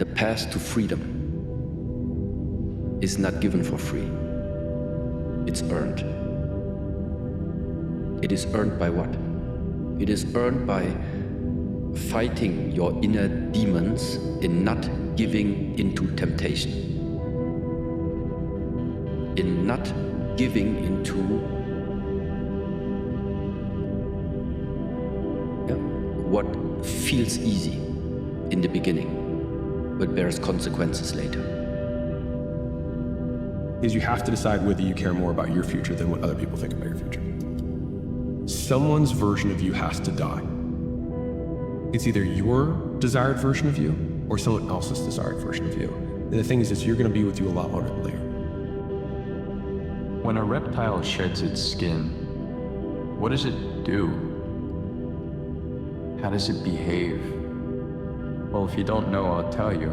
the path to freedom is not given for free. It's earned. It is earned by what? It is earned by fighting your inner demons in not giving into temptation, in not giving into what feels easy in the beginning, but bears consequences later. Is you have to decide whether you care more about your future than what other people think about your future. Someone's version of you has to die. It's either your desired version of you or someone else's desired version of you. And the thing is you're going to be with you a lot longer than later. When a reptile sheds its skin, what does it do? How does it behave? Well, if you don't know, I'll tell you.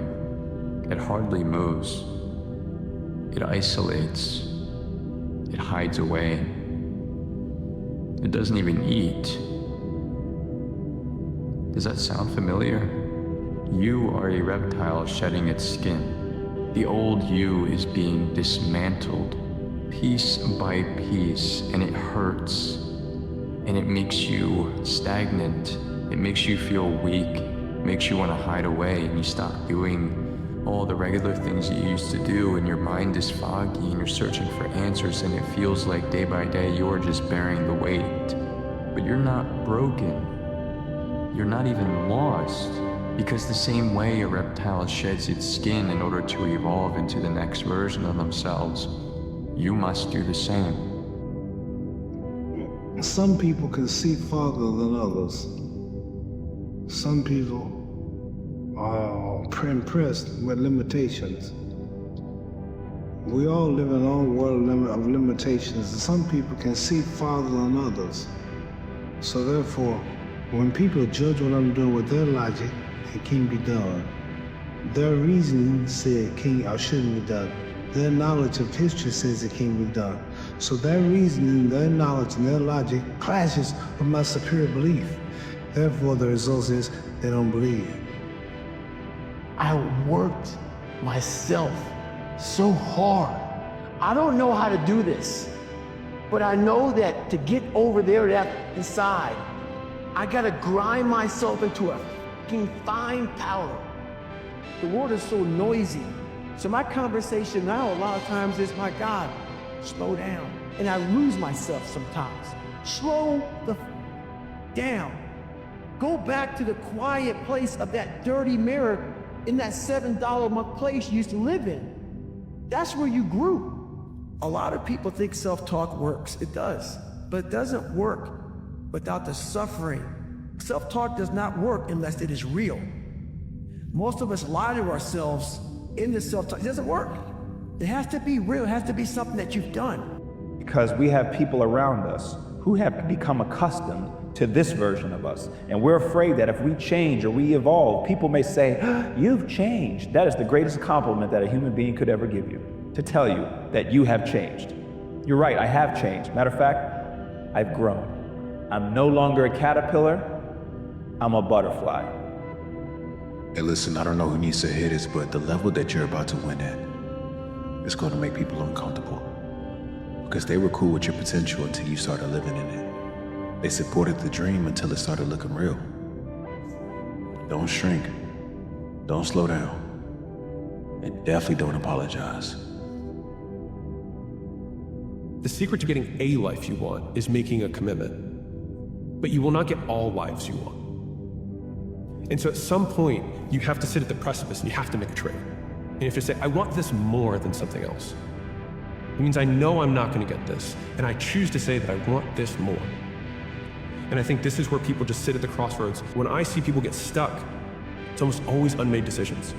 It hardly moves. It isolates. It hides away. It doesn't even eat. Does that sound familiar? You are a reptile shedding its skin. The old you is being dismantled, piece by piece, and it hurts. And it makes you stagnant. It makes you feel weak. It makes you want to hide away, and you stop doing all the regular things you used to do, and your mind is foggy, and you're searching for answers, and it feels like day by day you're just bearing the weight. But you're not broken. You're not even lost, because the same way a reptile sheds its skin in order to evolve into the next version of themselves, you must do the same. Some people can see farther than others. Some people are impressed with limitations. We all live in our own world of limitations, and some people can see farther than others. So therefore, when people judge what I'm doing with their logic, it can be done. Their reasoning said it can or shouldn't be done. Their knowledge of history says it can be done. So their reasoning, their knowledge, and their logic clashes with my superior belief. Therefore, the result is they don't believe. I worked myself so hard. I don't know how to do this, but I know that to get over there, that inside, I gotta grind myself into a fucking fine powder. The world is so noisy. So my conversation now a lot of times is, my God, slow down. And I lose myself sometimes. Slow the down. Go back to the quiet place of that dirty mirror in that $7 a month place you used to live in. That's where you grew. A lot of people think self-talk works. It does, but it doesn't work without the suffering. Self-talk does not work unless it is real. Most of us lie to ourselves in the self-talk. It doesn't work. It has to be real. It has to be something that you've done. Because we have people around us who have become accustomed to this version of us. And we're afraid that if we change or we evolve, people may say, you've changed. That is the greatest compliment that a human being could ever give you, to tell you that you have changed. You're right, I have changed. Matter of fact, I've grown. I'm no longer a caterpillar, I'm a butterfly. Hey, listen, I don't know who needs to hear this, but the level that you're about to win at, it's going to make people uncomfortable. Because they were cool with your potential until you started living in it. They supported the dream until it started looking real. Don't shrink. Don't slow down. And definitely don't apologize. The secret to getting a life you want is making a commitment. But you will not get all lives you want. And so at some point, you have to sit at the precipice and you have to make a trade. And you have to say, I want this more than something else. It means I know I'm not going to get this, and I choose to say that I want this more. And I think this is where people just sit at the crossroads. When I see people get stuck, it's almost always unmade decisions.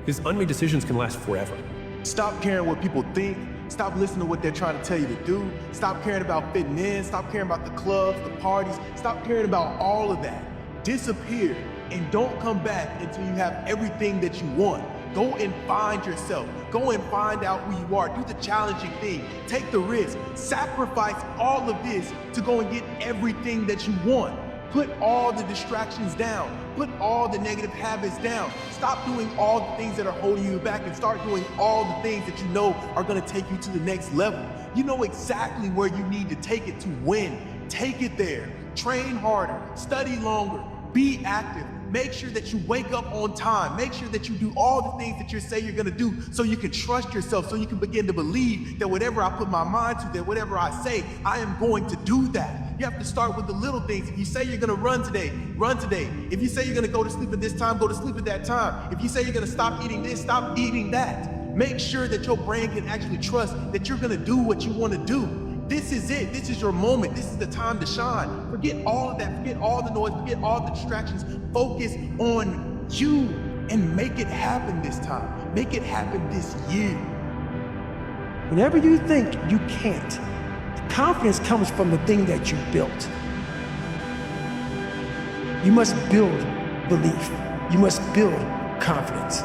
Because unmade decisions can last forever. Stop caring what people think. Stop listening to what they're trying to tell you to do. Stop caring about fitting in. Stop caring about the clubs, the parties. Stop caring about all of that. Disappear and don't come back until you have everything that you want. Go and find yourself. Go and find out who you are. Do the challenging thing. Take the risk. Sacrifice all of this to go and get everything that you want. Put all the distractions down. Put all the negative habits down. Stop doing all the things that are holding you back and start doing all the things that you know are gonna take you to the next level. You know exactly where you need to take it to win. Take it there. Train harder, study longer, be active. Make sure that you wake up on time. Make sure that you do all the things that you say you're gonna do so you can trust yourself, so you can begin to believe that whatever I put my mind to, that whatever I say, I am going to do that. You have to start with the little things. If you say you're gonna run today, run today. If you say you're gonna go to sleep at this time, go to sleep at that time. If you say you're gonna stop eating this, stop eating that. Make sure that your brain can actually trust that you're gonna do what you wanna do. This is it. This is your moment. This is the time to shine. Forget all of that. Forget all the noise. Forget all the distractions. Focus on you and make it happen this time. Make it happen this year. Whenever you think you can't, the confidence comes from the thing that you built. You must build belief. You must build confidence.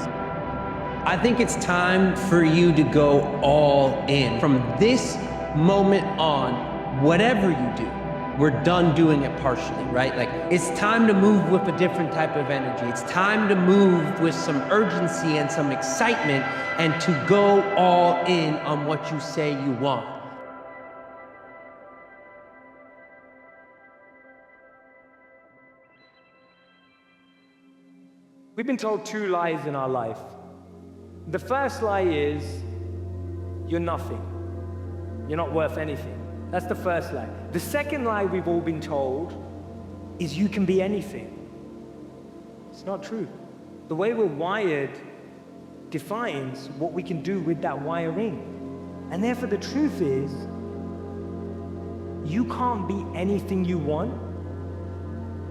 I think it's time for you to go all in. From this moment on, whatever you do, we're done doing it partially, right? Like, it's time to move with a different type of energy. It's time to move with some urgency and some excitement and to go all in on what you say you want. We've been told two lies in our life. The first lie is, you're nothing. You're not worth anything. That's the first lie. The second lie we've all been told is you can be anything. It's not true. The way we're wired defines what we can do with that wiring. And therefore the truth is, you can't be anything you want,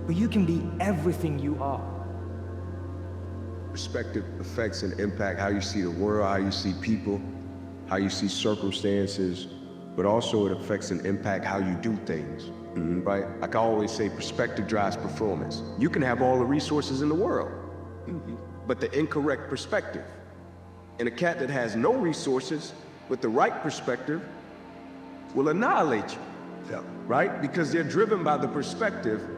but you can be everything you are. Perspective affects and impact how you see the world, how you see people, how you see circumstances, but also it affects and impact how you do things, right? Like I always say, perspective drives performance. You can have all the resources in the world, but the incorrect perspective. And a cat that has no resources with the right perspective will annihilate you, right? Because they're driven by the perspective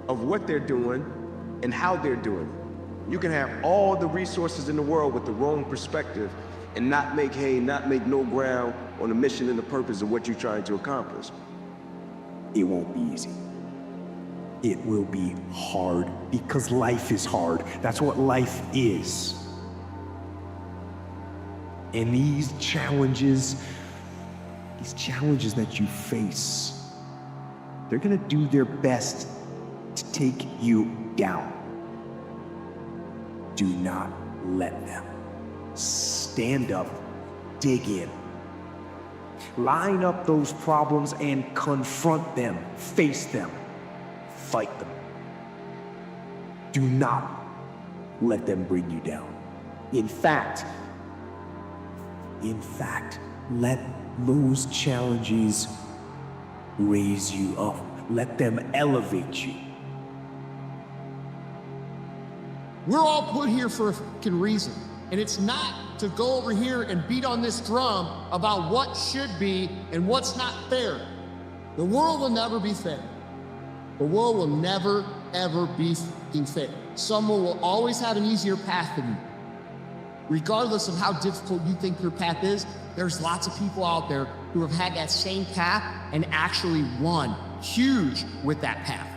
of what they're doing and how they're doing it. You can have all the resources in the world with the wrong perspective and not make no ground on the mission and the purpose of what you're trying to accomplish. It won't be easy. It will be hard because life is hard. That's what life is. And these challenges that you face, they're gonna do their best to take you down. Do not let them. Stand up, dig in. Line up those problems and confront them, face them, fight them. Do not let them bring you down. In fact, let those challenges raise you up. Let them elevate you. We're all put here for a fucking reason. And it's not to go over here and beat on this drum about what should be and what's not fair. The world will never be fair. The world will never, ever be fucking fair. Someone will always have an easier path than you. Regardless of how difficult you think your path is, there's lots of people out there who have had that same path and actually won huge with that path.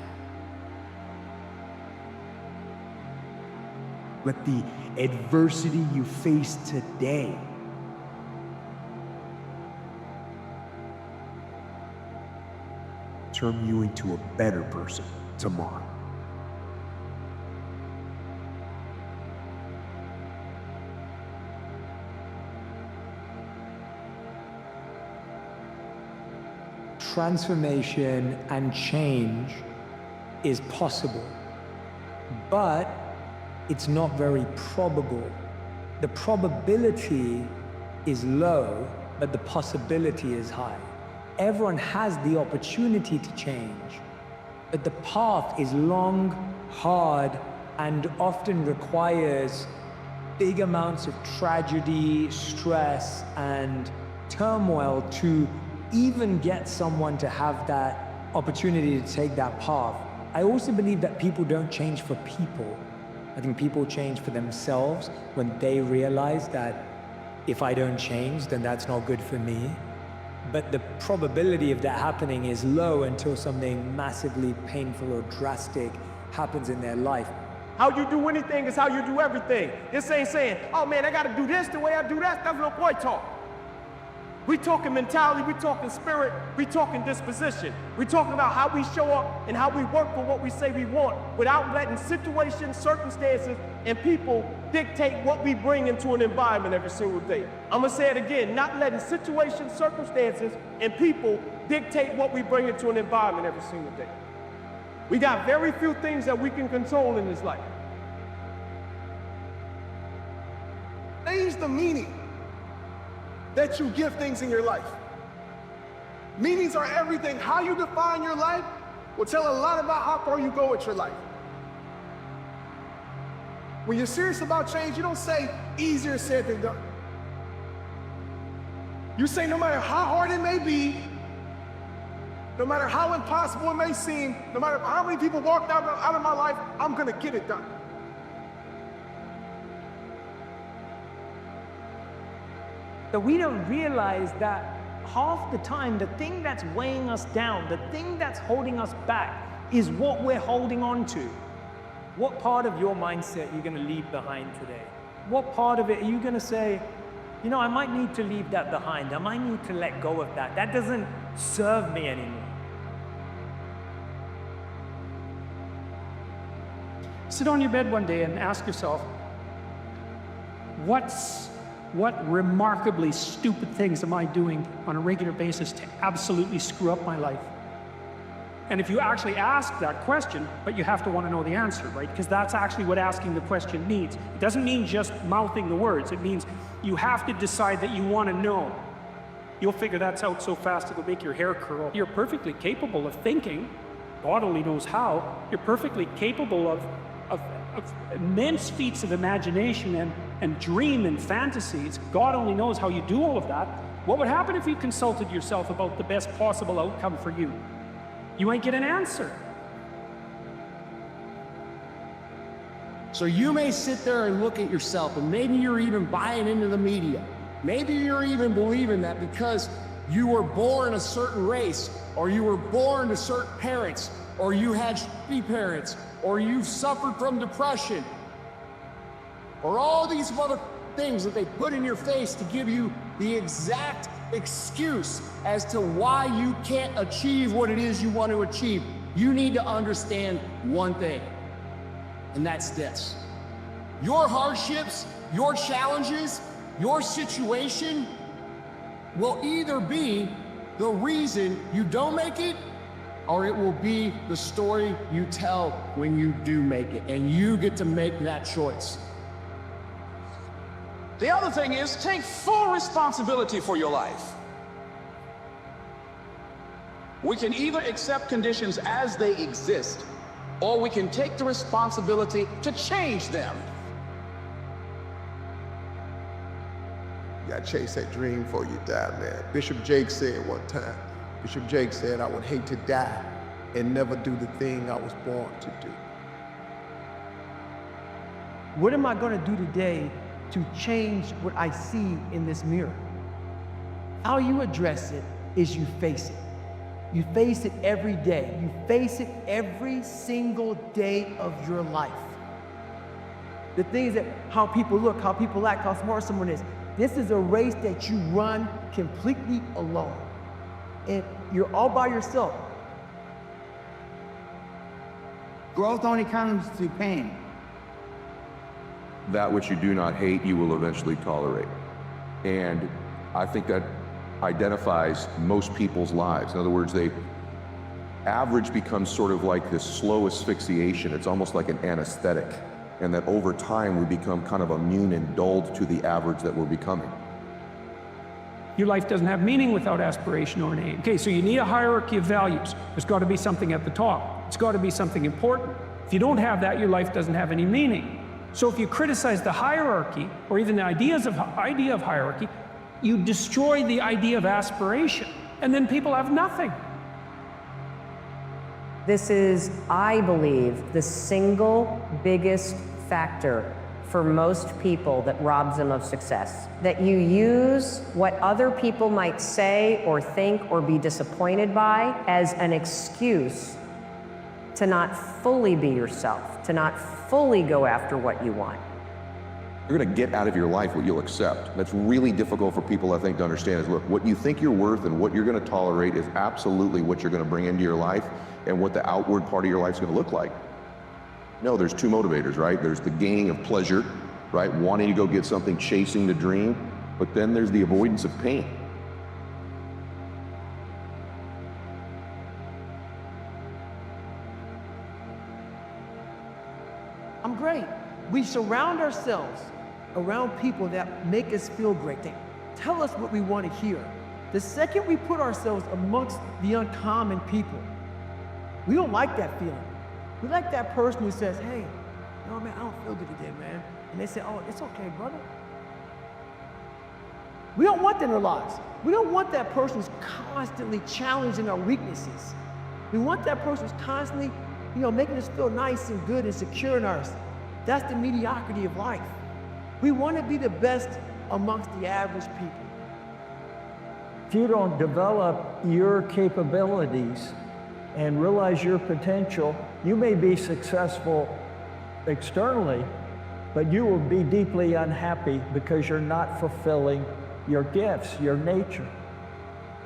Let the adversity you face today turn you into a better person tomorrow. Transformation and change is possible, but it's not very probable. The probability is low, but the possibility is high. Everyone has the opportunity to change, but the path is long, hard, and often requires big amounts of tragedy, stress, and turmoil to even get someone to have that opportunity to take that path. I also believe that people don't change for people. I think people change for themselves when they realize that if I don't change, then that's not good for me. But the probability of that happening is low until something massively painful or drastic happens in their life. How you do anything is how you do everything. This ain't saying, oh man, I gotta do this the way I do that. That's little boy talk. We talking mentality, we talking spirit, we talking disposition. We talking about how we show up and how we work for what we say we want without letting situations, circumstances, and people dictate what we bring into an environment every single day. I'm gonna say it again, not letting situations, circumstances, and people dictate what we bring into an environment every single day. We got very few things that we can control in this life. Change the meaning that you give things in your life. Meanings are everything. How you define your life will tell a lot about how far you go with your life. When you're serious about change, you don't say easier said than done. You say no matter how hard it may be, no matter how impossible it may seem, no matter how many people walked out of my life, I'm gonna get it done. That we don't realize that half the time, the thing that's weighing us down, the thing that's holding us back is what we're holding on to. What part of your mindset are you going to leave behind today? What part of it are you going to say, you know, I might need to leave that behind. I might need to let go of that. That doesn't serve me anymore. Sit on your bed one day and ask yourself, what remarkably stupid things am I doing on a regular basis to absolutely screw up my life? And if you actually ask that question, but you have to want to know the answer, right? Because that's actually what asking the question means. It doesn't mean just mouthing the words. It means you have to decide that you want to know. You'll figure that out so fast it'll make your hair curl. You're perfectly capable of thinking. God only knows how. You're perfectly capable of immense feats of imagination and dream and fantasies. God only knows how you do all of that. What would happen if you consulted yourself about the best possible outcome for you? You might get an answer. So you may sit there and look at yourself, and maybe you're even buying into the media. Maybe you're even believing that because you were born a certain race, or you were born to certain parents, or you had shitty parents, or you've suffered from depression, or all these other things that they put in your face to give you the exact excuse as to why you can't achieve what it is you want to achieve. You need to understand one thing, and that's this. Your hardships, your challenges, your situation will either be the reason you don't make it, or it will be the story you tell when you do make it, and you get to make that choice. The other thing is, take full responsibility for your life. We can either accept conditions as they exist, or we can take the responsibility to change them. You gotta chase that dream before you die, man. Bishop Jake said one time, Bishop Jake said, I would hate to die and never do the thing I was born to do. What am I going to do today to change what I see in this mirror? How you address it is you face it. You face it every day. You face it every single day of your life. The things that, how people look, how people act, how smart someone is. This is a race that you run completely alone. And you're all by yourself. Growth only comes through pain. That which you do not hate, you will eventually tolerate. And I think that identifies most people's lives. In other words, average becomes sort of like this slow asphyxiation. It's almost like an anesthetic. And that over time, we become kind of immune and dulled to the average that we're becoming. Your life doesn't have meaning without aspiration or an aim. Okay, so you need a hierarchy of values. There's got to be something at the top. It's got to be something important. If you don't have that, your life doesn't have any meaning. So if you criticize the hierarchy, or even the idea of hierarchy, you destroy the idea of aspiration, and then people have nothing. This is, I believe, the single biggest factor for most people that robs them of success. That you use what other people might say or think or be disappointed by as an excuse to not fully be yourself, to not fully go after what you want. You're going to get out of your life what you'll accept. That's really difficult for people, I think, to understand is, look, what you think you're worth and what you're going to tolerate is absolutely what you're going to bring into your life and what the outward part of your life is going to look like. No, there's two motivators, right? There's the gaining of pleasure, right? Wanting to go get something, chasing the dream, but then there's the avoidance of pain. I'm great. We surround ourselves around people that make us feel great. They tell us what we want to hear. The second we put ourselves amongst the uncommon people, we don't like that feeling. We like that person who says, hey, no, man, I don't feel good today, man. And they say, oh, it's okay, brother. We don't want that in our lives. We don't want that person who's constantly challenging our weaknesses. We want that person who's constantly, making us feel nice and good and secure in ours. That's the mediocrity of life. We want to be the best amongst the average people. If you don't develop your capabilities and realize your potential, you may be successful externally, but you will be deeply unhappy because you're not fulfilling your gifts, your nature.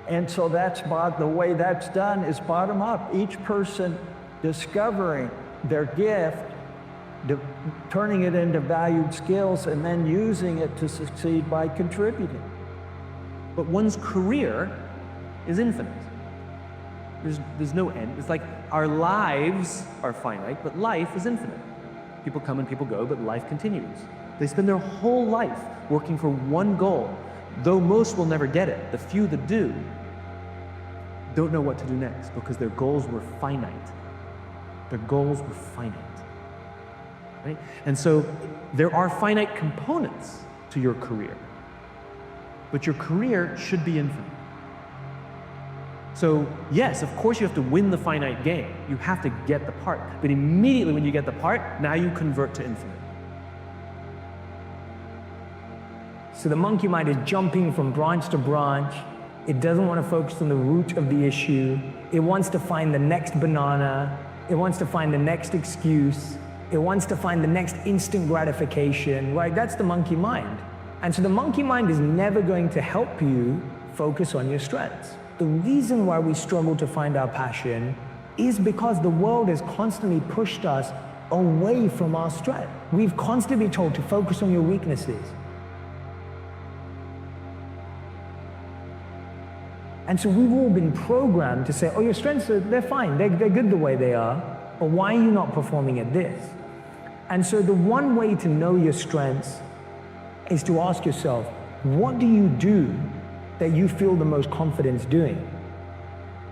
And so the way that's done is bottom up. Each person discovering their gift, turning it into valued skills, and then using it to succeed by contributing. But one's career is infinite. There's no end. It's like our lives are finite, but life is infinite. People come and people go, but life continues. They spend their whole life working for one goal, though most will never get it. The few that do don't know what to do next because their goals were finite. Their goals were finite. Right? And so there are finite components to your career, but your career should be infinite. So yes, of course you have to win the finite game. You have to get the part, but immediately when you get the part, now you convert to infinite. So the monkey mind is jumping from branch to branch. It doesn't want to focus on the root of the issue. It wants to find the next banana. It wants to find the next excuse. It wants to find the next instant gratification, right? That's the monkey mind. And so the monkey mind is never going to help you focus on your strengths. The reason why we struggle to find our passion is because the world has constantly pushed us away from our strength. We've constantly been told to focus on your weaknesses. And so we've all been programmed to say, oh, your strengths, they're fine, they're good the way they are, but why are you not performing at this? And so the one way to know your strengths is to ask yourself, what do you do that you feel the most confidence doing?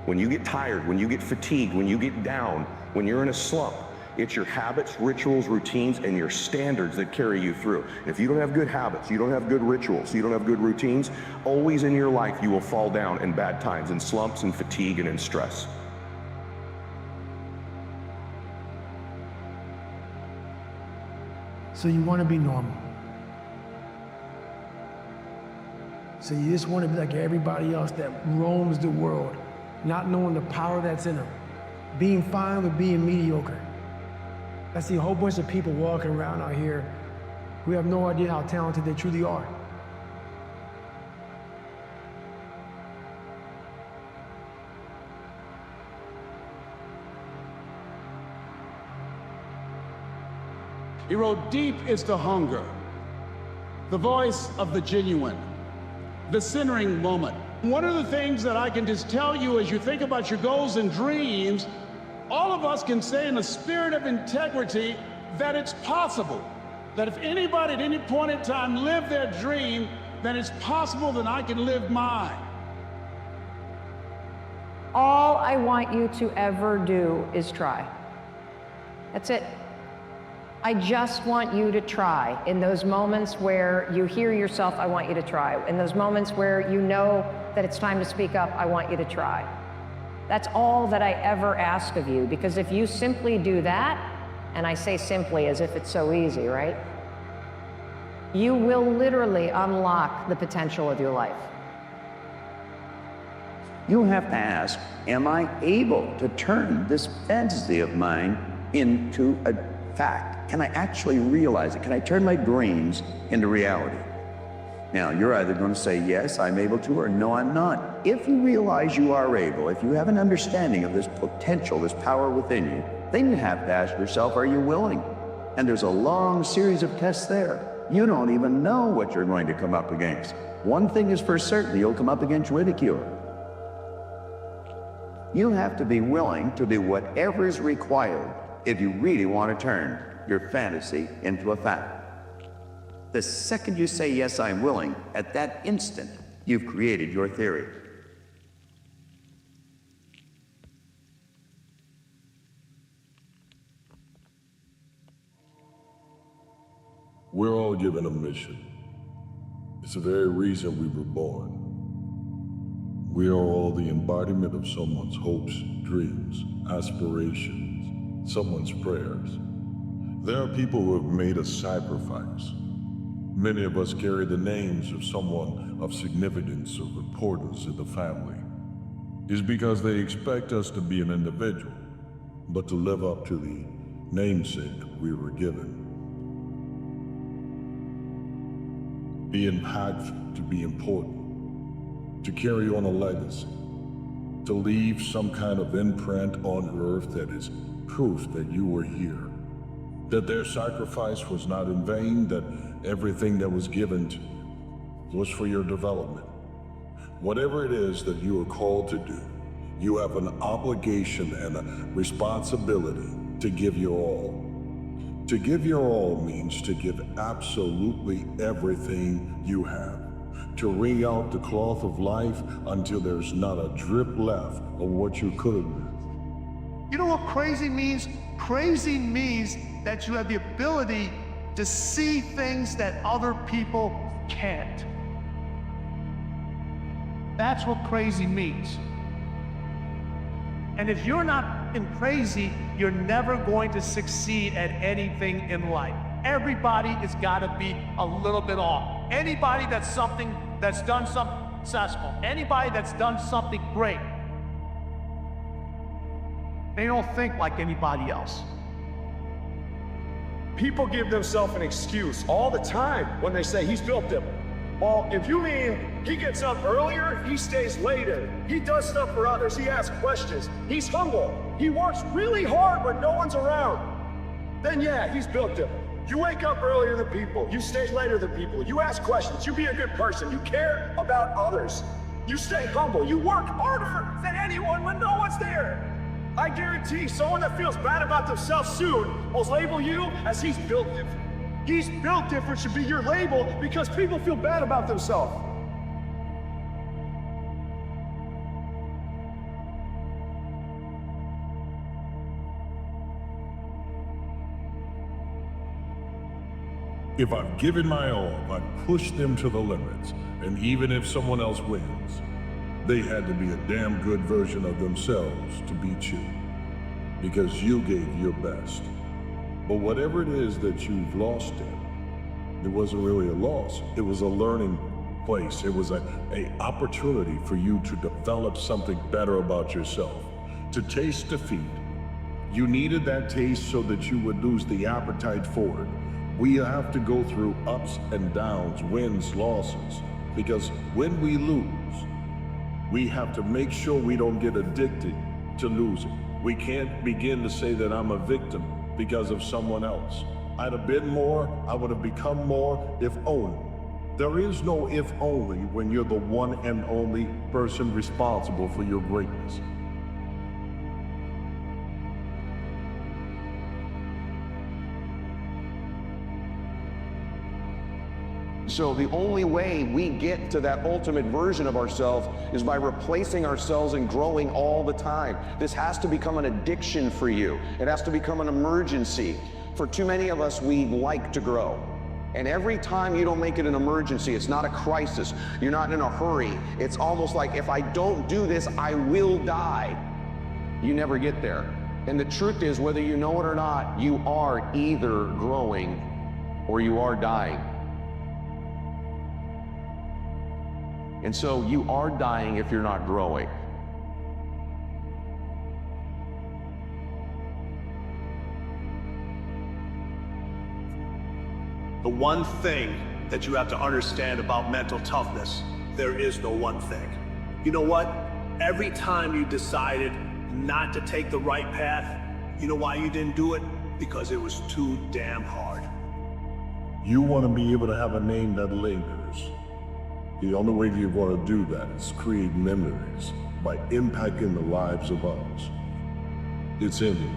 When you get tired, when you get fatigued, when you get down, when you're in a slump, it's your habits, rituals, routines, and your standards that carry you through. If you don't have good habits, you don't have good rituals, you don't have good routines, always in your life you will fall down in bad times, in slumps and fatigue and in stress. So you want to be normal. So you just want to be like everybody else that roams the world, not knowing the power that's in them, being fine with being mediocre. I see a whole bunch of people walking around out here who have no idea how talented they truly are. He wrote, deep is the hunger, the voice of the genuine, the centering moment. One of the things that I can just tell you as you think about your goals and dreams, all of us can say in a spirit of integrity that it's possible. That if anybody at any point in time lived their dream, then it's possible that I can live mine. All I want you to ever do is try. That's it. I just want you to try. In those moments where you hear yourself, I want you to try. In those moments where you know that it's time to speak up, I want you to try. That's all that I ever ask of you, because if you simply do that, and I say simply as if it's so easy, right? You will literally unlock the potential of your life. You have to ask, am I able to turn this fantasy of mine into a fact? Can I actually realize it? Can I turn my dreams into reality? Now, you're either going to say, yes, I'm able to, or no, I'm not. If you realize you are able, if you have an understanding of this potential, this power within you, then you have to ask yourself, are you willing? And there's a long series of tests there. You don't even know what you're going to come up against. One thing is for certain, you'll come up against ridicule. You have to be willing to do whatever is required if you really want to turn your fantasy into a fact. The second you say, yes, I'm willing, at that instant, you've created your theory. We're all given a mission. It's the very reason we were born. We are all the embodiment of someone's hopes, dreams, aspirations, someone's prayers. There are people who have made a sacrifice. Many of us carry the names of someone of significance or importance in the family. It's because they expect us to be an individual, but to live up to the namesake we were given. Be impactful, to be important, to carry on a legacy, to leave some kind of imprint on earth that is proof that you were here, that their sacrifice was not in vain, that everything that was given to you was for your development. Whatever it is that you are called to do, you have an obligation and a responsibility to give your all. To give your all means to give absolutely everything you have. To wring out the cloth of life until there's not a drip left of what you could have been. You know what crazy means? Crazy means that you have the ability to see things that other people can't. That's what crazy means. And if you're not in crazy, you're never going to succeed at anything in life. Everybody has got to be a little bit off. Anybody that's done something successful, anybody that's done something great, they don't think like anybody else. People give themselves an excuse all the time when they say he's built different. Well, if you mean he gets up earlier, he stays later, he does stuff for others, he asks questions, he's humble, he works really hard when no one's around, then yeah, he's built different. You wake up earlier than people, you stay later than people, you ask questions, you be a good person, you care about others, you stay humble, you work harder than anyone when no one's there. I guarantee someone that feels bad about themselves soon will label you as he's built different. He's built different should be your label because people feel bad about themselves. If I've given my all, I've pushed them to the limits, and even if someone else wins, they had to be a damn good version of themselves to beat you, because you gave your best. But whatever it is that you've lost in, it wasn't really a loss. It was a learning place. It was an opportunity for you to develop something better about yourself, to taste defeat. You needed that taste so that you would lose the appetite for it. We have to go through ups and downs, wins, losses, because when we lose, we have to make sure we don't get addicted to losing. We can't begin to say that I'm a victim because of someone else. I'd have been more, I would have become more if only. There is no if only when you're the one and only person responsible for your greatness. So the only way we get to that ultimate version of ourselves is by replacing ourselves and growing all the time. This has to become an addiction for you. It has to become an emergency. For too many of us, we like to grow. And every time you don't make it an emergency, it's not a crisis, you're not in a hurry. It's almost like if I don't do this, I will die. you never get there. And the truth is, whether you know it or not, you are either growing or you are dying. And so you are dying if you're not growing. The one thing that you have to understand about mental toughness, there is no one thing. You know what? Every time you decided not to take the right path, you know why you didn't do it? Because it was too damn hard. You want to be able to have a name that lingers. The only way you're going to do that is create memories by impacting the lives of others. It's in you.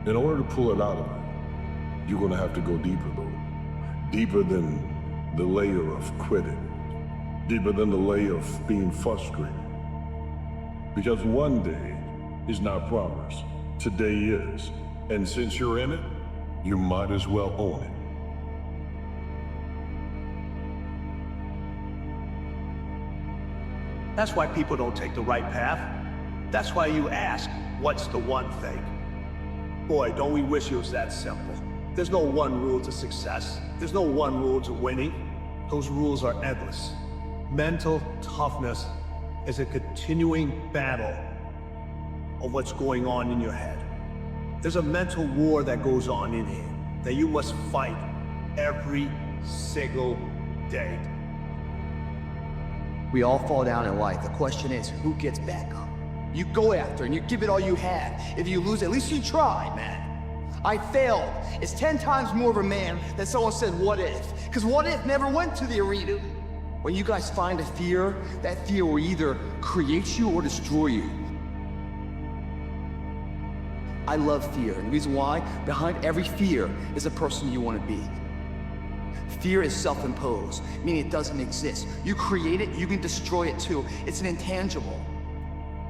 In order to pull it out of you, you're going to have to go deeper, though. Deeper than the layer of quitting. Deeper than the layer of being frustrated. Because one day is not promised. Today is. And since you're in it, you might as well own it. That's why people don't take the right path. That's why you ask, what's the one thing? Boy, don't we wish it was that simple. There's no one rule to success. There's no one rule to winning. Those rules are endless. Mental toughness is a continuing battle of what's going on in your head. There's a mental war that goes on in here that you must fight every single day. We all fall down in life. The question is, who gets back up? You go after and you give it all you have. If you lose, at least you tried, man. I failed. It's 10 times more of a man than someone said, what if? Because what if never went to the arena. When you guys find a fear, that fear will either create you or destroy you. I love fear, and the reason why, behind every fear is a person you want to be. Fear is self-imposed, meaning it doesn't exist. You create it, you can destroy it too. It's an intangible.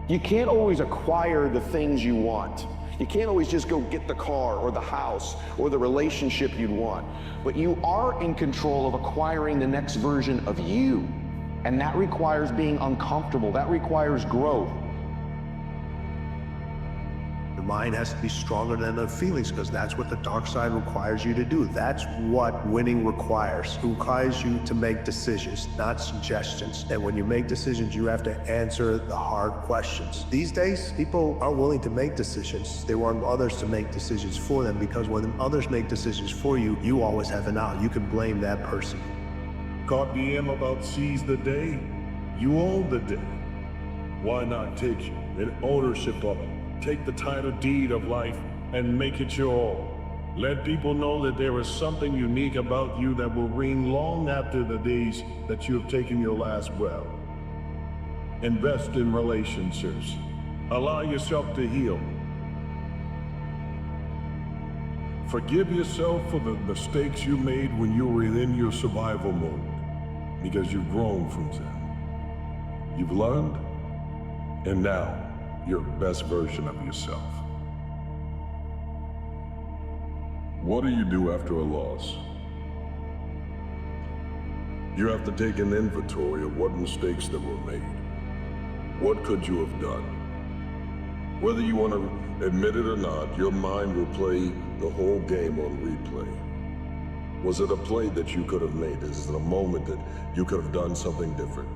You can't always acquire the things you want. You can't always just go get the car or the house or the relationship you'd want. But you are in control of acquiring the next version of you. And that requires being uncomfortable. That requires growth. The mind has to be stronger than the feelings, because that's what the dark side requires you to do. That's what winning requires. It requires you to make decisions, not suggestions. And when you make decisions, you have to answer the hard questions. These days, people are willing to make decisions. They want others to make decisions for them, because when others make decisions for you, you always have an out. You can blame that person. Caught the M about seize the day? You own the day. Why not take an ownership of it? Take the title deed of life and make it your own. Let people know that there is something unique about you that will ring long after the days that you have taken your last breath. Invest in relationships. Allow yourself to heal. Forgive yourself for the mistakes you made when you were in your survival mode, because you've grown from them. You've learned, and now your best version of yourself. What do you do after a loss? You have to take an inventory of what mistakes that were made. What could you have done? Whether you want to admit it or not, your mind will play the whole game on replay. Was it a play that you could have made? Is it a moment that you could have done something different?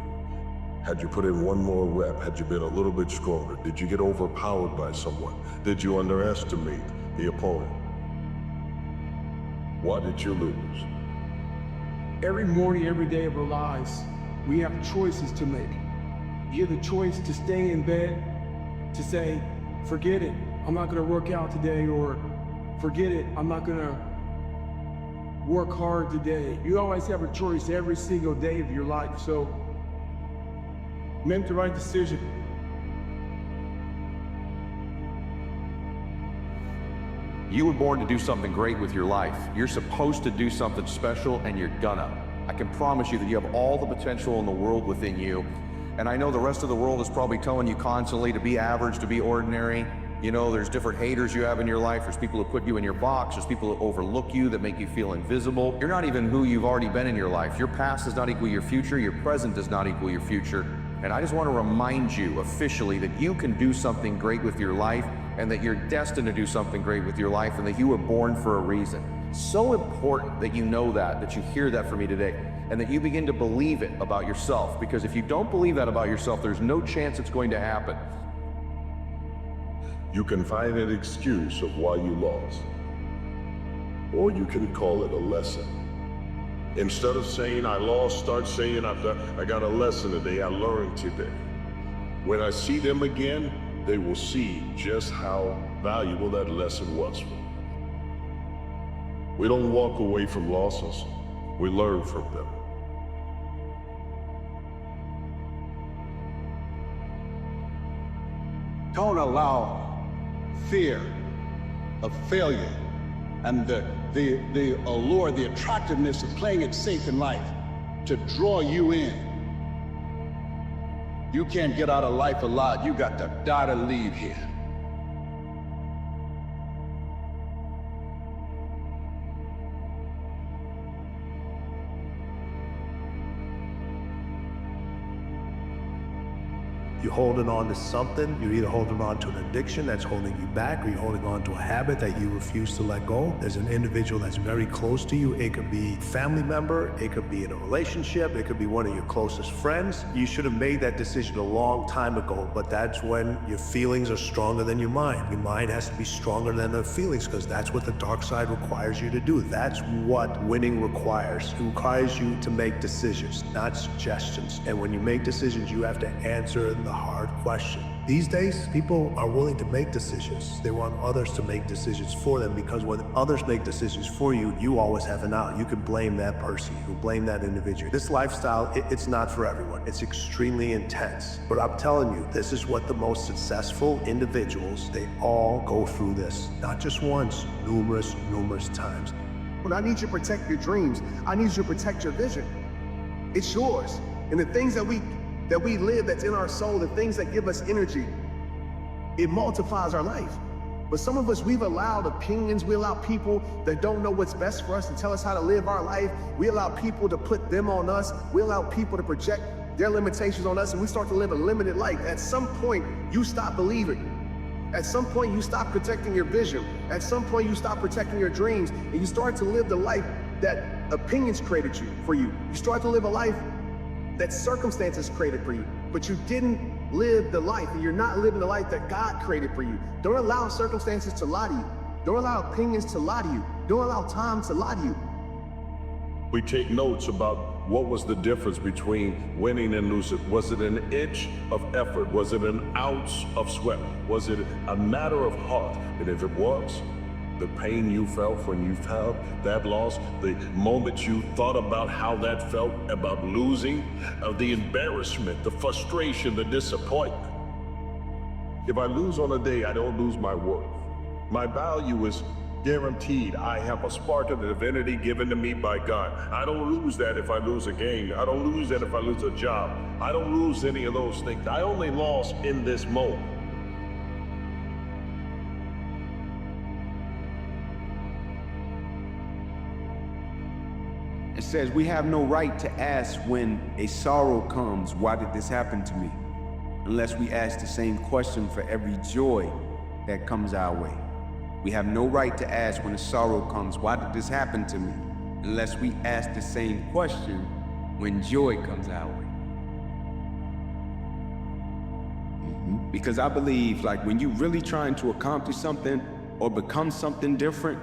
Had you put in one more rep, had you been a little bit stronger? Did you get overpowered by someone? Did you underestimate the opponent? Why did you lose? Every morning, every day of our lives, we have choices to make. You have the choice to stay in bed, to say, forget it, I'm not gonna work out today, or forget it, I'm not gonna work hard today. You always have a choice every single day of your life, so make the right decision. You were born to do something great with your life. You're supposed to do something special, and you're gonna. I can promise you that you have all the potential in the world within you. And I know the rest of the world is probably telling you constantly to be average, to be ordinary. You know, there's different haters you have in your life. There's people who put you in your box. There's people who overlook you, that make you feel invisible. You're not even who you've already been in your life. Your past does not equal your future. Your present does not equal your future. And I just want to remind you officially that you can do something great with your life, and that you're destined to do something great with your life, and that you were born for a reason. So important that you know that you hear that from me today, and that you begin to believe it about yourself. Because if you don't believe that about yourself, there's no chance it's going to happen. You can find an excuse of why you lost, or you can call it a lesson. Instead of saying I lost, start saying I got a lesson today, I learned today. When I see them again, they will see just how valuable that lesson was. We don't walk away from losses, we learn from them. Don't allow fear of failure and the allure, the attractiveness of playing it safe in life to draw you in. You can't get out of life alive. You got to die to leave here. You're holding on to something. You're either holding on to an addiction that's holding you back, or you're holding on to a habit that you refuse to let go. There's an individual that's very close to you. It could be a family member, it could be in a relationship, it could be one of your closest friends. You should have made that decision a long time ago, but that's when your feelings are stronger than your mind. Your mind has to be stronger than the feelings, because that's what the dark side requires you to do. That's what winning requires. It requires you to make decisions, not suggestions. And when you make decisions, you have to answer the hard question. These days, people are willing to make decisions. They want others to make decisions for them, because when others make decisions for you, you always have an out. You can blame that person. You can blame that individual. This lifestyle, it's not for everyone. It's extremely intense. But I'm telling you, this is what the most successful individuals, they all go through this. Not just once, numerous times. But I need you to protect your dreams. I need you to protect your vision. It's yours. And the things that we live, that's in our soul, the things that give us energy, it multiplies our life. But some of us, we've allowed opinions, we allow people that don't know what's best for us to tell us how to live our life. We allow people to put them on us. We allow people to project their limitations on us, and we start to live a limited life. At some point, you stop believing. At some point, you stop protecting your vision. At some point, you stop protecting your dreams, and you start to live the life that opinions created for you. You start to live a life that circumstances created for you, but you didn't live the life, and you're not living the life that God created for you. Don't allow circumstances to lie to you. Don't allow opinions to lie to you. Don't allow time to lie to you. We take notes about what was the difference between winning and losing. Was it an inch of effort? Was it an ounce of sweat? Was it a matter of heart? And if it was, the pain you felt when you felt that loss, the moment you thought about how that felt about losing, the embarrassment, the frustration, the disappointment. If I lose on a day, I don't lose my worth. My value is guaranteed. I have a spark of the divinity given to me by God. I don't lose that if I lose a game. I don't lose that if I lose a job. I don't lose any of those things. I only lost in this moment. It says we have no right to ask when a sorrow comes, why did this happen to me? Unless we ask the same question for every joy that comes our way. We have no right to ask when a sorrow comes, why did this happen to me? Unless we ask the same question when joy comes our way. Because I believe, like, when you're really trying to accomplish something or become something different,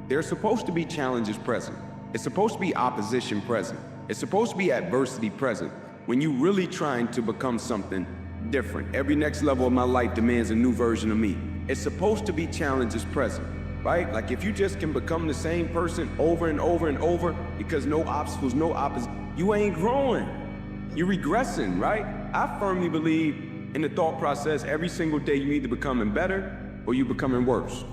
there's supposed to be challenges present. It's supposed to be opposition present. It's supposed to be adversity present. When you're really trying to become something different. Every next level of my life demands a new version of me. It's supposed to be challenges present, right? Like, if you just can become the same person over and over and over because no obstacles, no opposition, you ain't growing. You're regressing, right? I firmly believe in the thought process, every single day you're either becoming better or you're becoming worse.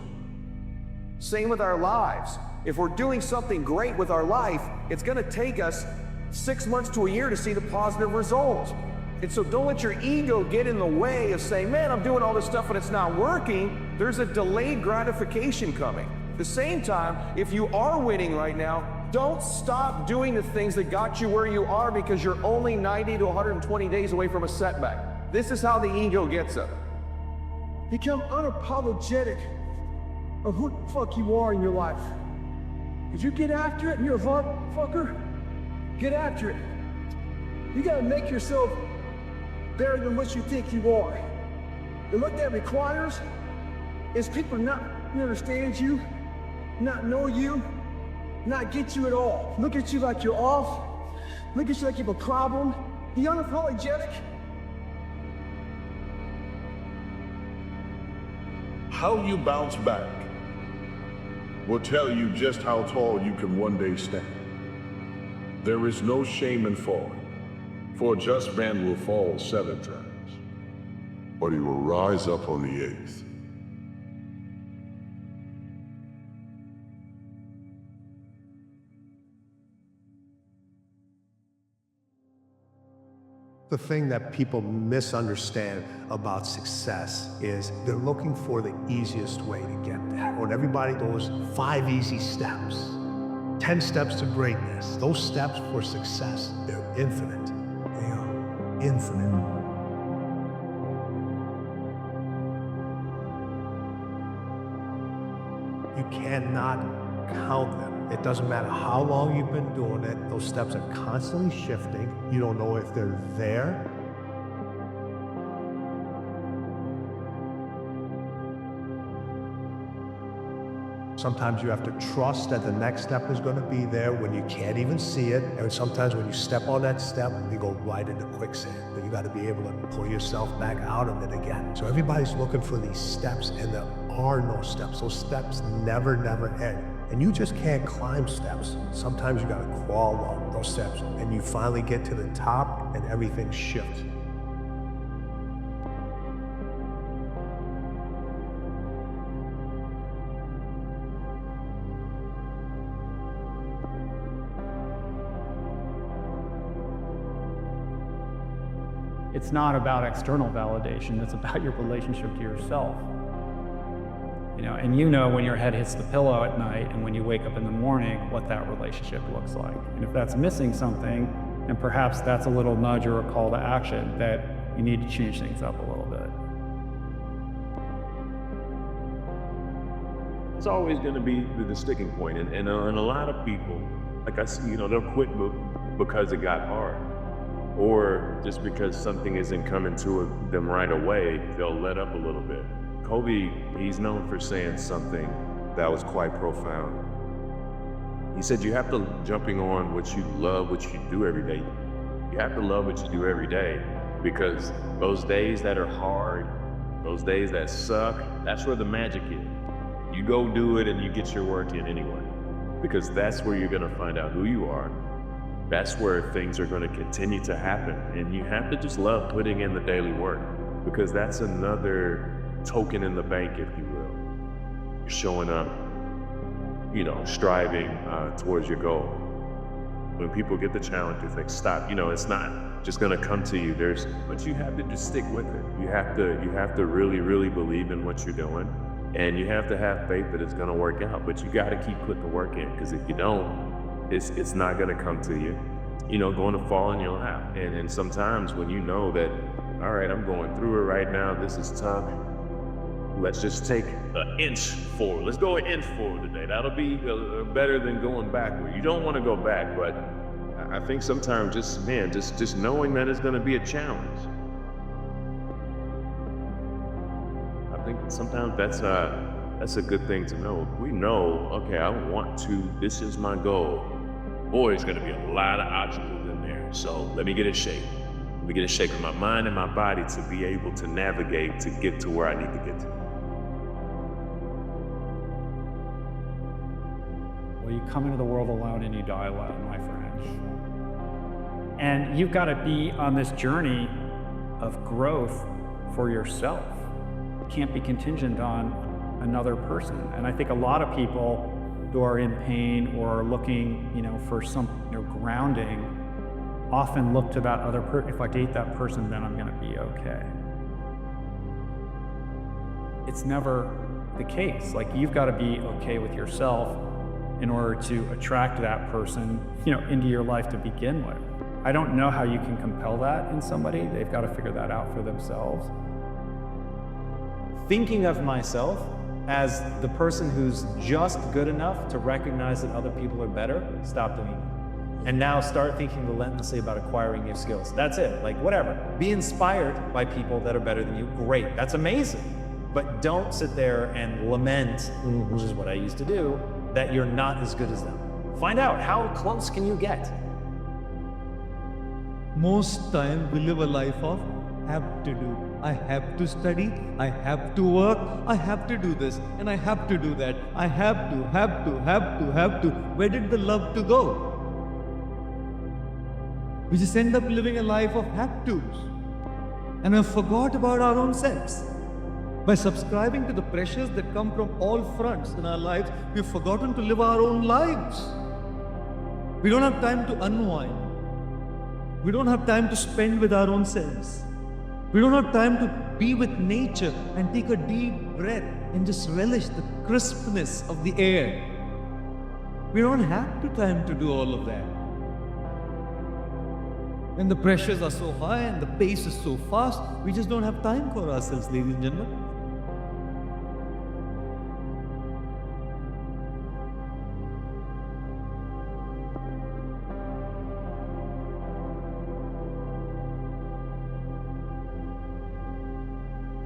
Same with our lives. If we're doing something great with our life, it's going to take us 6 months to a year to see the positive results. And so don't let your ego get in the way of saying, man, I'm doing all this stuff and it's not working. There's a delayed gratification coming. At the same time, if you are winning right now, Don't stop doing the things that got you where you are because you're only 90 to 120 days away from a setback. This is how the ego gets us. Become unapologetic of who the fuck you are in your life. If you get after it and you're a fucker, get after it. You gotta make yourself better than what you think you are. And what that requires is people not understand you, not know you, not get you at all. Look at you like you're off. Look at you like you have a problem. Be unapologetic. How you bounce back will tell you just how tall you can one day stand. There is no shame in falling, for a just man will fall 7 times, but he will rise up on the 8th. The thing that people misunderstand about success is they're looking for the easiest way to get there. When everybody goes 5 easy steps, 10 steps to greatness, those steps for success, they're infinite. They are infinite. You cannot count them. It doesn't matter how long you've been doing it, those steps are constantly shifting. You don't know if they're there. Sometimes you have to trust that the next step is going to be there when you can't even see it. And sometimes when you step on that step, you go right into quicksand. But you got to be able to pull yourself back out of it again. So everybody's looking for these steps, and there are no steps. Those steps never end. And you just can't climb steps. Sometimes you gotta crawl up those steps, and you finally get to the top and everything shifts. It's not about external validation, it's about your relationship to yourself. And you know when your head hits the pillow at night and when you wake up in the morning what that relationship looks like. And if that's missing something, and perhaps that's a little nudge or a call to action that you need to change things up a little bit. It's always going to be the sticking point. And a lot of people, like I see, they'll quit because it got hard. Or just because something isn't coming to them right away, they'll let up a little bit. Kobe, he's known for saying something that was quite profound. He said, you have to jumping on what you love, what you do every day. You have to love what you do every day, because those days that are hard, those days that suck, that's where the magic is. You go do it and you get your work in anyway, because that's where you're gonna find out who you are. That's where things are gonna continue to happen. And you have to just love putting in the daily work, because that's another token in the bank, if you will. You're showing up, striving towards your goal. When people get the challenge, you think, stop, it's not just gonna come to you. But you have to just stick with it. You have to really, really believe in what you're doing, and you have to have faith that it's gonna work out. But you gotta keep putting the work in, because if you don't, it's not gonna come to you. Going to fall in your lap. And sometimes when you know that, all right, I'm going through it right now, this is tough, let's just take an inch forward. Let's go an inch forward today. That'll be better than going backward. You don't want to go back, but I think sometimes just knowing that it's going to be a challenge. I think sometimes that's a good thing to know. We know, okay, I want to, this is my goal. Boy, there's going to be a lot of obstacles in there. So let me get it shape. Let me get it shape in my mind and my body to be able to navigate to get to where I need to get to. Well, you come into the world alone and you die alone, my friend. And you've got to be on this journey of growth for yourself. It can't be contingent on another person. And I think a lot of people who are in pain or are looking, for some grounding, often look to that other person. If I date that person, then I'm going to be okay. It's never the case. Like, you've got to be okay with yourself in order to attract that person, into your life to begin with. I don't know how you can compel that in somebody. They've got to figure that out for themselves. Thinking of myself as the person who's just good enough to recognize that other people are better, stop doing it. And now start thinking relentlessly about acquiring new skills. That's it, like whatever. Be inspired by people that are better than you, great, that's amazing. But don't sit there and lament, which is what I used to do, that you're not as good as them. Find out, how close can you get? Most time we live a life of have to do. I have to study, I have to work, I have to do this, and I have to do that. I have to. Where did the love to go? We just end up living a life of have tos. And we forgot about our own selves. By subscribing to the pressures that come from all fronts in our lives, we've forgotten to live our own lives. We don't have time to unwind. We don't have time to spend with our own selves. We don't have time to be with nature and take a deep breath and just relish the crispness of the air. We don't have the time to do all of that. When the pressures are so high and the pace is so fast, we just don't have time for ourselves, ladies and gentlemen.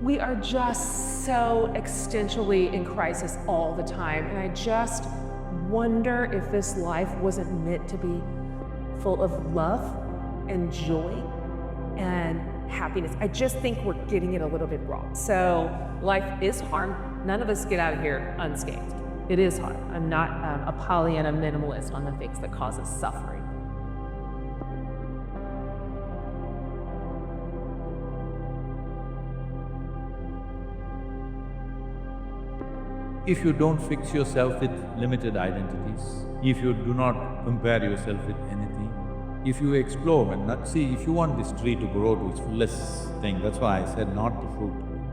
We are just so existentially in crisis all the time, and I just wonder if this life wasn't meant to be full of love and joy and happiness. I just think we're getting it a little bit wrong. So life is hard. None of us get out of here unscathed. It is hard. I'm not a Pollyanna minimalist on the things that cause us suffering. If you don't fix yourself with limited identities, if you do not compare yourself with anything, if you explore and not see, if you want this tree to grow to its fullest thing, that's why I said not the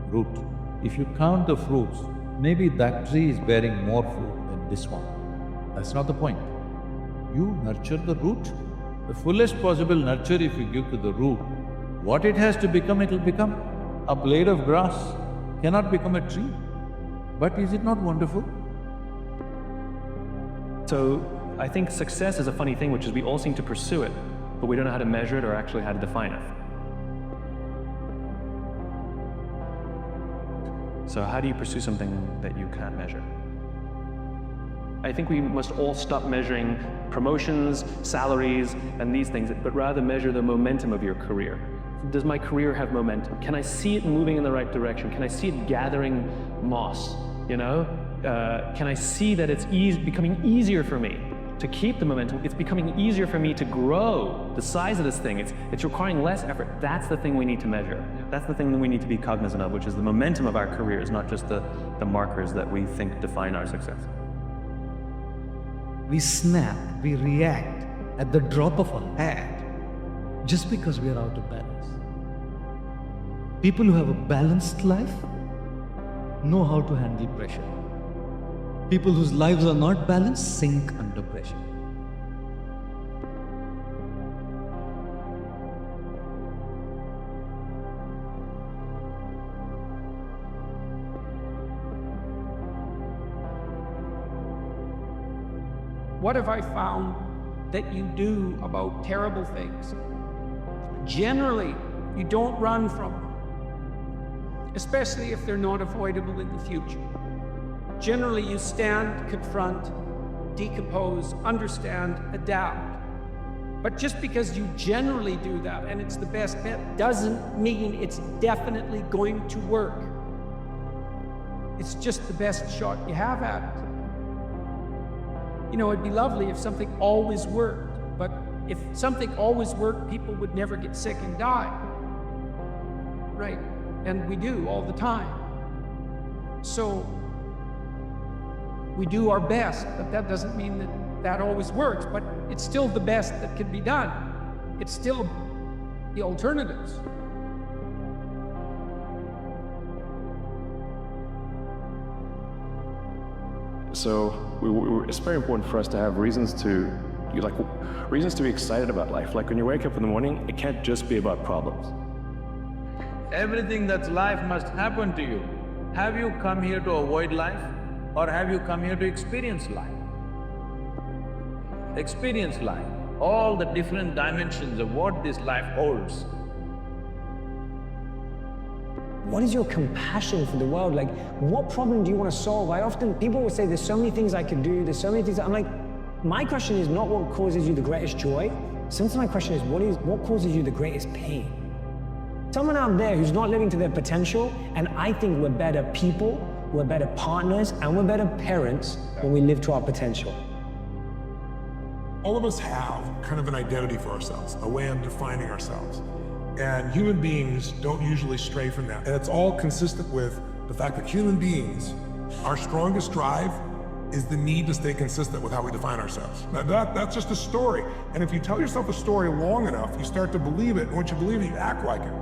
root. If you count the fruits, maybe that tree is bearing more fruit than this one. That's not the point. You nurture the root. The fullest possible nurture if you give to the root, what it has to become, it will become. A blade of grass cannot become a tree. But is it not wonderful? So I think success is a funny thing, which is we all seem to pursue it, but we don't know how to measure it or actually how to define it. So how do you pursue something that you can't measure? I think we must all stop measuring promotions, salaries, and these things, but rather measure the momentum of your career. Does my career have momentum? Can I see it moving in the right direction? Can I see it gathering moss, Can I see that it's becoming easier for me to keep the momentum? It's becoming easier for me to grow the size of this thing. It's requiring less effort. That's the thing we need to measure. That's the thing that we need to be cognizant of, which is the momentum of our careers, not just the markers that we think define our success. We snap, we react at the drop of a hat just because we are out of balance. People who have a balanced life know how to handle pressure. People whose lives are not balanced sink under pressure. What have I found that you do about terrible things? Generally, you don't run from them, especially if they're not avoidable in the future. Generally, you stand, confront, decompose, understand, adapt. But just because you generally do that and it's the best bet doesn't mean it's definitely going to work. It's just the best shot you have at it. It'd be lovely if something always worked, but if something always worked, people would never get sick and die. Right? And we do all the time. So we do our best, but that doesn't mean that always works, but it's still the best that can be done. It's still the alternatives. so it's very important for us to have reasons to be excited about life. Like when you wake up in the morning, it can't just be about problems. Everything that's life must happen to you. Have you come here to avoid life, or have you come here to experience life? Experience life, all the different dimensions of what this life holds. What is your compassion for the world? Like, what problem do you want to solve? People will say, there's so many things I could do, there's so many things. I'm like, my question is not what causes you the greatest joy. Sometimes my question is, what causes you the greatest pain? Someone out there who's not living to their potential, and I think we're better people, we're better partners, and we're better parents when we live to our potential. All of us have kind of an identity for ourselves, a way of defining ourselves. And human beings don't usually stray from that. And it's all consistent with the fact that human beings, our strongest drive is the need to stay consistent with how we define ourselves. That's just a story. And if you tell yourself a story long enough, you start to believe it. And once you believe it, you act like it.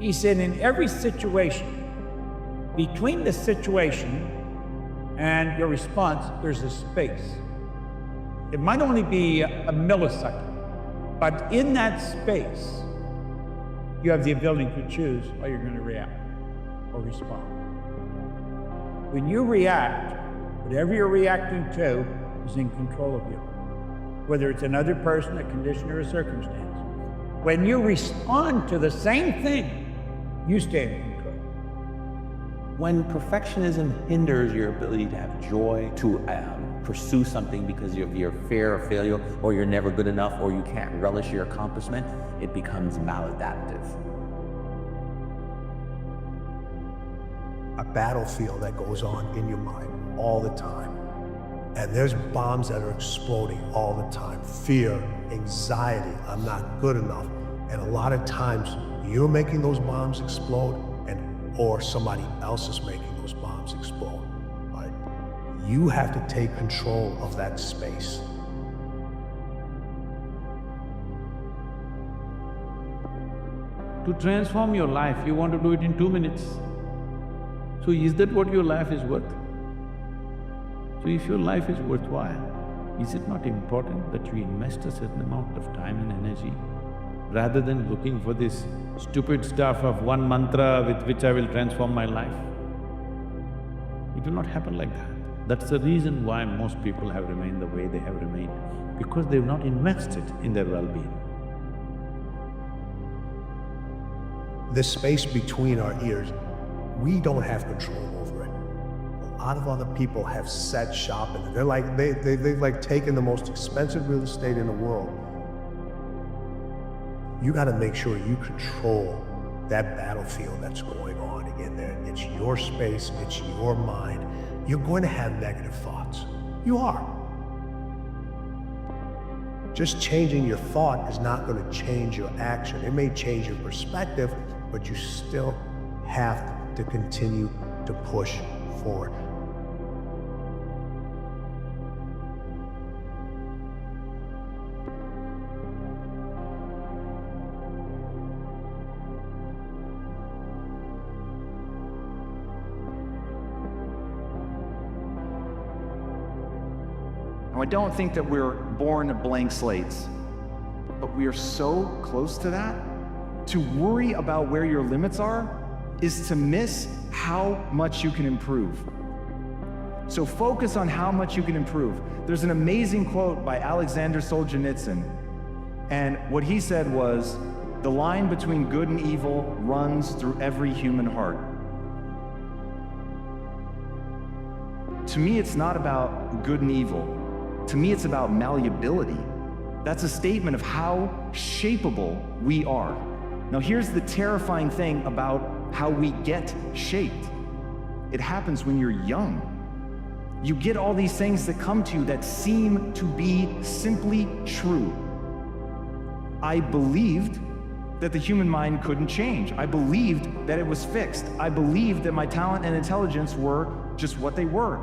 He said, in every situation, between the situation and your response, there's a space. It might only be a millisecond, but in that space, you have the ability to choose how you're going to react or respond. When you react, whatever you're reacting to is in control of you, whether it's another person, a condition, or a circumstance. When you respond to the same thing, you stay in control. When perfectionism hinders your ability to have joy, to pursue something because of your fear of failure, or you're never good enough, or you can't relish your accomplishment, it becomes maladaptive. A battlefield that goes on in your mind all the time. And there's bombs that are exploding all the time. Fear, anxiety, I'm not good enough. And a lot of times you're making those bombs explode, or somebody else is making those bombs explode, right? You have to take control of that space. To transform your life, you want to do it in 2 minutes. So is that what your life is worth? So if your life is worthwhile, is it not important that you invest a certain amount of time and energy rather than looking for this stupid stuff of one mantra with which I will transform my life? It will not happen like that. That's the reason why most people have remained the way they have remained, because they've not invested in their well-being. The space between our ears, we don't have control over it. A lot of other people have set shop in it. They've like taken the most expensive real estate in the world. You gotta make sure you control that battlefield that's going on in there. It's your space, it's your mind. You're going to have negative thoughts. You are. Just changing your thought is not gonna change your action. It may change your perspective, but you still have to continue to push forward. Now, I don't think that we're born blank slates, but we are so close to that. To worry about where your limits are is to miss how much you can improve. So focus on how much you can improve. There's an amazing quote by Alexander Solzhenitsyn, and what he said was, "The line between good and evil runs through every human heart." To me, it's not about good and evil. To me, it's about malleability. That's a statement of how shapeable we are. Now, here's the terrifying thing about how we get shaped. It happens when you're young. You get all these things that come to you that seem to be simply true. I believed that the human mind couldn't change. I believed that it was fixed. I believed that my talent and intelligence were just what they were.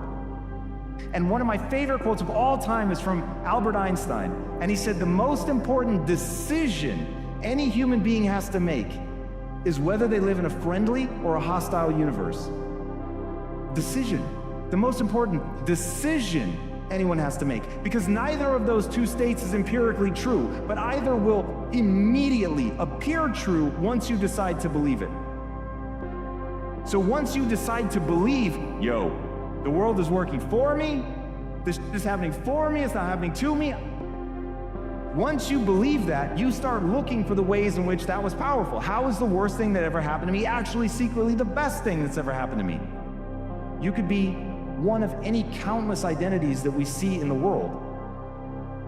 And one of my favorite quotes of all time is from Albert Einstein. And he said, the most important decision any human being has to make is whether they live in a friendly or a hostile universe. decision. The most important decision anyone has to make, because neither of those two states is empirically true, but either will immediately appear true once you decide to believe it. So once you decide to believe, yo, the world is working for me, this is happening for me, it's not happening to me. Once you believe that, you start looking for the ways in which that was powerful. How is the worst thing that ever happened to me actually secretly the best thing that's ever happened to me? You could be one of any countless identities that we see in the world.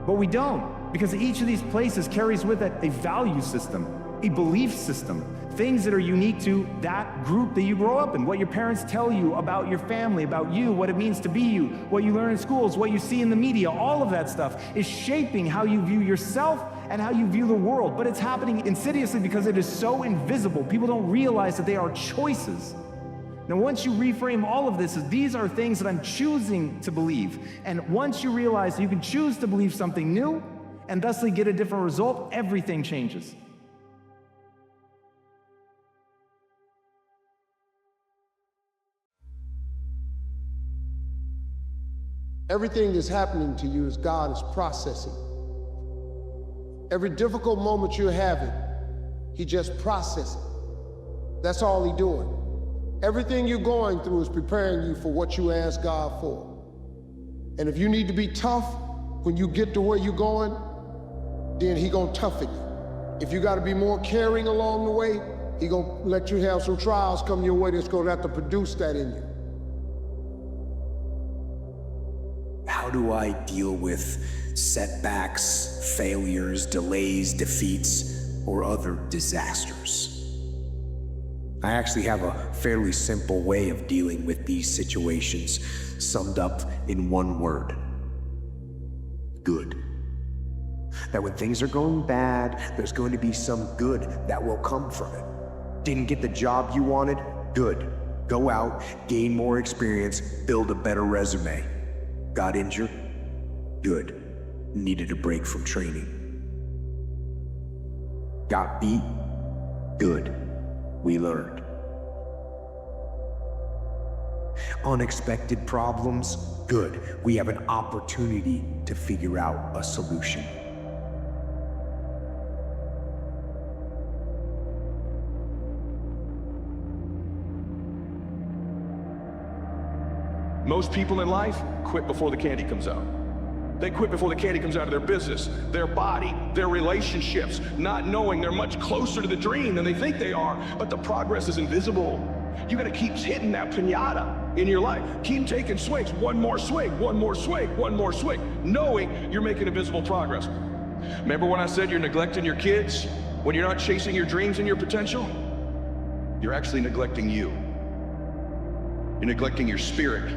But we don't, because each of these places carries with it a value system, a belief system, things that are unique to that group that you grow up in, what your parents tell you about your family, about you, what it means to be you, what you learn in schools, what you see in the media, all of that stuff is shaping how you view yourself and how you view the world. But it's happening insidiously because it is so invisible. People don't realize that they are choices. Now, once you reframe all of this as these are things that I'm choosing to believe, and once you realize you can choose to believe something new and thusly get a different result, everything changes. Everything that's happening to you is God is processing. Every difficult moment you're having, He just processing. That's all He's doing. Everything you're going through is preparing you for what you ask God for. And if you need to be tough when you get to where you're going, then He gonna toughen you. If you gotta be more caring along the way, He gonna let you have some trials come your way that's gonna have to produce that in you. How do I deal with setbacks, failures, delays, defeats, or other disasters? I actually have a fairly simple way of dealing with these situations, summed up in one word: good. That when things are going bad, there's going to be some good that will come from it. Didn't get the job you wanted? Good. Go out, gain more experience, build a better resume. Got injured? Good. Needed a break from training. Got beat? Good. We learned. Unexpected problems? Good. We have an opportunity to figure out a solution. Most people in life quit before the candy comes out. They quit before the candy comes out of their business, their body, their relationships, not knowing they're much closer to the dream than they think they are, but the progress is invisible. You gotta keep hitting that piñata in your life. Keep taking swings, one more swing, one more swing, one more swing, knowing you're making invisible progress. Remember when I said you're neglecting your kids? When you're not chasing your dreams and your potential? You're actually neglecting you. You're neglecting your spirit.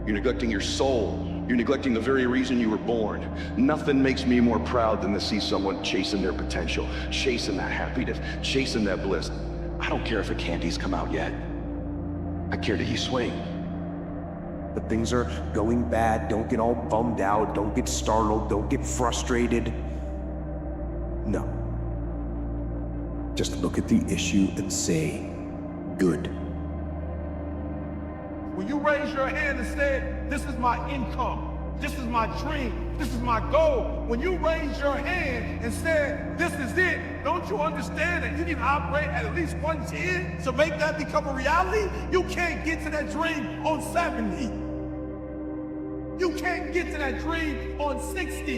You're neglecting your soul. You're neglecting the very reason you were born. Nothing makes me more proud than to see someone chasing their potential, chasing that happiness, chasing that bliss. I don't care if the candy's come out yet. I care that you swing. But things are going bad. Don't get all bummed out. Don't get startled. Don't get frustrated. No. Just look at the issue and say, good. When you raise your hand and say, this is my income, this is my dream, this is my goal, when you raise your hand and say, this is it, don't you understand that you need to operate at least 110 to make that become a reality? You can't get to that dream on 70. You can't get to that dream on 60.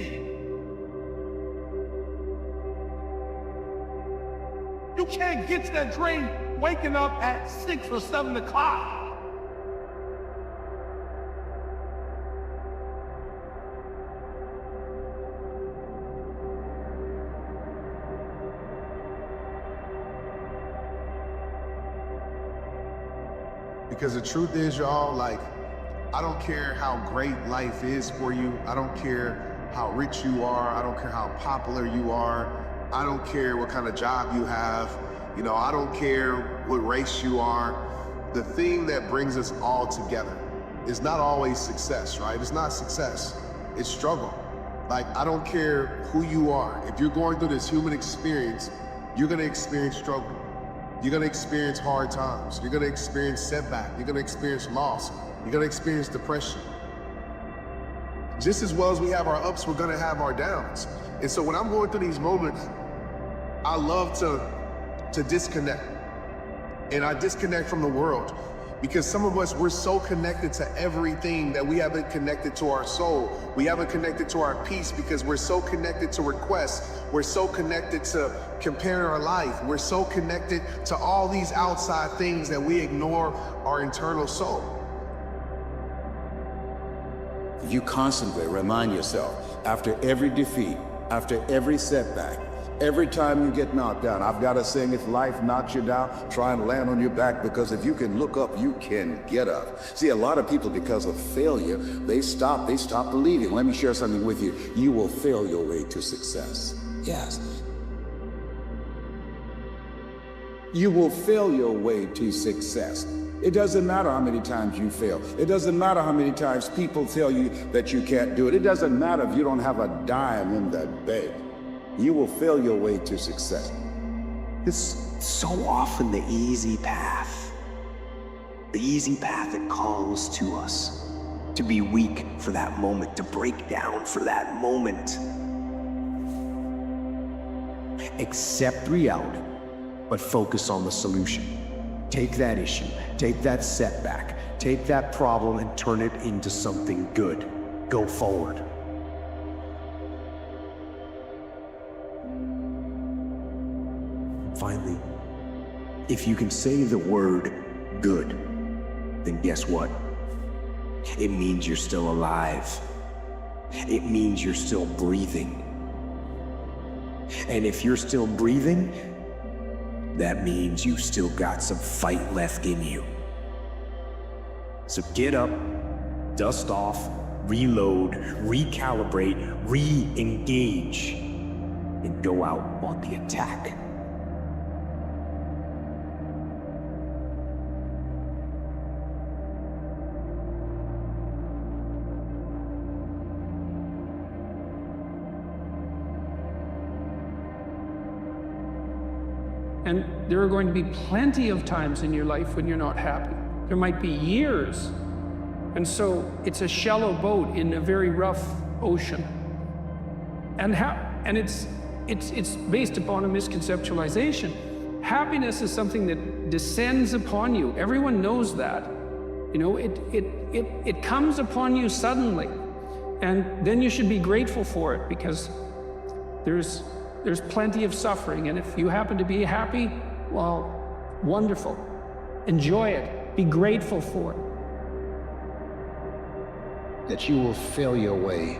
You can't get to that dream waking up at 6 or 7 o'clock. Because the truth is, y'all, like, I don't care how great life is for you. I don't care how rich you are. I don't care how popular you are. I don't care what kind of job you have. You know, I don't care what race you are. The thing that brings us all together is not always success, right? It's not success, it's struggle. Like, I don't care who you are. If you're going through this human experience, you're gonna experience struggle. You're gonna experience hard times. You're gonna experience setback. You're gonna experience loss. You're gonna experience depression. Just as well as we have our ups, we're gonna have our downs. And so when I'm going through these moments, I love to disconnect. And I disconnect from the world. Because some of us, we're so connected to everything that we haven't connected to our soul. We haven't connected to our peace because we're so connected to requests. We're so connected to comparing our life. We're so connected to all these outside things that we ignore our internal soul. You constantly remind yourself, after every defeat, after every setback, every time you get knocked down, I've got a saying, if life knocks you down, try and land on your back, because if you can look up, you can get up. See, a lot of people, because of failure, they stop believing. Let me share something with you. You will fail your way to success. Yes. You will fail your way to success. It doesn't matter how many times you fail. It doesn't matter how many times people tell you that you can't do it. It doesn't matter if you don't have a dime in that bank. You will fail your way to success. It's so often the easy path that calls to us, to be weak for that moment, to break down for that moment. Accept reality, but focus on the solution. Take that issue, take that setback, take that problem and turn it into something good. Go forward. Finally, if you can say the word good, then guess what? It means you're still alive. It means you're still breathing. And if you're still breathing, that means you still got some fight left in you. So get up, dust off, reload, recalibrate, re-engage, and go out on the attack. And there are going to be plenty of times in your life when you're not happy. There might be years. And so it's a shallow boat in a very rough ocean. And it's based upon a misconceptualization. Happiness is something that descends upon you. Everyone knows that. You know, it comes upon you suddenly. And then you should be grateful for it, because there's plenty of suffering, and if you happen to be happy, well, wonderful. Enjoy it. Be grateful for it. That you will fail your way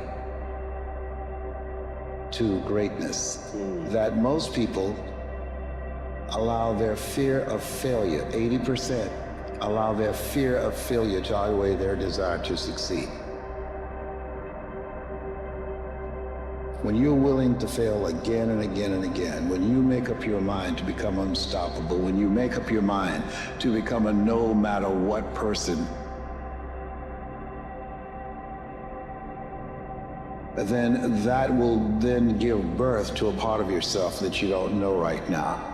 to greatness. That most people allow their fear of failure, 80%, allow their fear of failure to outweigh their desire to succeed. When you're willing to fail again and again and again, when you make up your mind to become unstoppable, when you make up your mind to become a no matter what person, then that will then give birth to a part of yourself that you don't know right now.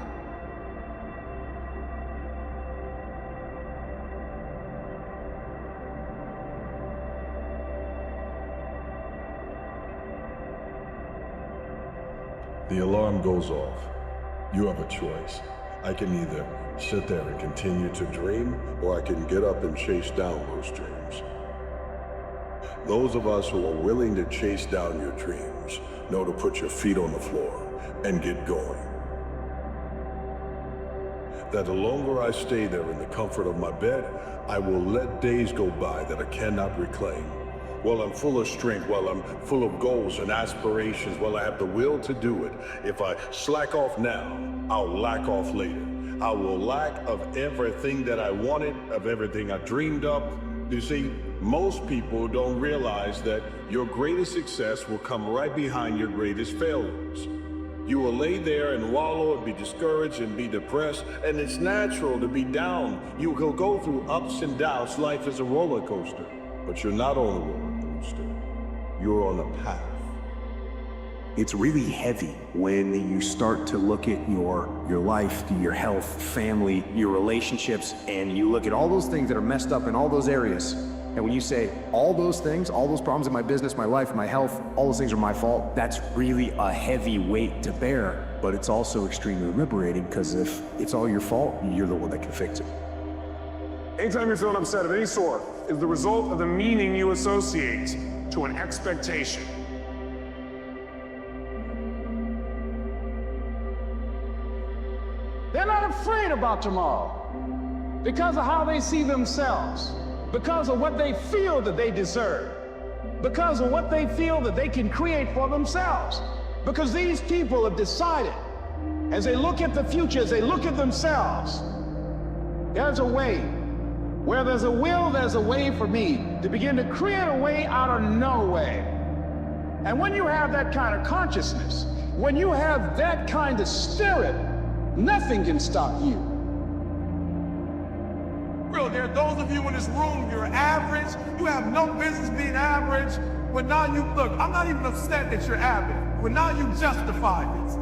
The alarm goes off. You have a choice. I can either sit there and continue to dream, or I can get up and chase down those dreams. Those of us who are willing to chase down your dreams know to put your feet on the floor and get going. That the longer I stay there in the comfort of my bed, I will let days go by that I cannot reclaim. While I'm full of strength, while I'm full of goals and aspirations, while I have the will to do it, if I slack off now, I'll lack off later. I will lack of everything that I wanted, of everything I dreamed of. You see, most people don't realize that your greatest success will come right behind your greatest failures. You will lay there and wallow and be discouraged and be depressed, and it's natural to be down. You will go through ups and downs. Life is a roller coaster, but you're not on a roller coaster. You're on a path. It's really heavy when you start to look at your life, your health, family, your relationships, and you look at all those things that are messed up in all those areas, And when you say all those things, all those problems in my business, my life, my health, all those things are my fault, that's really a heavy weight to bear. But it's also extremely liberating, because if it's all your fault, you're the one that can fix it. Anytime you're feeling upset of any sort is the result of the meaning you associate to an expectation. They're not afraid about tomorrow because of how they see themselves, because of what they feel that they deserve, because of what they feel that they can create for themselves. Because these people have decided, as they look at the future, as they look at themselves, there's a way. Where there's a will, there's a way for me to begin to create a way out of no way. And when you have that kind of consciousness, when you have that kind of spirit, nothing can stop you. Real, there are those of you in this room, you're average, you have no business being average, but now you, look, I'm not even upset that you're average, but now you justify this.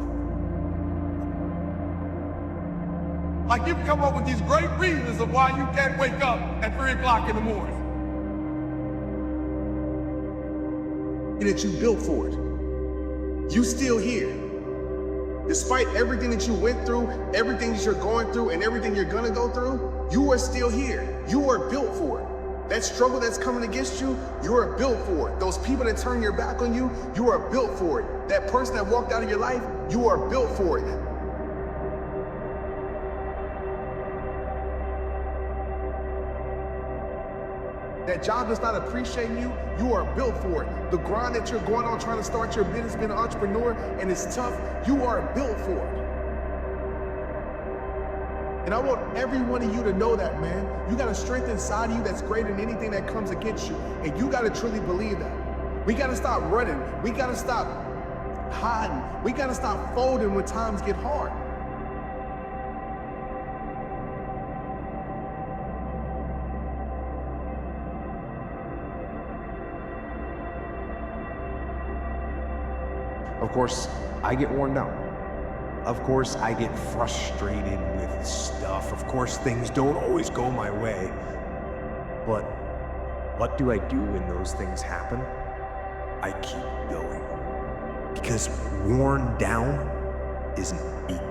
Like you come up with these great reasons of why you can't wake up at 3 o'clock in the morning. And that you built for it. You still here. Despite everything that you went through, everything that you're going through, and everything you're gonna go through, you are still here. You are built for it. That struggle that's coming against you, you are built for it. Those people that turn your back on you, you are built for it. That person that walked out of your life, you are built for it. That job does not appreciate you, you are built for it. The grind that you're going on trying to start your business, being an entrepreneur, and it's tough, you are built for it. And I want every one of you to know that, man. You got a strength inside of you that's greater than anything that comes against you. And you gotta truly believe that. We gotta stop running. We gotta stop hiding. We gotta stop folding when times get hard. Of course, I get worn down. Of course, I get frustrated with stuff. Of course, things don't always go my way. But what do I do when those things happen? I keep going. Because worn down isn't beaten.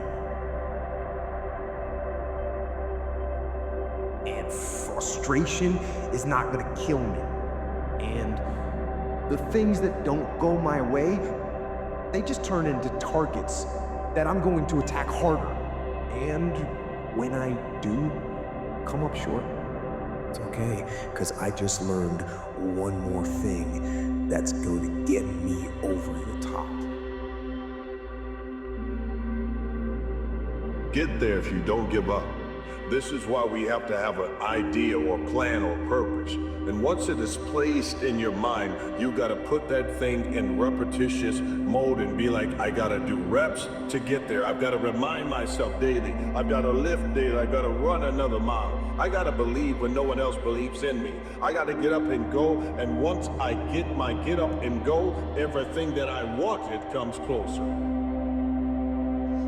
And frustration is not gonna kill me. And the things that don't go my way, they just turn into targets that I'm going to attack harder. And when I do come up short, it's okay, because I just learned one more thing that's going to get me over the top. Get there if you don't give up. This is why we have to have an idea or plan or purpose. And once it is placed in your mind, you gotta put that thing in repetitious mode and be like, I gotta do reps to get there. I've gotta remind myself daily. I've gotta lift daily. I gotta run another mile. I gotta believe when no one else believes in me. I gotta get up and go. And once I get my get up and go, everything that I wanted comes closer.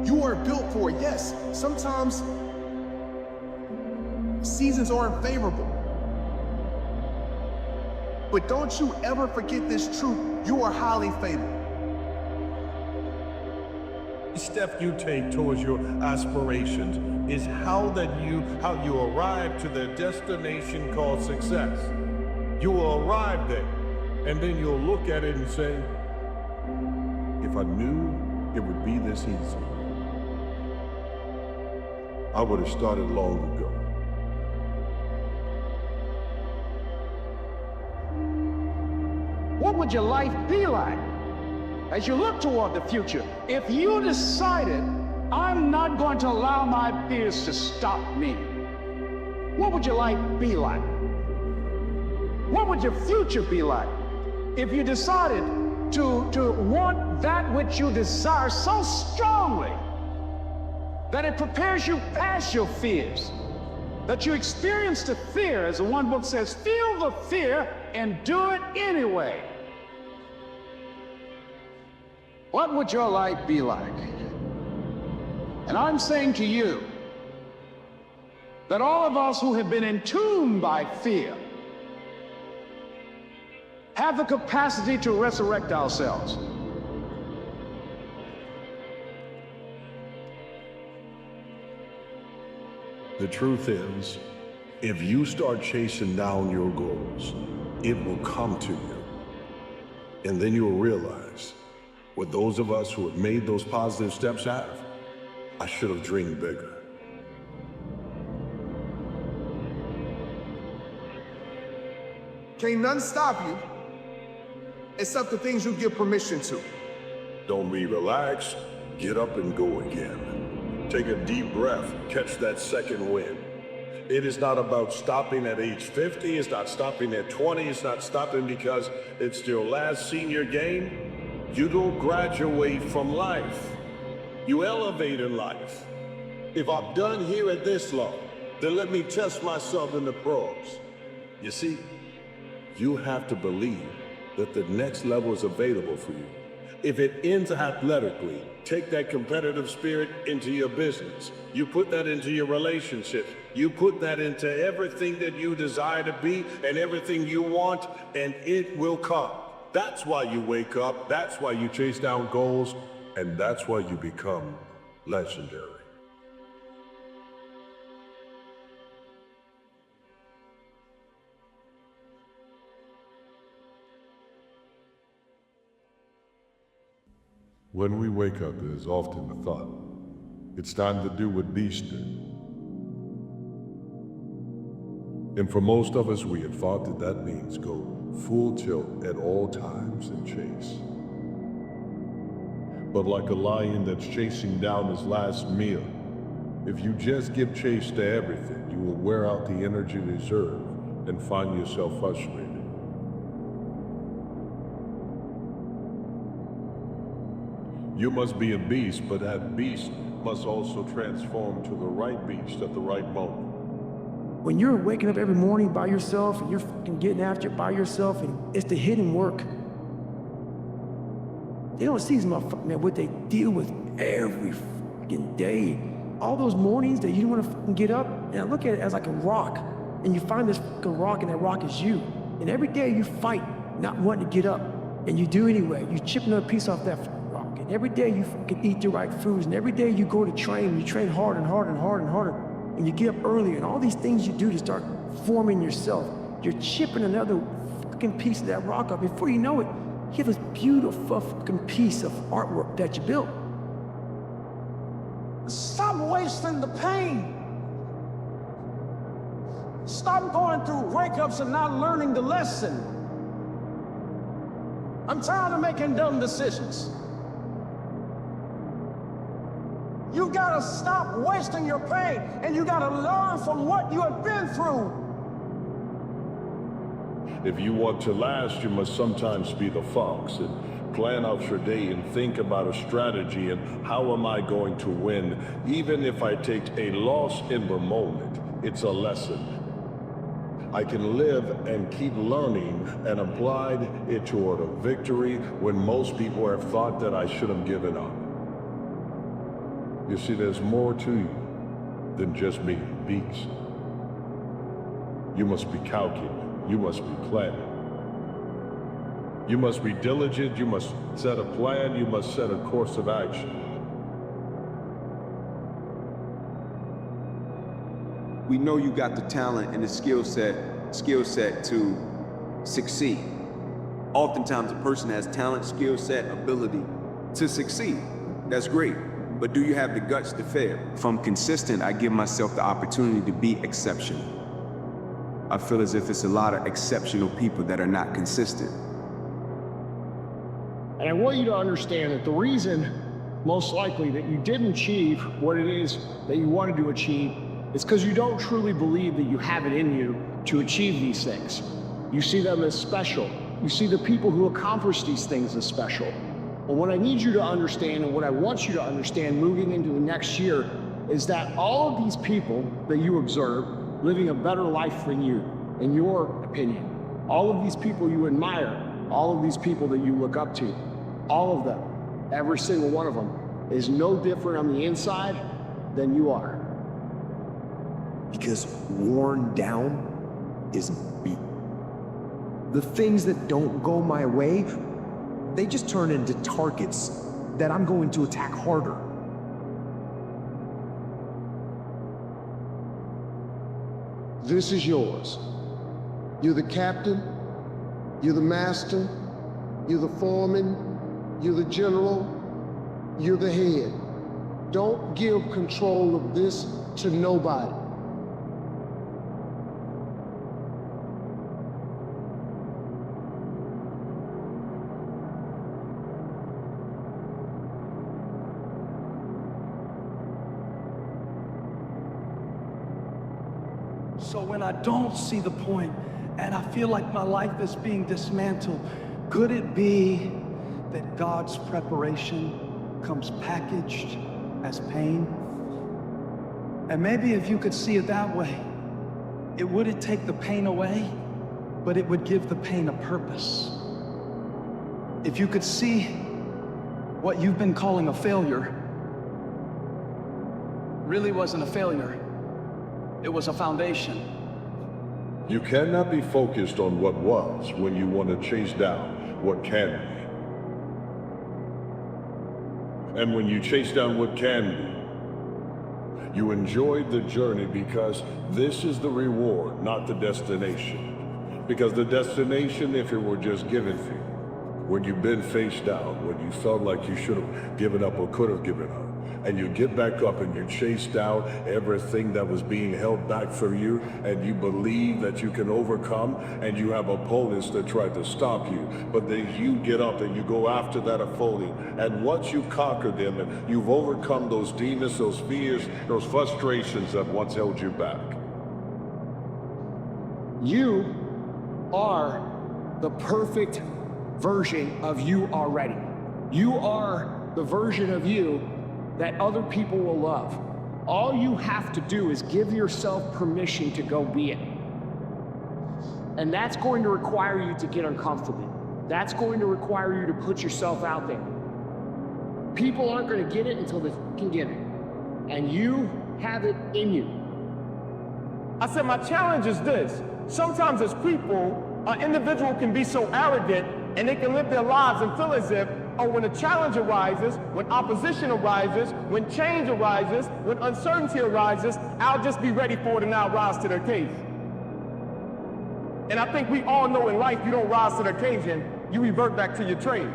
You are built for it, yes. Sometimes seasons aren't favorable. But don't you ever forget this truth. You are highly favored. The step you take towards your aspirations is how you arrive to the destination called success. You will arrive there, and then you'll look at it and say, if I knew it would be this easy, I would have started long ago. What would your life be like as you look toward the future if you decided, I'm not going to allow my fears to stop me? What would your life be like? What would your future be like if you decided to want that which you desire so strongly that it prepares you past your fears, that you experience the fear, as the one book says, feel the fear and do it anyway? What would your life be like? And I'm saying to you that all of us who have been entombed by fear, have the capacity to resurrect ourselves. The truth is, if you start chasing down your goals, it will come to you. And then you'll realize, what those of us who have made those positive steps have, I should have dreamed bigger. Can't none stop you except the things you give permission to. Don't be relaxed, get up and go again. Take a deep breath, catch that second wind. It is not about stopping at age 50, it's not stopping at 20, it's not stopping because it's your last senior game. You don't graduate from life. You elevate in life. If I'm done here at this level, then let me test myself in the pros. You see, you have to believe that the next level is available for you. If it ends athletically, take that competitive spirit into your business. You put that into your relationships. You put that into everything that you desire to be and everything you want, and it will come. That's why you wake up, that's why you chase down goals, and that's why you become legendary. When we wake up, there's often the thought, it's time to do what Beast did. And for most of us, we had thought that that means go full tilt at all times and chase. But like a lion that's chasing down his last meal, if you just give chase to everything, you will wear out the energy reserve and find yourself frustrated. You must be a beast, but that beast must also transform to the right beast at the right moment. When you're waking up every morning by yourself and you're fucking getting after it by yourself, and it's the hidden work. They don't see these motherfuckers, man, what they deal with every fucking day. All those mornings that you don't want to fucking get up, and I look at it as like a rock, and you find this fucking rock, and that rock is you. And every day you fight not wanting to get up, and you do anyway. You chip another piece off that fucking rock, and every day you fucking eat the right foods, and every day you go to train, you train hard and hard and hard and harder, and you get up earlier, and all these things you do to start forming yourself. You're chipping another fucking piece of that rock up. Before you know it, you have this beautiful fucking piece of artwork that you built. Stop wasting the pain. Stop going through breakups and not learning the lesson. I'm tired of making dumb decisions. You gotta stop wasting your pain, and you gotta learn from what you have been through. If you want to last, you must sometimes be the fox and plan out your day and think about a strategy and how am I going to win. Even if I take a loss in the moment, it's a lesson. I can live and keep learning and apply it toward a victory when most people have thought that I should have given up. You see, there's more to you than just being a beast. You must be calculated. You must be planning. You must be diligent. You must set a plan. You must set a course of action. We know you got the talent and the skill set to succeed. Oftentimes a person has talent, skill set, ability to succeed. That's great. But do you have the guts to fail? If I'm consistent, I give myself the opportunity to be exceptional. I feel as if it's a lot of exceptional people that are not consistent. And I want you to understand that the reason, most likely, that you didn't achieve what it is that you wanted to achieve is because you don't truly believe that you have it in you to achieve these things. You see them as special. You see the people who accomplish these things as special. But what I need you to understand, and what I want you to understand moving into the next year, is that all of these people that you observe living a better life than you, in your opinion, all of these people you admire, all of these people that you look up to, all of them, every single one of them, is no different on the inside than you are. Because worn down isn't beat. the things that don't go my way, they just turn into targets that I'm going to attack harder. This is yours. You're the captain, you're the master, you're the foreman, you're the general, you're the head. Don't give control of this to nobody. So when I don't see the point and I feel like my life is being dismantled, could it be that God's preparation comes packaged as pain? And maybe if you could see it that way, it wouldn't take the pain away, but it would give the pain a purpose. If you could see what you've been calling a failure really wasn't a failure. It was a foundation. You cannot be focused on what was when you want to chase down what can be. And when you chase down what can be, you enjoyed the journey because this is the reward, not the destination. Because the destination, if it were just given to you, when you've been face down, when you felt like you should have given up or could have given up, and you get back up and you chase down everything that was being held back from you, and you believe that you can overcome, and you have opponents that try to stop you, but then you get up and you go after that opponent, and once you conquer them and you've overcome those demons, those fears, those frustrations that once held you back. You are the perfect version of you already. You are the version of you that other people will love. All you have to do is give yourself permission to go be it. And that's going to require you to get uncomfortable. That's going to require you to put yourself out there. People aren't going to get it until they can get it. And you have it in you. I said my challenge is this. Sometimes as people, an individual can be so arrogant and they can live their lives and feel as if, oh, when a challenge arises, when opposition arises, when change arises, when uncertainty arises, I'll just be ready for it and I'll rise to the occasion. And I think we all know in life you don't rise to the occasion, you revert back to your trade.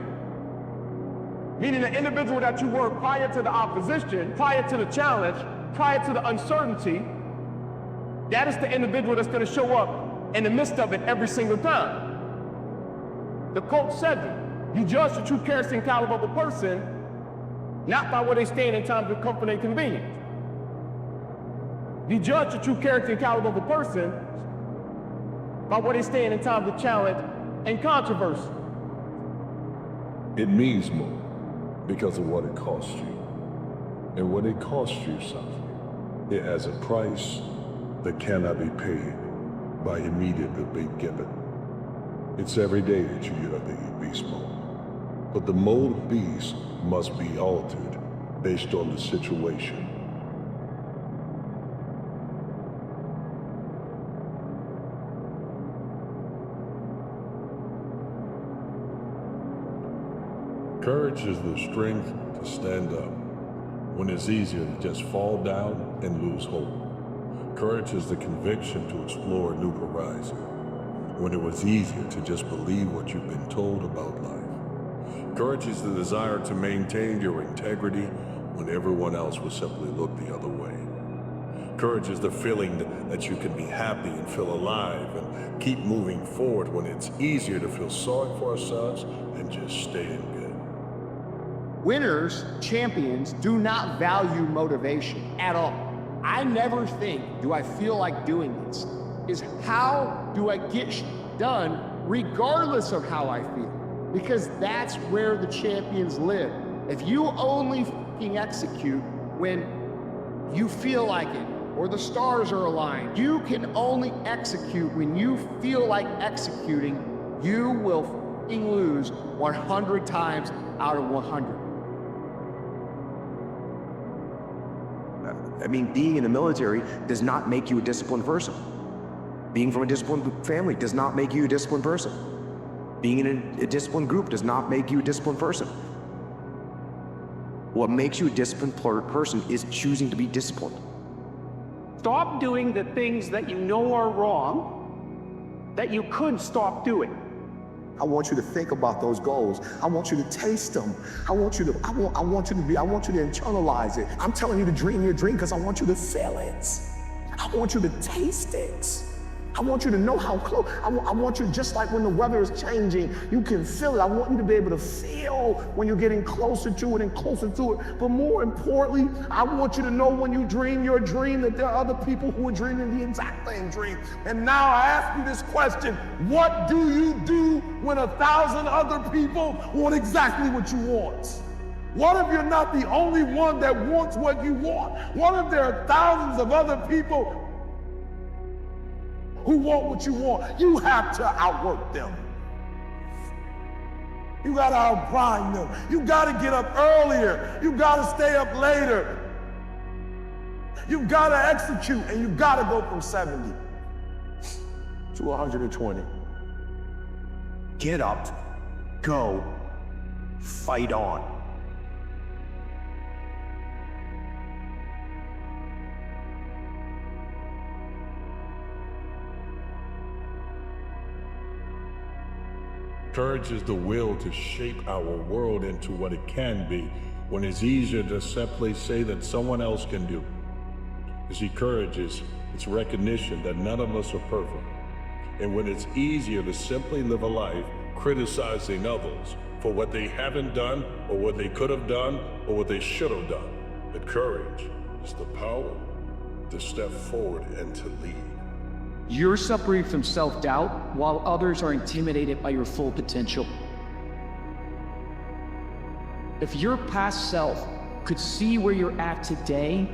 Meaning the individual that you were prior to the opposition, prior to the challenge, prior to the uncertainty, that is the individual that's going to show up in the midst of it every single time. The quote said it. You judge the true character and caliber of a person not by where they stand in times of comfort and convenience. You judge the true character and caliber of a person by where they stand in times of challenge and controversy. It means more because of what it costs you. And when it costs you something, it has a price that cannot be paid by immediately being given. It's every day that you get up in your beast mode. But the mode of beast must be altered based on the situation. Courage is the strength to stand up when it's easier to just fall down and lose hope. Courage is the conviction to explore a new horizon when it was easier to just believe what you've been told about life. Courage is the desire to maintain your integrity when everyone else will simply look the other way. Courage is the feeling that you can be happy and feel alive and keep moving forward when it's easier to feel sorry for ourselves and just stay in good. Winners, champions, do not value motivation at all. I never think, do I feel like doing this? Is how do I get done regardless of how I feel? Because that's where the champions live. If you only fucking execute when you feel like it, or the stars are aligned, you can only execute when you feel like executing, you will fucking lose 100 times out of 100. I mean, being in the military does not make you a disciplined person. Being from a disciplined family does not make you a disciplined person. Being in a disciplined group does not make you a disciplined person. What makes you a disciplined person is choosing to be disciplined. Stop doing the things that you know are wrong that you could stop doing. I want you to think about those goals. I want you to taste them. I want you to internalize it. I'm telling you to dream your dream because I want you to feel it. I want you to taste it. I want you to know how close. I want you, just like when the weather is changing, you can feel it. I want you to be able to feel when you're getting closer to it and closer to it. But more importantly, I want you to know when you dream your dream that there are other people who are dreaming the exact same dream. And now I ask you this question: what do you do when 1,000 other people want exactly what you want? What if you're not the only one that wants what you want? What if there are thousands of other people who want what you want? You have to outwork them. You gotta outgrind them. You gotta get up earlier. You gotta stay up later. You gotta execute, and you gotta go from 70 to 120. Get up, go, fight on. Courage is the will to shape our world into what it can be, when it's easier to simply say that someone else can do. You see, courage is it's recognition that none of us are perfect. And when it's easier to simply live a life criticizing others for what they haven't done, or what they could have done, or what they should have done. But courage is the power to step forward and to lead. You're suffering from self-doubt while others are intimidated by your full potential. If your past self could see where you're at today,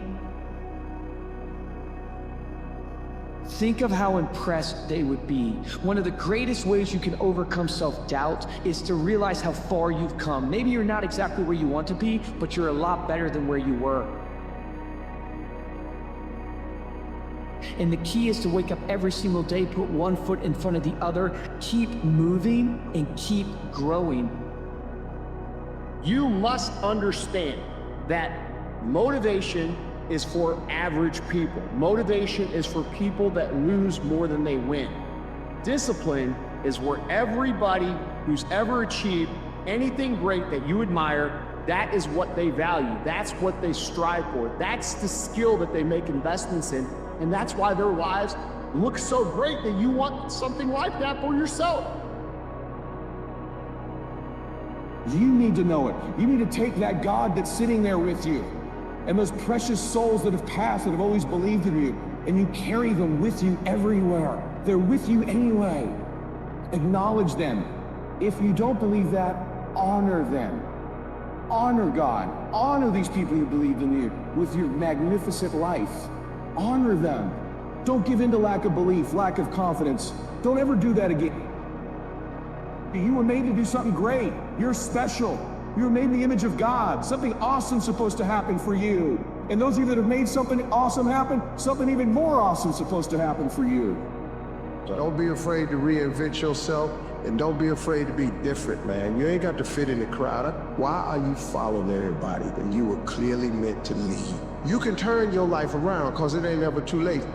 think of how impressed they would be. One of the greatest ways you can overcome self-doubt is to realize how far you've come. Maybe you're not exactly where you want to be, but you're a lot better than where you were. And the key is to wake up every single day, put one foot in front of the other, keep moving and keep growing. You must understand that motivation is for average people. Motivation is for people that lose more than they win. Discipline is where everybody who's ever achieved anything great that you admire, that is what they value. That's what they strive for. That's the skill that they make investments in. And that's why their lives look so great that you want something like that for yourself. You need to know it. You need to take that God that's sitting there with you and those precious souls that have passed, that have always believed in you, and you carry them with you everywhere. They're with you anyway. Acknowledge them. If you don't believe that, honor them. Honor God. Honor these people who believed in you with your magnificent life. Honor them. Don't give in to lack of belief, lack of confidence. Don't ever do that again. You were made to do something great. You're special. You were made in the image of God. Something awesome's supposed to happen for you. And those of you that have made something awesome happen, something even more awesome's supposed to happen for you. Don't be afraid to reinvent yourself, and don't be afraid to be different, man. You ain't got to fit in the crowd. Why are you following everybody when you were clearly meant to lead? You can turn your life around, because it ain't ever too late.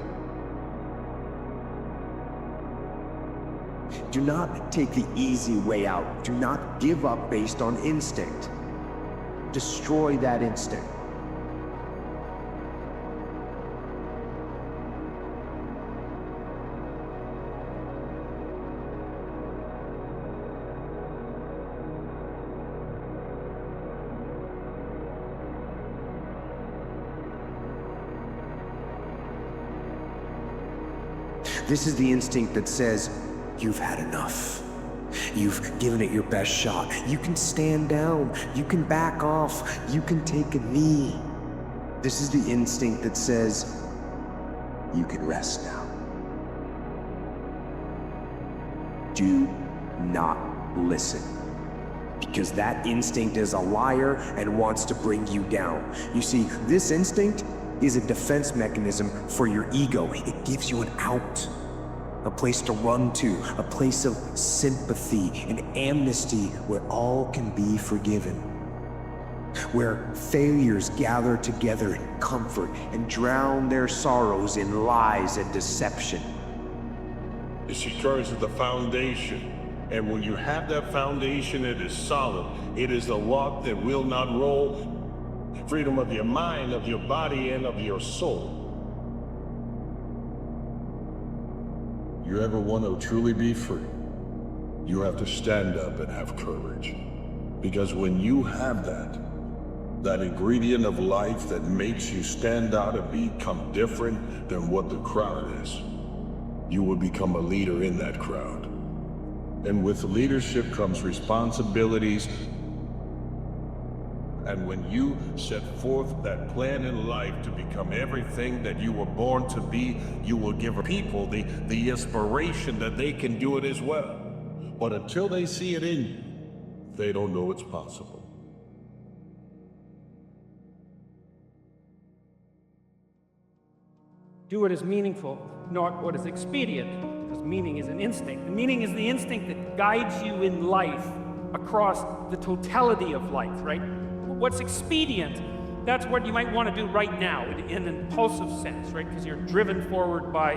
Do not take the easy way out. Do not give up based on instinct. Destroy that instinct. This is the instinct that says, you've had enough. You've given it your best shot. You can stand down. You can back off. You can take a knee. This is the instinct that says, you can rest now. Do not listen. Because that instinct is a liar and wants to bring you down. You see, this instinct is a defense mechanism for your ego. It gives you an out. a place to run to, a place of sympathy and amnesty where all can be forgiven, where failures gather together in comfort and drown their sorrows in lies and deception. You see, courage is the foundation. And when you have that foundation, it is solid. It is the rock that will not roll. Freedom of your mind, of your body, and of your soul. You ever want to truly be free, you have to stand up and have courage. Because when you have that ingredient of life that makes you stand out and become different than what the crowd is, you will become a leader in that crowd. And with leadership comes responsibilities. And when you set forth that plan in life to become everything that you were born to be, you will give people the inspiration that they can do it as well. But until they see it in you, they don't know it's possible. Do what is meaningful, not what is expedient, because meaning is an instinct. And meaning is the instinct that guides you in life across the totality of life, right? What's expedient, that's what you might want to do right now in an impulsive sense, right? Because you're driven forward by,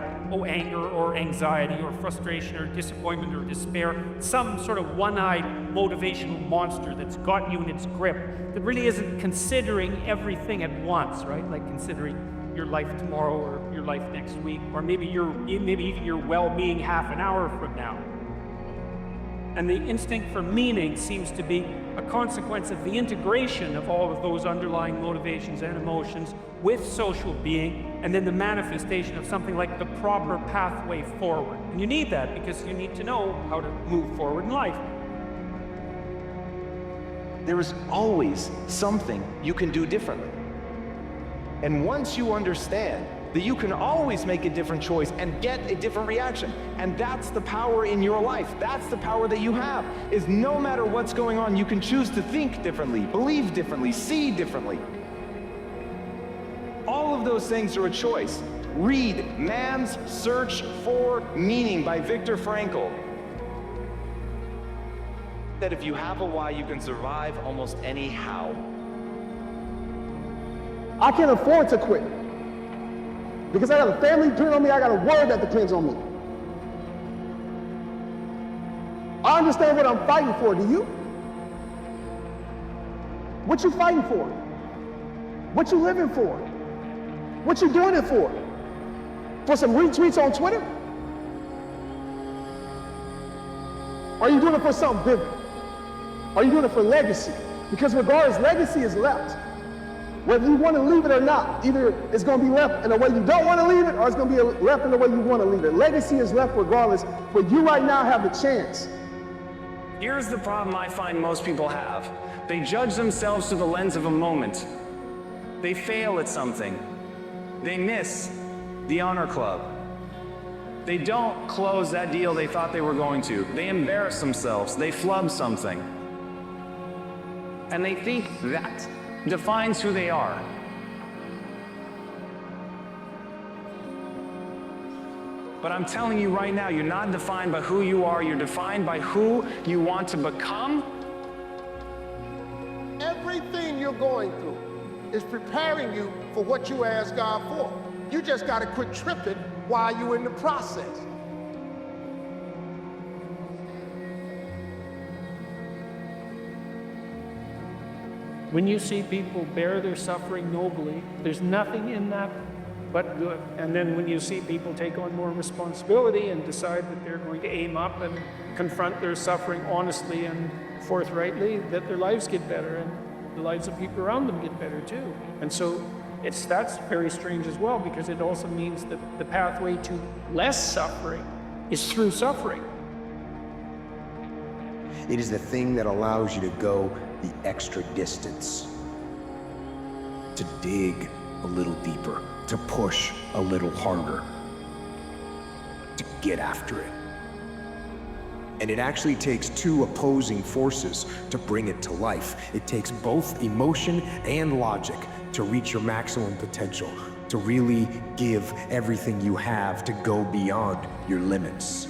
anger or anxiety or frustration or disappointment or despair, some sort of one-eyed motivational monster that's got you in its grip that really isn't considering everything at once, right? Like considering your life tomorrow or your life next week, or maybe even your well-being half an hour from now. And the instinct for meaning seems to be a consequence of the integration of all of those underlying motivations and emotions with social being, and then the manifestation of something like the proper pathway forward. And you need that because you need to know how to move forward in life. There is always something you can do differently. And once you understand that you can always make a different choice and get a different reaction, and that's the power in your life, that's the power that you have, is no matter what's going on, you can choose to think differently, believe differently, see differently. All of those things are a choice. Read Man's Search for Meaning by Viktor Frankl. That if you have a why, you can survive almost any how. I can't afford to quit. Because I got a family depending on me, I got a word that depends on me. I understand what I'm fighting for, do you? What you fighting for? What you living for? What you doing it for? For some retweets on Twitter? Are you doing it for something bigger? Are you doing it for legacy? Because regardless, legacy is left. Whether you want to leave it or not, either it's going to be left in the way you don't want to leave it, or it's going to be left in the way you want to leave it. Legacy is left regardless, but you right now have the chance. Here's the problem I find most people have. They judge themselves through the lens of a moment. They fail at something. They miss the honor club. They don't close that deal they thought they were going to. They embarrass themselves. They flub something. And they think that defines who they are. But I'm telling you right now, you're not defined by who you are, you're defined by who you want to become. Everything you're going through is preparing you for what you ask God for. You just got to quit tripping while you're in the process. When you see people bear their suffering nobly, there's nothing in that but good. And then when you see people take on more responsibility and decide that they're going to aim up and confront their suffering honestly and forthrightly, that their lives get better and the lives of people around them get better too. And so that's very strange as well, because it also means that the pathway to less suffering is through suffering. It is the thing that allows you to go the extra distance, to dig a little deeper, to push a little harder, to get after it. And it actually takes two opposing forces to bring it to life. It takes both emotion and logic to reach your maximum potential. to really give everything you have to go beyond your limits.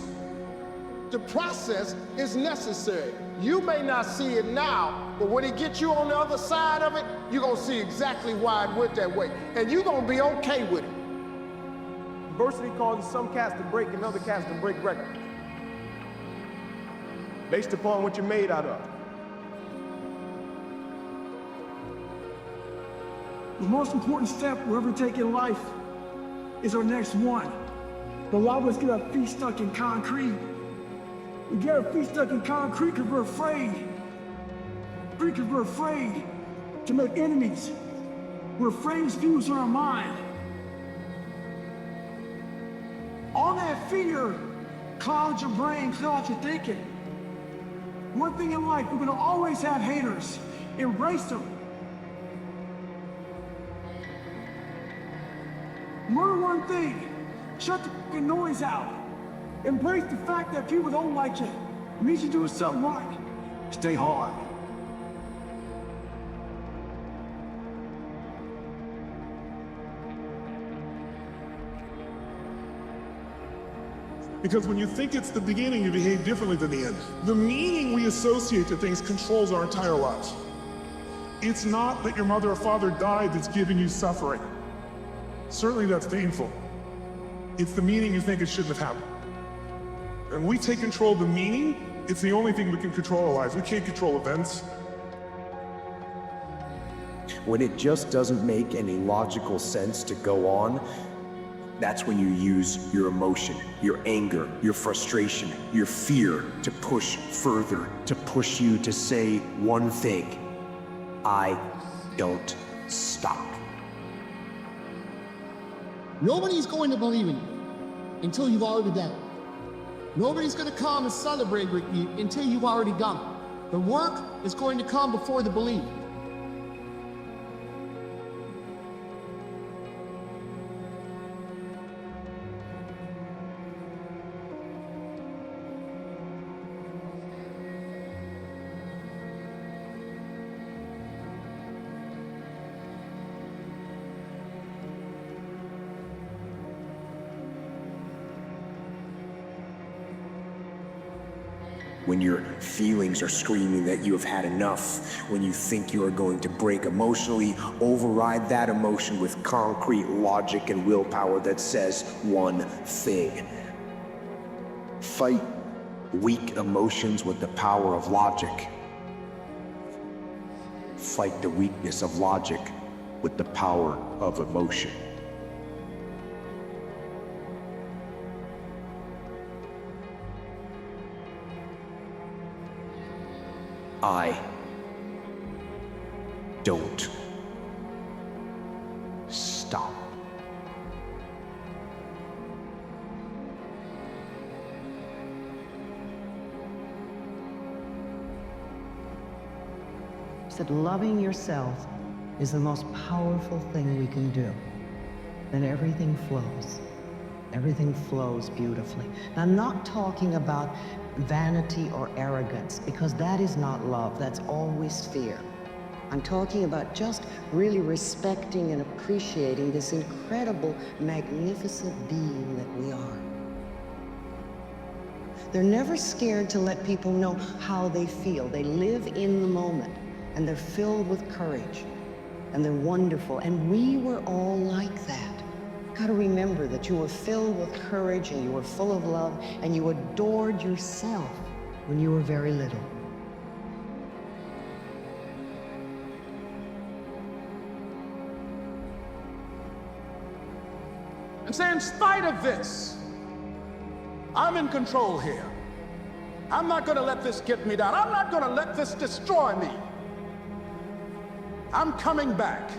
The process is necessary. You may not see it now, but when it gets you on the other side of it, you're gonna see exactly why it went that way. And you're gonna be okay with it. Adversity causes some cats to break and other cats to break records. Based upon what you're made out of. The most important step we'll ever take in life is our next one. But a lot of us get our feet stuck in concrete. We get our feet stuck in concrete because we're afraid. Because we're afraid to make enemies. We're afraid of views on our mind. All that fear clouds your brain, clouds your thinking. One thing in life, we're gonna always have haters. Embrace them. Learn one thing, shut the fucking noise out. Embrace the fact that people don't like you. It means you're doing something right. Stay hard. Because when you think it's the beginning, you behave differently than the end. The meaning we associate to things controls our entire lives. It's not that your mother or father died that's giving you suffering. Certainly that's painful. It's the meaning you think it shouldn't have happened. And when we take control of the meaning, it's the only thing we can control our lives. We can't control events. When it just doesn't make any logical sense to go on, that's when you use your emotion, your anger, your frustration, your fear to push further, to push you to say one thing: I don't stop. Nobody's going to believe in you until you've already done it. Nobody's going to come and celebrate with you until you've already done it. The work is going to come before the belief. When your feelings are screaming that you have had enough, when you think you are going to break emotionally, override that emotion with concrete logic and willpower that says one thing: fight weak emotions with the power of logic. Fight the weakness of logic with the power of emotion. I don't stop. Said loving yourself is the most powerful thing we can do. Then everything flows. Everything flows beautifully. Now, I'm not talking about vanity or arrogance, because that is not love. That's always fear. I'm talking about just really respecting and appreciating this incredible, magnificent being that we are. They're never scared to let people know how they feel. They live in the moment, and they're filled with courage, and they're wonderful. And we were all like that. Got to remember that you were filled with courage, and you were full of love, and you adored yourself when you were very little. And say, in spite of this, I'm in control here. I'm not going to let this get me down. I'm not going to let this destroy me. I'm coming back.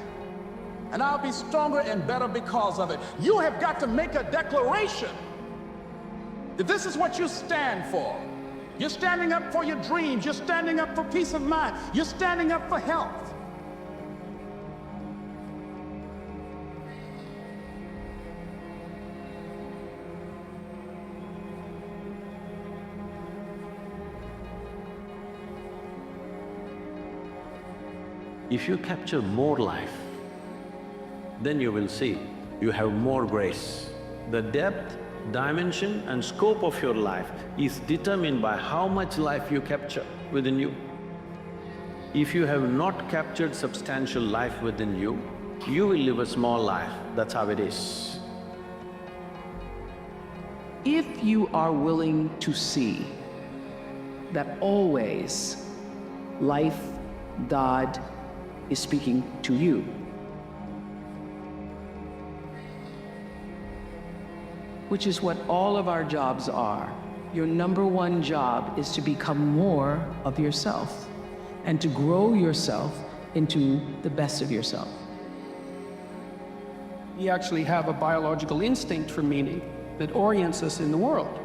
And I'll be stronger and better because of it. You have got to make a declaration that this is what you stand for. You're standing up for your dreams. You're standing up for peace of mind. You're standing up for health. If you capture more life, then you will see you have more grace. The depth, dimension and scope of your life is determined by how much life you capture within you. If you have not captured substantial life within you, you will live a small life. That's how it is. If you are willing to see that always life, God, is speaking to you, which is what all of our jobs are. Your number one job is to become more of yourself and to grow yourself into the best of yourself. We actually have a biological instinct for meaning that orients us in the world.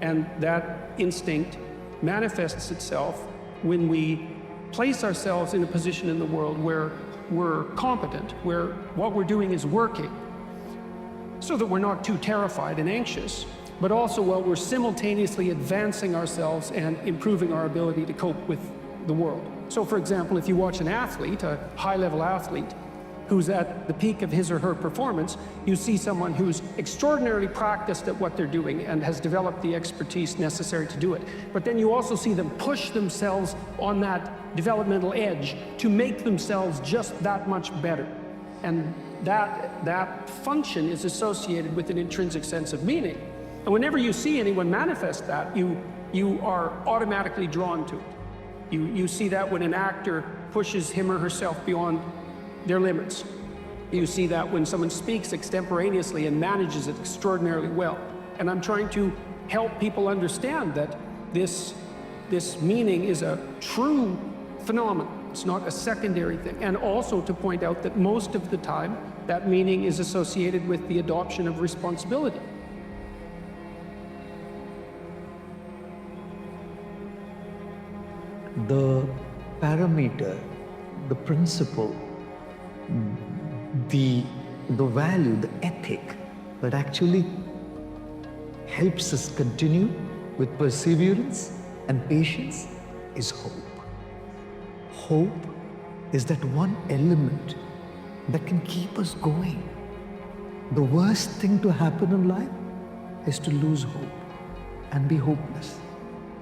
And that instinct manifests itself when we place ourselves in a position in the world where we're competent, where what we're doing is working, so that we're not too terrified and anxious, but also while we're simultaneously advancing ourselves and improving our ability to cope with the world. So for example, if you watch an athlete, a high-level athlete, who's at the peak of his or her performance, you see someone who's extraordinarily practiced at what they're doing and has developed the expertise necessary to do it. But then you also see them push themselves on that developmental edge to make themselves just that much better. And that function is associated with an intrinsic sense of meaning. And whenever you see anyone manifest that, you are automatically drawn to it. You see that when an actor pushes him or herself beyond their limits. You see that when someone speaks extemporaneously and manages it extraordinarily well. And I'm trying to help people understand that this meaning is a true phenomenon. It's not a secondary thing. And also to point out that most of the time, that meaning is associated with the adoption of responsibility. The parameter, the principle, the value, the ethic that actually helps us continue with perseverance and patience is hope. Hope is that one element that can keep us going. The worst thing to happen in life is to lose hope and be hopeless.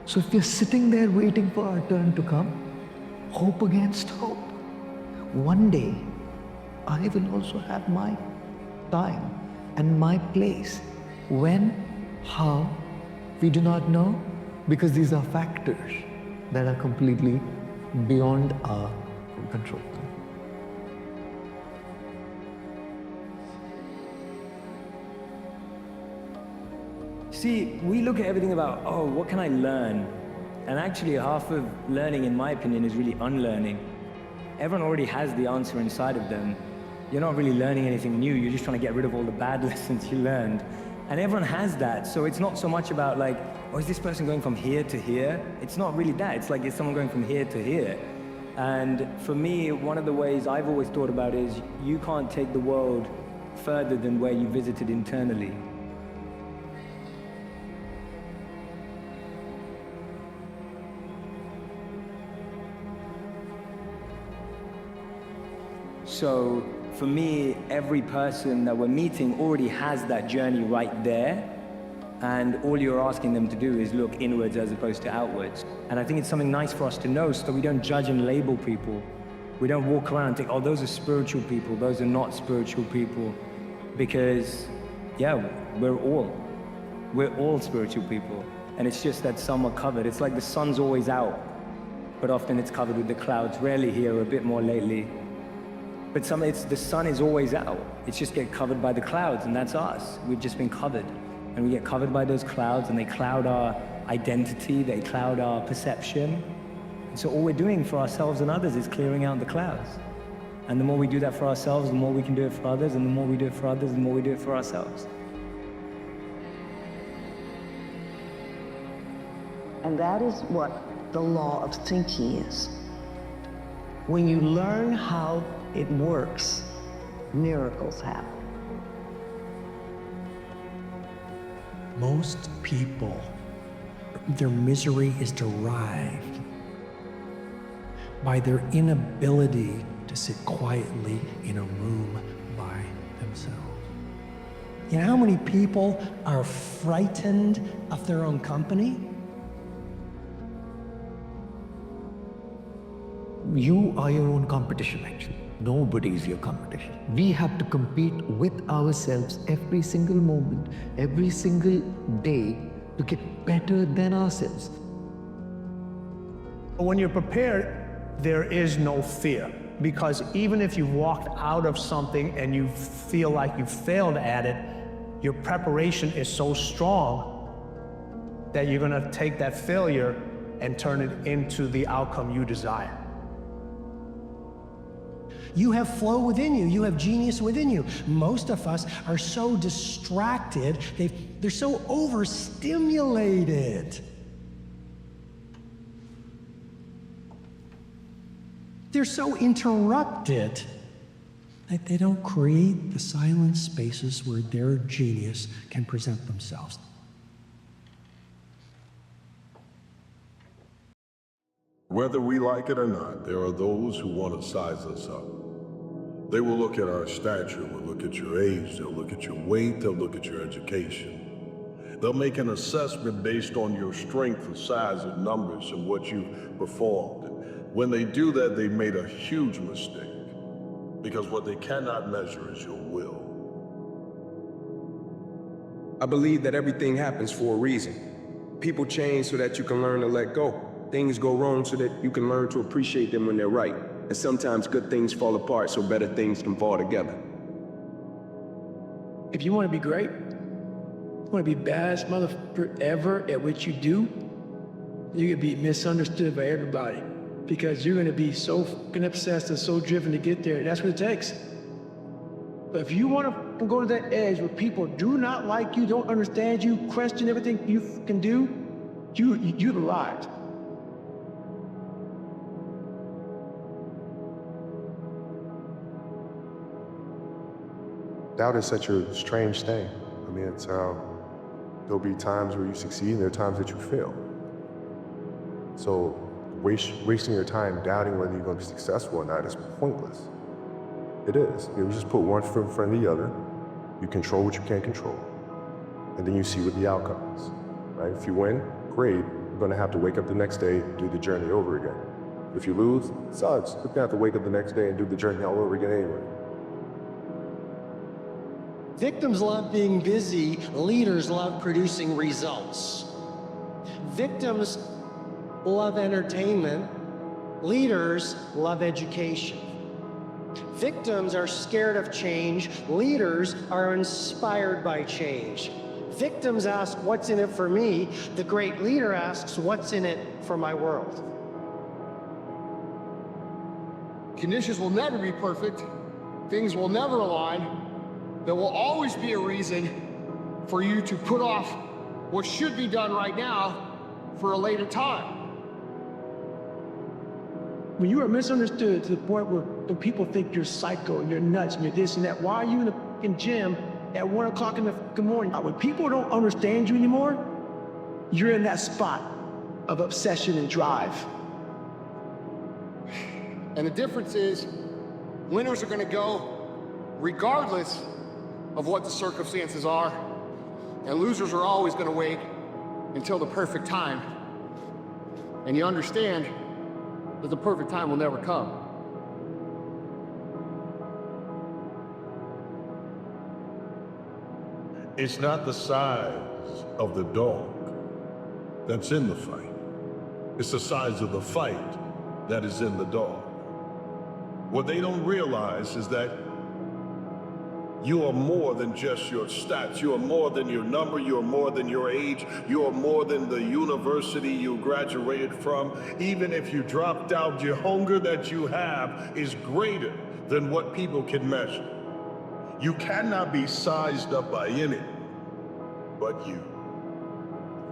So if you're sitting there waiting for our turn to come, hope against hope. One day, I will also have my time and my place. When, how, we do not know, because these are factors that are completely beyond our control. See, we look at everything about, oh, what can I learn? And actually half of learning, in my opinion, is really unlearning. Everyone already has the answer inside of them. You're not really learning anything new, you're just trying to get rid of all the bad lessons you learned. And everyone has that, so it's not so much about like, oh, is this person going from here to here? It's not really that, it's like, is someone going from here to here? And for me, one of the ways I've always thought about is, you can't take the world further than where you visited internally. So for me, every person that we're meeting already has that journey right there. And all you're asking them to do is look inwards as opposed to outwards. And I think it's something nice for us to know so that we don't judge and label people. We don't walk around and think, oh, those are spiritual people, those are not spiritual people. Because, yeah, we're all spiritual people. And it's just that some are covered. It's like the sun's always out, but often it's covered with the clouds. Rarely here, a bit more lately. But the sun is always out. It's just get covered by the clouds, and that's us. We've just been covered. And we get covered by those clouds, and they cloud our identity, they cloud our perception. And so all we're doing for ourselves and others is clearing out the clouds. And the more we do that for ourselves, the more we can do it for others, and the more we do it for others, the more we do it for ourselves. And that is what the law of thinking is. When you learn how it works, miracles happen. Most people, their misery is derived by their inability to sit quietly in a room by themselves. You know how many people are frightened of their own company? You are your own competition, actually. Nobody is your competition. We have to compete with ourselves every single moment, every single day to get better than ourselves. When you're prepared, there is no fear. Because even if you've walked out of something and you feel like you failed at it, your preparation is so strong that you're gonna take that failure and turn it into the outcome you desire. You have flow within you. You have genius within you. Most of us are so distracted. They're so overstimulated. They're so interrupted that they don't create the silent spaces where their genius can present themselves. Whether we like it or not, there are those who want to size us up. They will look at our stature, will look at your age, they'll look at your weight, they'll look at your education. They'll make an assessment based on your strength and size and numbers and what you've performed. And when they do that, they've made a huge mistake, because what they cannot measure is your will. I believe that everything happens for a reason. People change so that you can learn to let go. Things go wrong so that you can learn to appreciate them when they're right. And sometimes good things fall apart so better things can fall together. If you want to be great, you want to be baddest motherfucker ever at what you do, you're going to be misunderstood by everybody. Because you're going to be so fucking obsessed and so driven to get there. That's what it takes. But if you want to go to that edge where people do not like you, don't understand you, question everything you can do, you've arrived. Doubt is such a strange thing. I mean, it's there'll be times where you succeed and there are times that you fail. So wasting your time doubting whether you're going to be successful or not is pointless. It is. You just put one foot in front of the other. You control what you can't control. And then you see what the outcome is, right? If you win, great. You're going to have to wake up the next day and do the journey over again. If you lose, it sucks. You're going to have to wake up the next day and do the journey all over again anyway. Victims love being busy. Leaders love producing results. Victims love entertainment. Leaders love education. Victims are scared of change. Leaders are inspired by change. Victims ask, what's in it for me? The great leader asks, what's in it for my world? Conditions will never be perfect. Things will never align. There will always be a reason for you to put off what should be done right now for a later time. When you are misunderstood to the point where people think you're psycho and you're nuts and you're this and that, why are you in the fucking gym at 1 o'clock in the fucking morning? When people don't understand you anymore, you're in that spot of obsession and drive. And the difference is, winners are going to go regardless of what the circumstances are, and losers are always going to wait until the perfect time. And you understand that the perfect time will never come. It's not the size of the dog that's in the fight. It's the size of the fight that is in the dog. What they don't realize is that you are more than just your stats. You are more than your number. You are more than your age. You are more than the university you graduated from. Even if you dropped out, your hunger that you have is greater than what people can measure. You cannot be sized up by anyone but you.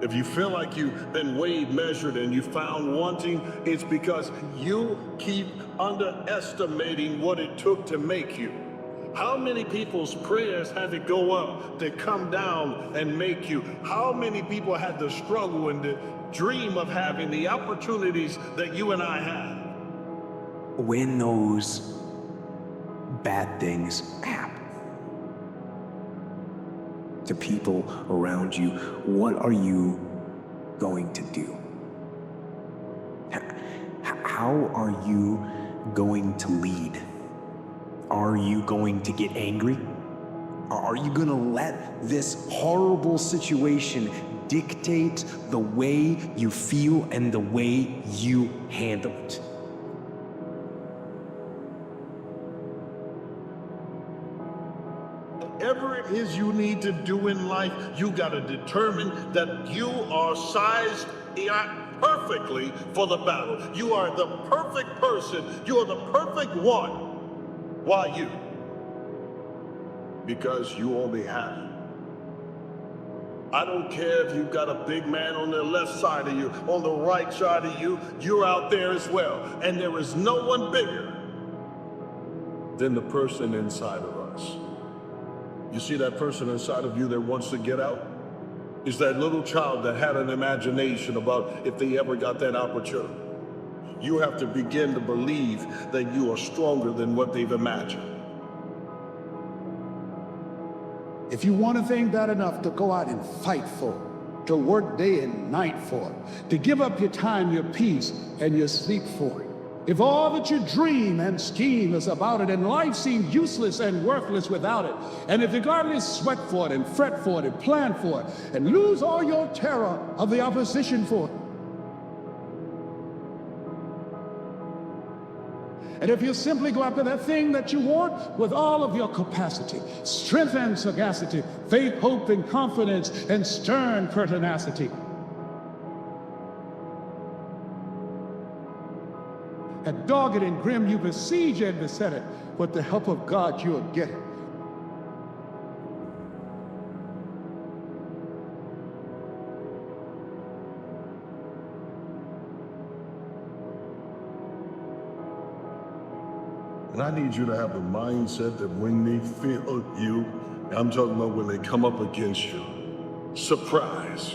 If you feel like you've been weighed, measured, and you found wanting, it's because you keep underestimating what it took to make you. How many people's prayers had to go up to come down and make you? How many people had to struggle and to dream of having the opportunities that you and I have? When those bad things happen, to people around you, what are you going to do? How are you going to lead? Are you going to get angry? Are you going to let this horrible situation dictate the way you feel and the way you handle it? Whatever it is you need to do in life, you got to determine that you are sized perfectly for the battle. You are the perfect person. You are the perfect one. Why you? Because you only have you. I don't care if you've got a big man on the left side of you, on the right side of you, you're out there as well. And there is no one bigger than the person inside of us. You see that person inside of you that wants to get out? It's that little child that had an imagination about if they ever got that opportunity. You have to begin to believe that you are stronger than what they've imagined. If you want a thing bad enough to go out and fight for, to work day and night for, to give up your time, your peace, and your sleep for it, if all that you dream and scheme is about it, and life seems useless and worthless without it, and if you gladly sweat for it, and fret for it, and plan for it, and lose all your terror of the opposition for it, and if you simply go after that thing that you want with all of your capacity, strength and sagacity, faith, hope, and confidence, and stern pertinacity, and dogged and grim you besiege and beset it, with the help of God you'll get it. And I need you to have the mindset that when they feel you, I'm talking about when they come up against you, surprise.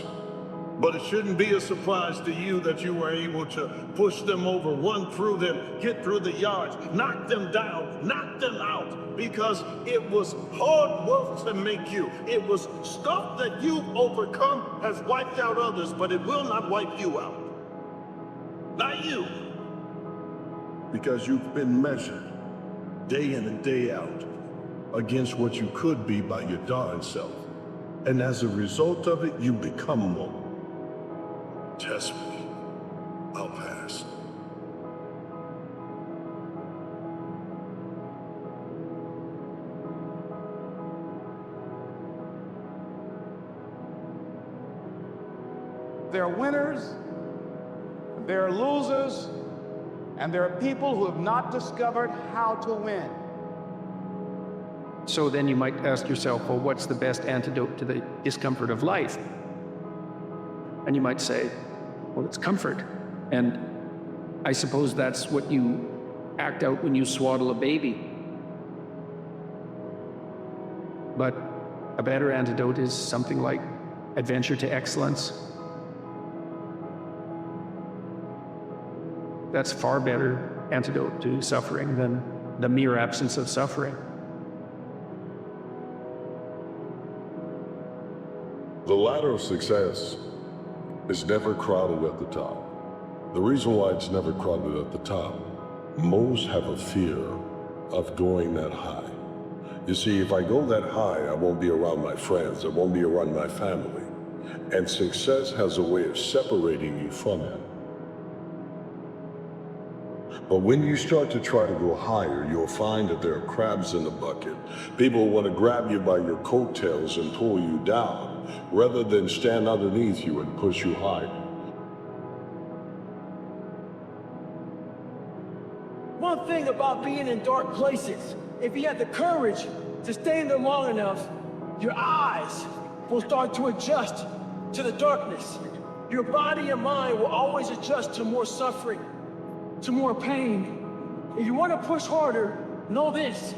But it shouldn't be a surprise to you that you were able to push them over, run through them, get through the yards, knock them down, knock them out, because it was hard work to make you. It was stuff that you've overcome has wiped out others, but it will not wipe you out. Not you. Because you've been measured day in and day out against what you could be by your darn self. And as a result of it, you become more. Test me, I'll pass. There are winners, there are losers, and there are people who have not discovered how to win. So then you might ask yourself, well, what's the best antidote to the discomfort of life? And you might say, well, it's comfort. And I suppose that's what you act out when you swaddle a baby. But a better antidote is something like adventure to excellence. That's far better antidote to suffering than the mere absence of suffering. The ladder of success is never crowded at the top. The reason why it's never crowded at the top, most have a fear of going that high. You see, if I go that high, I won't be around my friends, I won't be around my family. And success has a way of separating you from it. But when you start to try to go higher, you'll find that there are crabs in the bucket. People want to grab you by your coattails and pull you down, rather than stand underneath you and push you higher. One thing about being in dark places, if you have the courage to stay in there long enough, your eyes will start to adjust to the darkness. Your body and mind will always adjust to more suffering, to more pain. If you want to push harder, know this: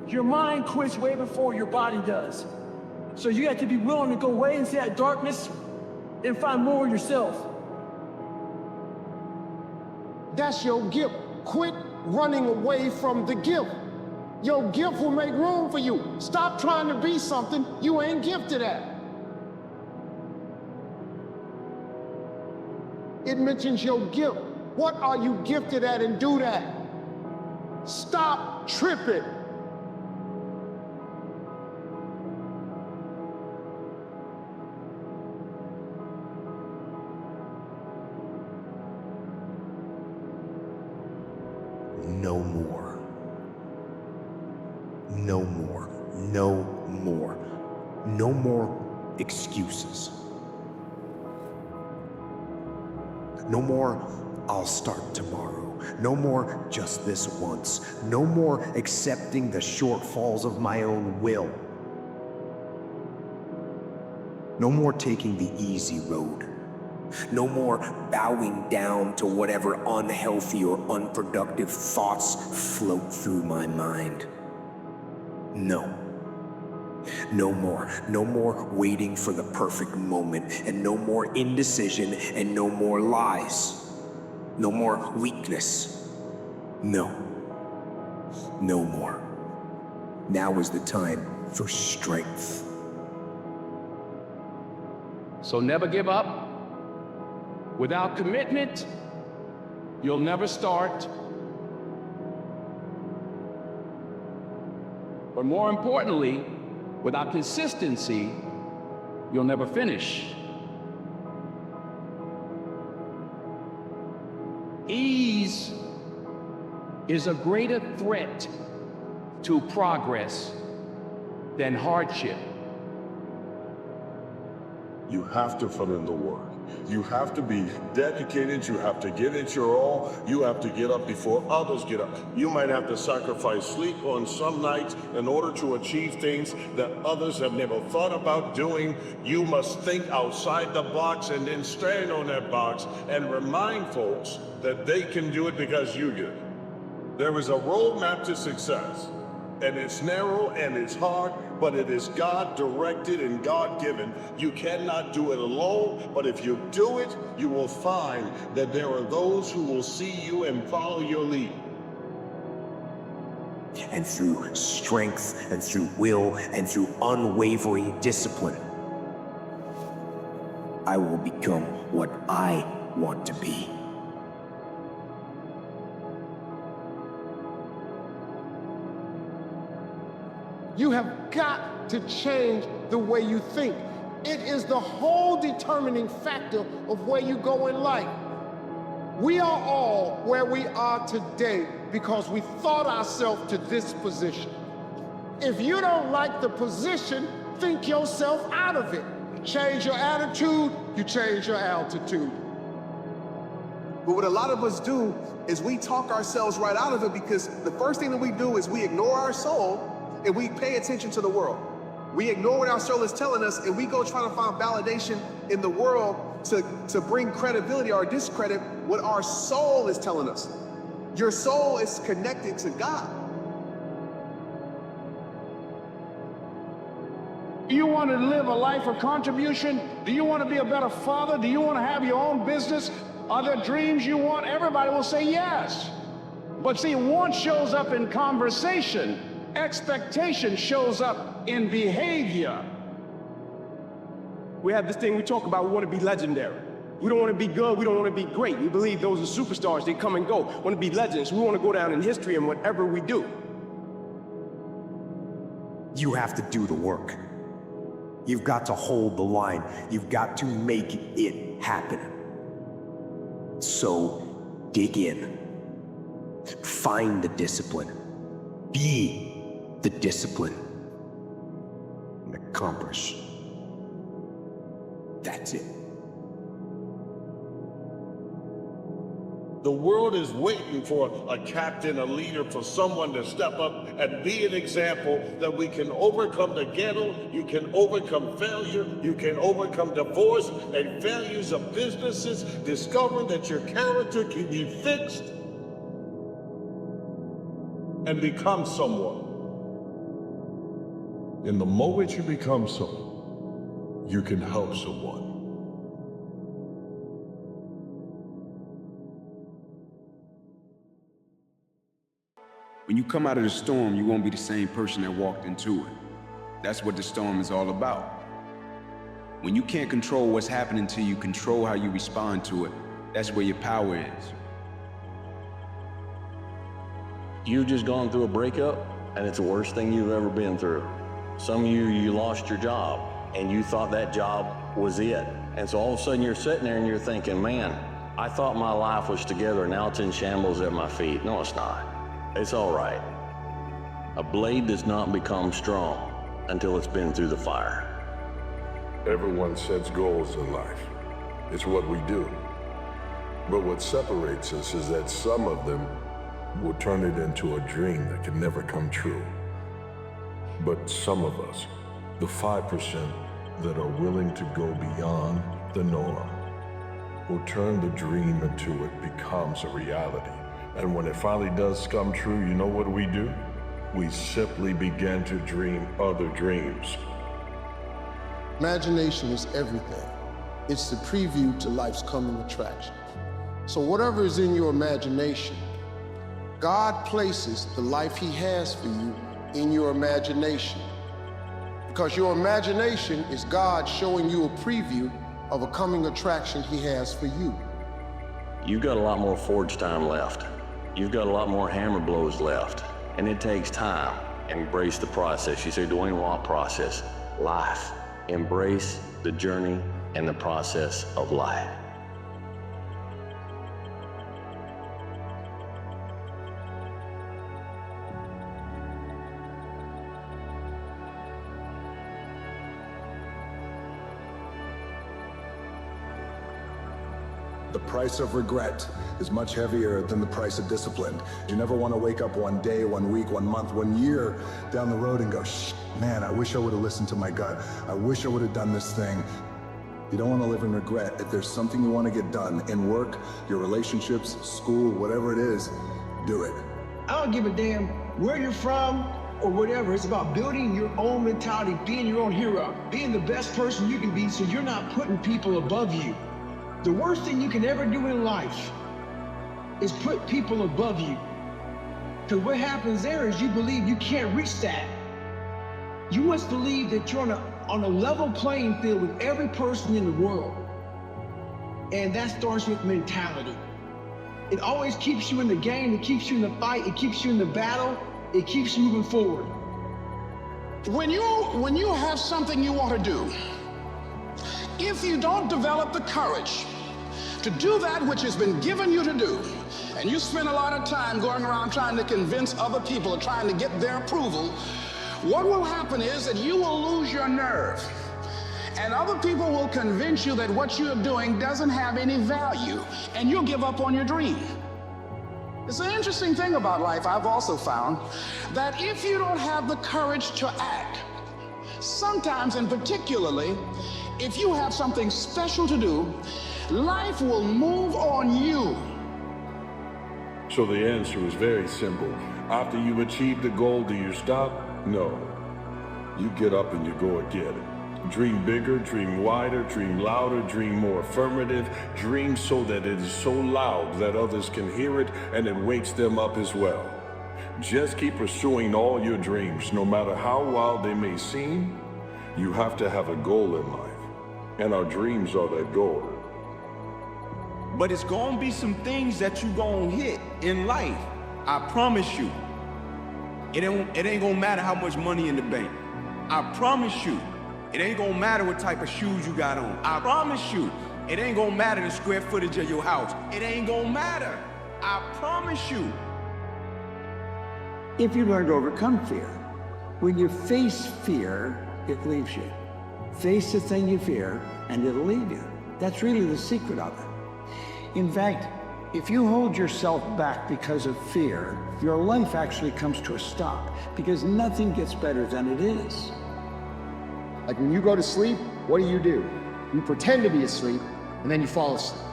your mind quits way before your body does. So you have to be willing to go way into that darkness and find more of yourself. That's your gift. Quit running away from the gift. Your gift will make room for you. Stop trying to be something you ain't gifted at. It mentions your gift. What are you gifted at, and do that? Stop tripping. No more. No more. No more. No more excuses. No more, I'll start tomorrow. No more, just this once. No more accepting the shortfalls of my own will. No more taking the easy road. No more bowing down to whatever unhealthy or unproductive thoughts float through my mind. No. No more. No more waiting for the perfect moment, and no more indecision, and no more lies. No more weakness. No. No more. Now is the time for strength. So never give up. Without commitment, you'll never start. But more importantly, without consistency, you'll never finish. Ease is a greater threat to progress than hardship. You have to put in the work. You have to be dedicated. You have to give it your all. You have to get up before others get up. You might have to sacrifice sleep on some nights in order to achieve things that others have never thought about doing. You must think outside the box and then stand on that box and remind folks that they can do it because you do. There is a roadmap to success, and it's narrow and it's hard, but it is God-directed and God-given. You cannot do it alone, but if you do it, you will find that there are those who will see you and follow your lead. And through strength, and through will, and through unwavering discipline, I will become what I want to be. You have got to change the way you think. It is the whole determining factor of where you go in life. We are all where we are today because we thought ourselves to this position. If you don't like the position, think yourself out of it. Change your attitude, you change your altitude. But what a lot of us do is we talk ourselves right out of it, because the first thing that we do is we ignore our soul and we pay attention to the world. We ignore what our soul is telling us, and we go try to find validation in the world to bring credibility or discredit what our soul is telling us. Your soul is connected to God. Do you want to live a life of contribution? Do you want to be a better father? Do you want to have your own business? Are there dreams you want? Everybody will say yes. But see, want shows up in conversation. Expectation shows up in behavior. We have this thing we talk about, we want to be legendary. We don't want to be good, we don't want to be great. We believe those are superstars, they come and go. We want to be legends, we want to go down in history in whatever we do. You have to do the work. You've got to hold the line. You've got to make it happen. So, dig in. Find the discipline. Be the discipline. And accomplish. That's it. The world is waiting for a captain, a leader, for someone to step up and be an example that we can overcome the ghetto, you can overcome failure, you can overcome divorce and failures of businesses, discover that your character can be fixed and become someone. In the moment you become someone, you can help someone. When you come out of the storm, you won't be the same person that walked into it. That's what the storm is all about. When you can't control what's happening to you, control how you respond to it. That's where your power is. You've just gone through a breakup, and it's the worst thing you've ever been through. Some of you lost your job, and you thought that job was it. And so all of a sudden you're sitting there and you're thinking, man, I thought my life was together, now it's in shambles at my feet. No, it's not. It's all right. A blade does not become strong until it's been through the fire. Everyone sets goals in life. It's what we do. But what separates us is that some of them will turn it into a dream that can never come true. But some of us, the 5% that are willing to go beyond the norm, will turn the dream into it becomes a reality. And when it finally does come true, you know what we do? We simply begin to dream other dreams. Imagination is everything. It's the preview to life's coming attraction. So whatever is in your imagination, God places the life He has for you in your imagination. Because your imagination is God showing you a preview of a coming attraction He has for you. You've got a lot more forge time left. You've got a lot more hammer blows left. And it takes time. Embrace the process. You say, Dwayne, what process? Life. Embrace the journey and the process of life. The price of regret is much heavier than the price of discipline. You never want to wake up one day, 1 week, 1 month, 1 year down the road and go, man, I wish I would have listened to my gut. I wish I would have done this thing. You don't want to live in regret. If there's something you want to get done in work, your relationships, school, whatever it is, do it. I don't give a damn where you're from or whatever. It's about building your own mentality, being your own hero, being the best person you can be so you're not putting people above you. The worst thing you can ever do in life is put people above you. Because what happens there is you believe you can't reach that. You must believe that you're on a level playing field with every person in the world. And that starts with mentality. It always keeps you in the game, it keeps you in the fight, it keeps you in the battle, it keeps you moving forward. When you have something you want to do, if you don't develop the courage to do that which has been given you to do, and you spend a lot of time going around trying to convince other people or trying to get their approval, what will happen is that you will lose your nerve. And other people will convince you that what you're doing doesn't have any value, and you'll give up on your dream. It's an interesting thing about life, I've also found, that if you don't have the courage to act, sometimes and particularly, if you have something special to do, life will move on you. So the answer is very simple. After you achieve the goal, do you stop? No. You get up and you go and get it. Dream bigger, dream wider, dream louder, dream more affirmative. Dream so that it is so loud that others can hear it and it wakes them up as well. Just keep pursuing all your dreams, no matter how wild they may seem. You have to have a goal in life. And our dreams are that goal. But it's gonna be some things that you gonna hit in life. I promise you. It ain't gonna matter how much money in the bank. I promise you. It ain't gonna matter what type of shoes you got on. I promise you. It ain't gonna matter the square footage of your house. It ain't gonna matter. I promise you. If you learn to overcome fear, when you face fear, it leaves you. Face the thing you fear, and it'll leave you. That's really the secret of it. In fact, if you hold yourself back because of fear, your life actually comes to a stop, because nothing gets better than it is. Like when you go to sleep, what do? You pretend to be asleep, and then you fall asleep.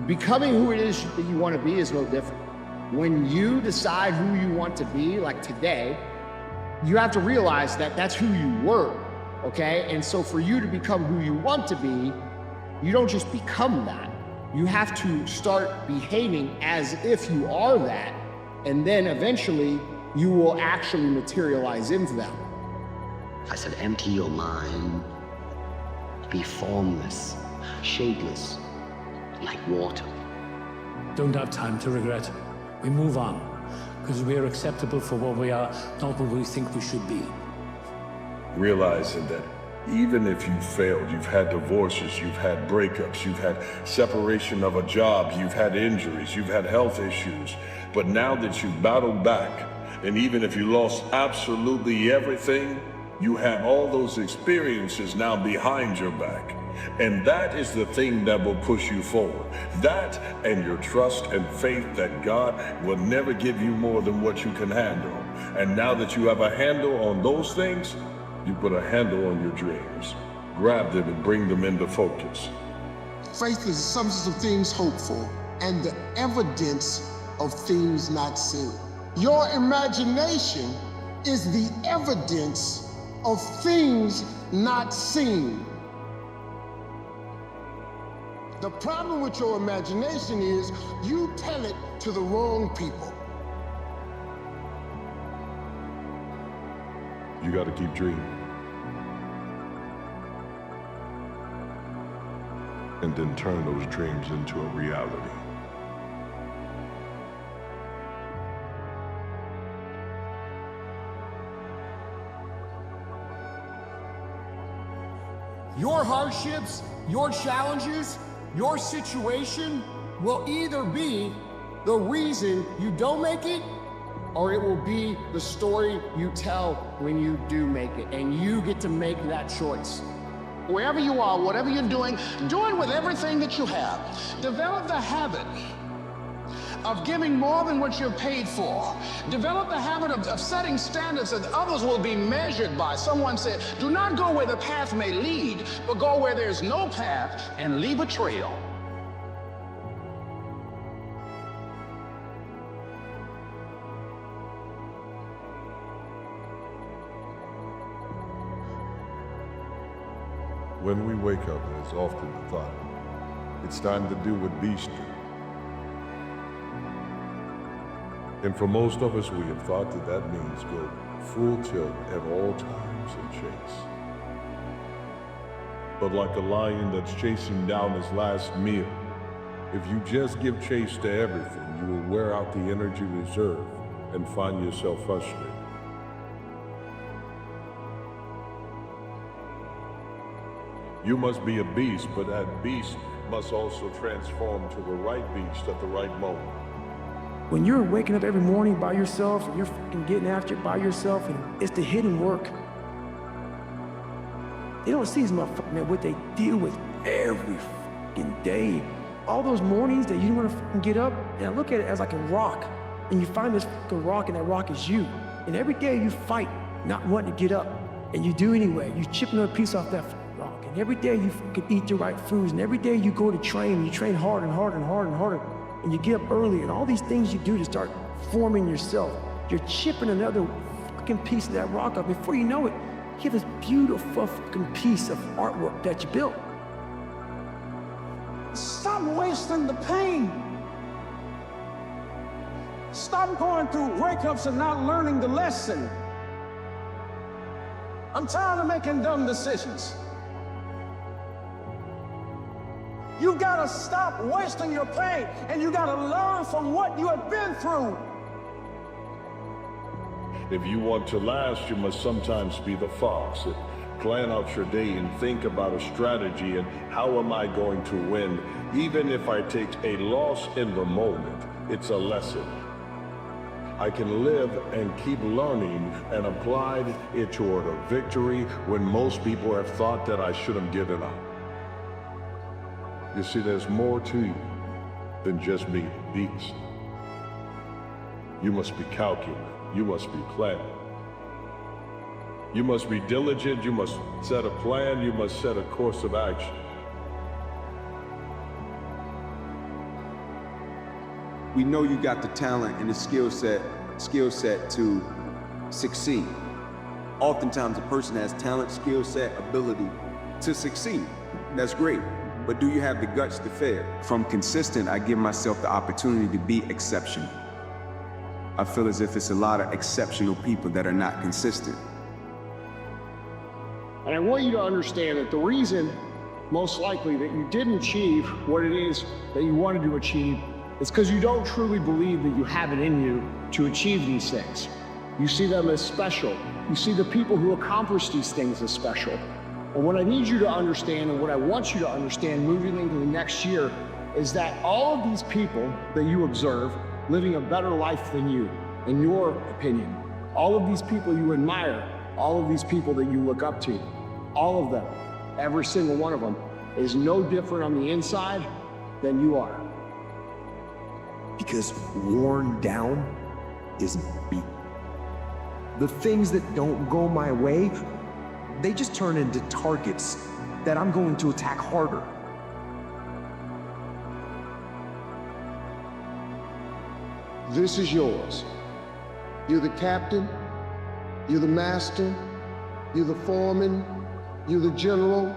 Becoming who it is that you want to be is no different. When you decide who you want to be, like today, you have to realize that that's who you were. Okay, and so for you to become who you want to be, you don't just become that. You have to start behaving as if you are that And then eventually, you will actually materialize into them. I said, empty your mind. Be formless, shapeless, like water. Don't have time to regret. We move on, because we are acceptable for what we are, not what we think we should be. Realizing that even if you failed, you've had divorces, you've had breakups, you've had separation of a job, you've had injuries, you've had health issues, but now that you've battled back, and even if you lost absolutely everything, you have all those experiences now behind your back. And that is the thing that will push you forward. That and your trust and faith that God will never give you more than what you can handle. And now that you have a handle on those things, you put a handle on your dreams. Grab them and bring them into focus. Faith is the substance of things hoped for and the evidence of things not seen. Your imagination is the evidence of things not seen. The problem with your imagination is you tell it to the wrong people. You got to keep dreaming. And then turn those dreams into a reality. Your hardships, your challenges, your situation will either be the reason you don't make it, or it will be the story you tell when you do make it, and you get to make that choice. Wherever you are, whatever you're doing, do it with everything that you have. Develop the habit of giving more than what you're paid for. Develop the habit of setting standards that others will be measured by. Someone said, do not go where the path may lead, but go where there's no path and leave a trail. When we wake up, and it's often the thought, it's time to do what beasts do. And for most of us, we have thought that that means go full tilt at all times and chase. But like a lion that's chasing down his last meal, if you just give chase to everything, you will wear out the energy reserve and find yourself frustrated. You must be a beast, but that beast must also transform to the right beast at the right moment. When you're waking up every morning by yourself and you're fucking getting after it by yourself, and it's the hidden work. They don't see these motherfuckers, man, what they deal with every fucking day. All those mornings that you don't want to fucking get up, and I look at it as like a rock, and you find this fucking rock, and that rock is you. And every day you fight not wanting to get up, and you do anyway. You chip another piece off that fucking rock, and every day you fucking eat the right foods, and every day you go to train, and you train harder and harder and harder and harder. And you get up early, and all these things you do to start forming yourself. You're chipping another fucking piece of that rock up. Before you know it, you have this beautiful fucking piece of artwork that you built. Stop wasting the pain. Stop going through breakups and not learning the lesson. I'm tired of making dumb decisions. You gotta stop wasting your pain, and you gotta learn from what you have been through. If you want to last, you must sometimes be the fox. Plan out your day and think about a strategy and how am I going to win. Even if I take a loss in the moment, it's a lesson. I can live and keep learning and apply it toward a victory when most people have thought that I should have given up. You see, there's more to you than just being a beast. You must be calculated. You must be planned. You must be diligent. You must set a plan. You must set a course of action. We know you got the talent and the skill set to succeed. Oftentimes a person has talent, skill set, ability to succeed. That's great. But do you have the guts to fail? From consistent, I give myself the opportunity to be exceptional. I feel as if it's a lot of exceptional people that are not consistent. And I want you to understand that the reason, most likely, that you didn't achieve what it is that you wanted to achieve is because you don't truly believe that you have it in you to achieve these things. You see them as special. You see the people who accomplish these things as special. And what I need you to understand, and what I want you to understand moving into the next year, is that all of these people that you observe living a better life than you, in your opinion, all of these people you admire, all of these people that you look up to, all of them, every single one of them, is no different on the inside than you are. Because worn down isn't me. The things that don't go my way, they just turn into targets that I'm going to attack harder. This is yours. You're the captain, you're the master, you're the foreman, you're the general,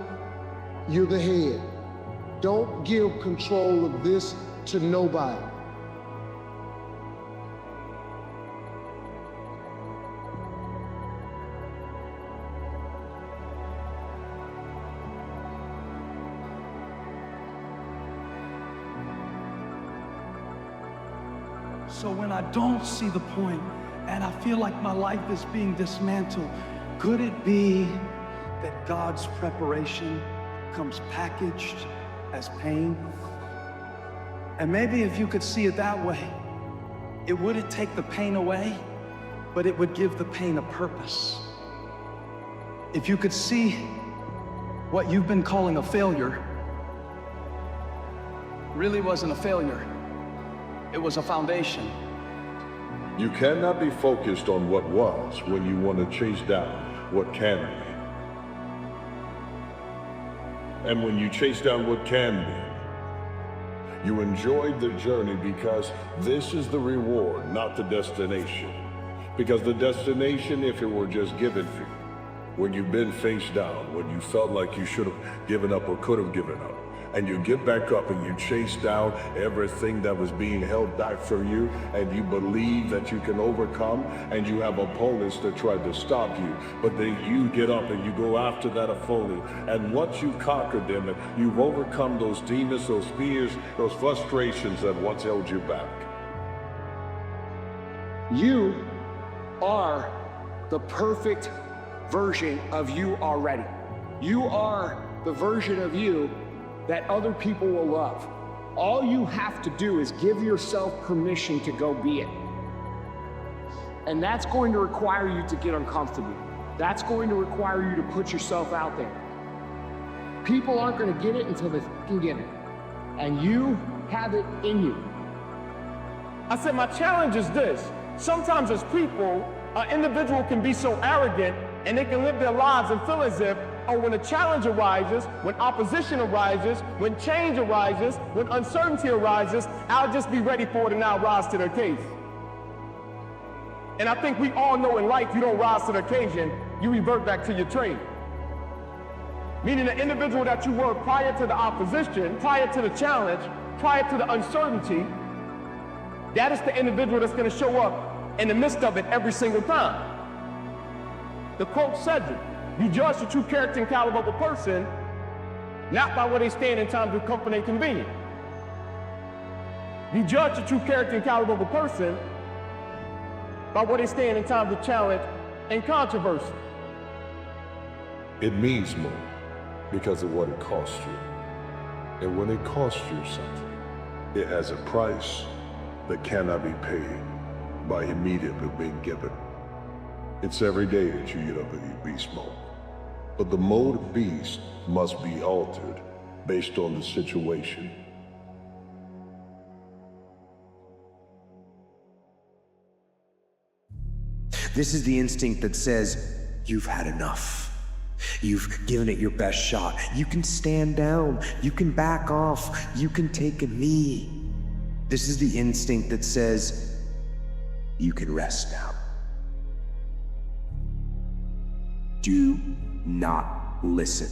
you're the head. Don't give control of this to nobody. So when I don't see the point and I feel like my life is being dismantled, could it be that God's preparation comes packaged as pain? And maybe if you could see it that way, it wouldn't take the pain away, but it would give the pain a purpose. If you could see what you've been calling a failure really wasn't a failure. It was a foundation. You cannot be focused on what was when you want to chase down what can be. And when you chase down what can be, you enjoyed the journey because this is the reward, not the destination. Because the destination, if it were just given to you, when you've been face down, when you felt like you should have given up or could have given up, and you get back up and you chase down everything that was being held back from you, and you believe that you can overcome, and you have opponents that try to stop you, but then you get up and you go after that opponent, and once you conquered them and you've overcome those demons, those fears, those frustrations that once held you back. You are the perfect version of you already. You are the version of you that other people will love. All you have to do is give yourself permission to go be it. And that's going to require you to get uncomfortable. That's going to require you to put yourself out there. People aren't going to get it until they can get it. And you have it in you. I said my challenge is this. Sometimes as people, an individual can be so arrogant and they can live their lives and feel as if, oh, when a challenge arises, when opposition arises, when change arises, when uncertainty arises, I'll just be ready for it and I'll rise to the occasion. And I think we all know in life, you don't rise to the occasion, you revert back to your trade. Meaning the individual that you were prior to the opposition, prior to the challenge, prior to the uncertainty, that is the individual that's going to show up in the midst of it every single time. The quote says it. You judge the true character and caliber of a person, not by where they stand in times of comfort and convenience. You judge the true character and caliber of a person by where they stand in times of challenge and controversy. It means more because of what it costs you. And when it costs you something, it has a price that cannot be paid by immediately being given. It's every day that you get up and eat beast mode. But the mode of beast must be altered based on the situation. This is the instinct that says, you've had enough. You've given it your best shot. You can stand down. You can back off. You can take a knee. This is the instinct that says, you can rest now. Do not listen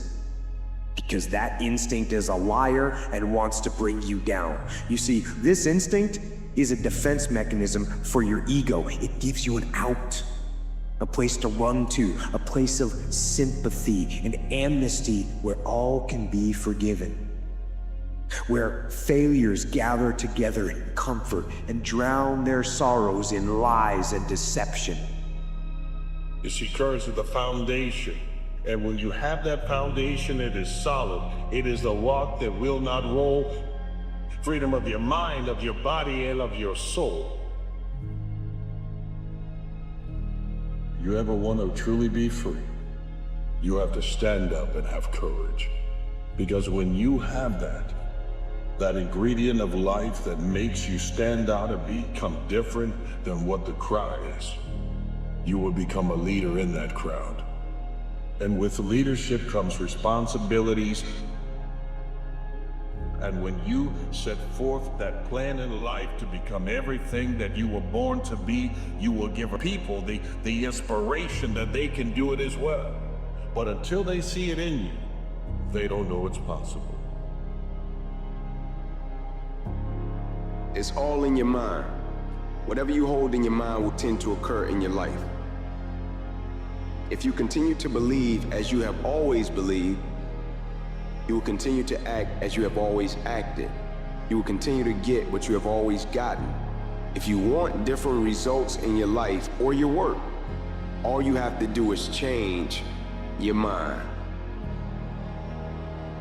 Because that instinct is a liar and wants to bring you down. You see, this instinct is a defense mechanism for your ego. It gives you an out, a place to run to, a place of sympathy and amnesty where all can be forgiven. Where failures gather together in comfort and drown their sorrows in lies and deception. You see, courage is the foundation. And when you have that foundation, it is solid. It is the rock that will not roll. Freedom of your mind, of your body, and of your soul. You ever want to truly be free, you have to stand up and have courage. Because when you have that ingredient of life that makes you stand out and become different than what the crowd is, you will become a leader in that crowd. And with leadership comes responsibilities. And when you set forth that plan in life to become everything that you were born to be, you will give people the inspiration that they can do it as well. But until they see it in you, they don't know it's possible. It's all in your mind. Whatever you hold in your mind will tend to occur in your life. If you continue to believe as you have always believed, you will continue to act as you have always acted. You will continue to get what you have always gotten. If you want different results in your life or your work, all you have to do is change your mind.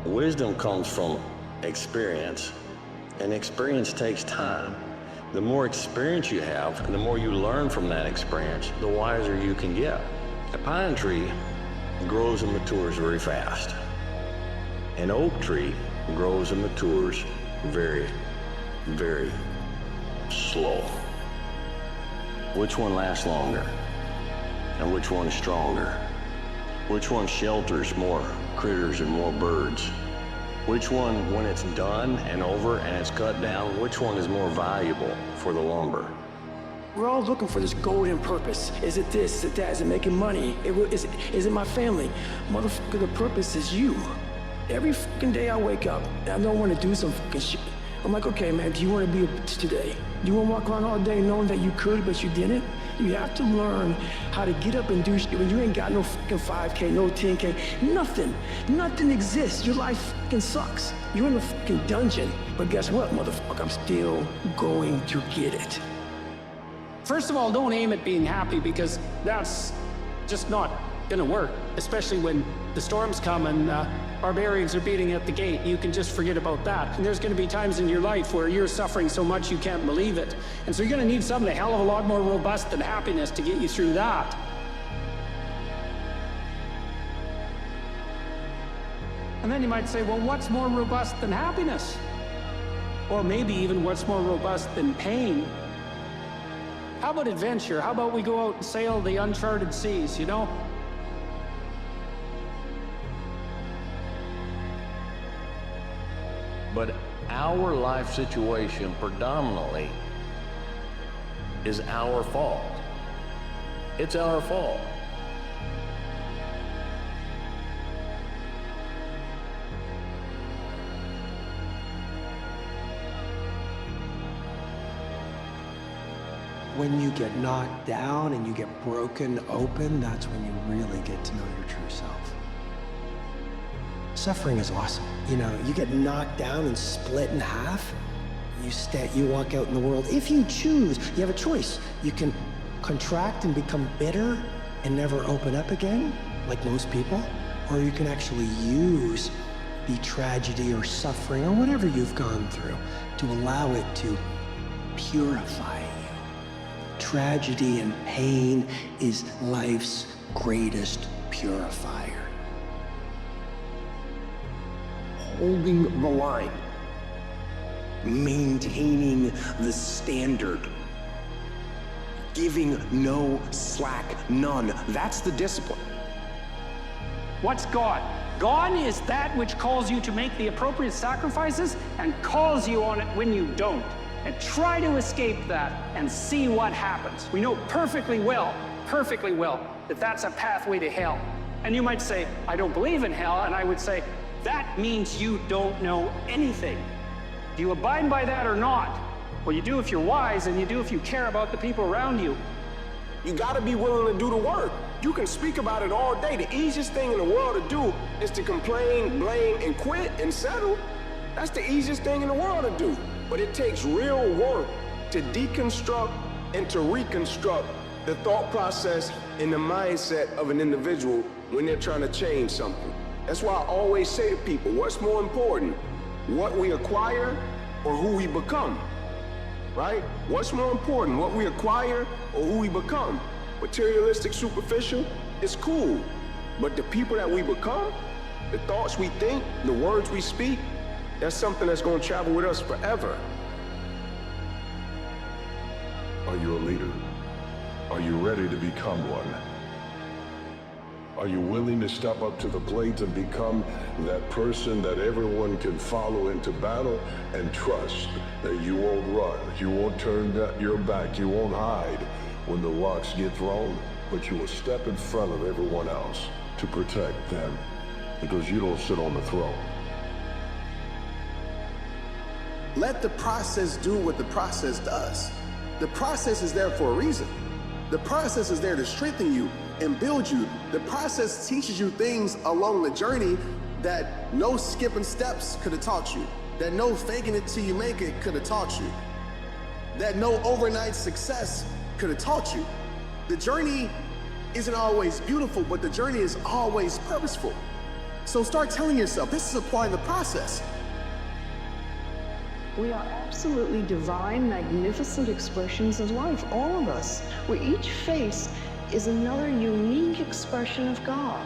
Wisdom comes from experience, and experience takes time. The more experience you have, and the more you learn from that experience, the wiser you can get. A pine tree grows and matures very fast. An oak tree grows and matures very, very slow. Which one lasts longer? And which one is stronger? Which one shelters more critters and more birds? Which one, when it's done and over and it's cut down, which one is more valuable for the lumber? We're all looking for this golden purpose. Is it this? Is it that? Is it making money? Is it my family? Motherfucker, the purpose is you. Every fucking day I wake up and I don't want to do some fucking shit. I'm like, okay, man, do you want to be a bitch today? Do you want to walk around all day knowing that you could, but you didn't? You have to learn how to get up and do shit when you ain't got no fucking 5K, no 10K, nothing. Nothing exists. Your life fucking sucks. You're in a fucking dungeon. But guess what, motherfucker? I'm still going to get it. First of all, don't aim at being happy, because that's just not gonna work, especially when the storms come and barbarians are beating at the gate. You can just forget about that. And there's gonna be times in your life where you're suffering so much you can't believe it. And so you're gonna need something a hell of a lot more robust than happiness to get you through that. And then you might say, well, what's more robust than happiness? Or maybe even what's more robust than pain? How about adventure? How about we go out and sail the uncharted seas, you know? But our life situation predominantly is our fault. It's our fault. When you get knocked down and you get broken open, that's when you really get to know your true self. Suffering is awesome. You know, you get knocked down and split in half. You walk out in the world. If you choose, you have a choice. You can contract and become bitter and never open up again, like most people, or you can actually use the tragedy or suffering or whatever you've gone through to allow it to purify you. Tragedy and pain is life's greatest purifier. Holding the line, maintaining the standard, giving no slack, none. That's the discipline. What's God? God is that which calls you to make the appropriate sacrifices and calls you on it when you don't. And try to escape that and see what happens. We know perfectly well, that that's a pathway to hell. And you might say, I don't believe in hell, and I would say, that means you don't know anything. Do you abide by that or not? Well, you do if you're wise, and you do if you care about the people around you. You gotta be willing to do the work. You can speak about it all day. The easiest thing in the world to do is to complain, blame, and quit and settle. That's the easiest thing in the world to do. But it takes real work to deconstruct and to reconstruct the thought process and the mindset of an individual when they're trying to change something. That's why I always say to people, what's more important? What we acquire or who we become, right? What's more important, what we acquire or who we become? Materialistic, superficial, it's cool. But the people that we become, the thoughts we think, the words we speak, that's something that's gonna travel with us forever. Are you a leader? Are you ready to become one? Are you willing to step up to the plate and become that person that everyone can follow into battle and trust that you won't run, you won't turn your back, you won't hide when the rocks get thrown, but you will step in front of everyone else to protect them because you don't sit on the throne. Let the process do what the process does. The process is there for a reason. The process is there to strengthen you and build you. The process teaches you things along the journey that no skipping steps could have taught you, that no faking it till you make it could have taught you, that no overnight success could have taught you. The journey isn't always beautiful, but the journey is always purposeful. So start telling yourself, this is applying the process. We are absolutely divine, magnificent expressions of life, all of us, where each face is another unique expression of God.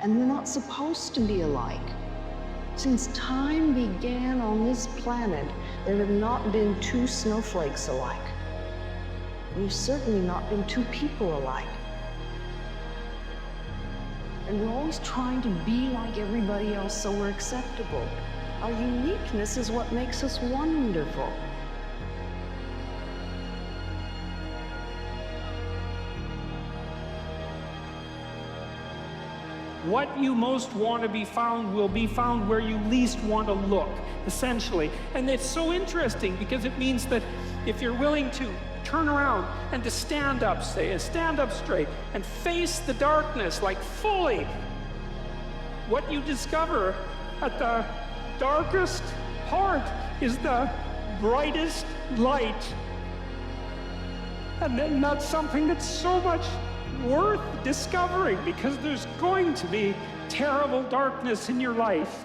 And we're not supposed to be alike. Since time began on this planet, there have not been two snowflakes alike. We've certainly not been two people alike. And we're always trying to be like everybody else so we're acceptable. Our uniqueness is what makes us wonderful. What you most want to be found will be found where you least want to look, essentially. And it's so interesting because it means that if you're willing to turn around and to stand up, stand up straight and face the darkness like fully, what you discover at the darkest part is the brightest light. And then that's something that's so much worth discovering because there's going to be terrible darkness in your life.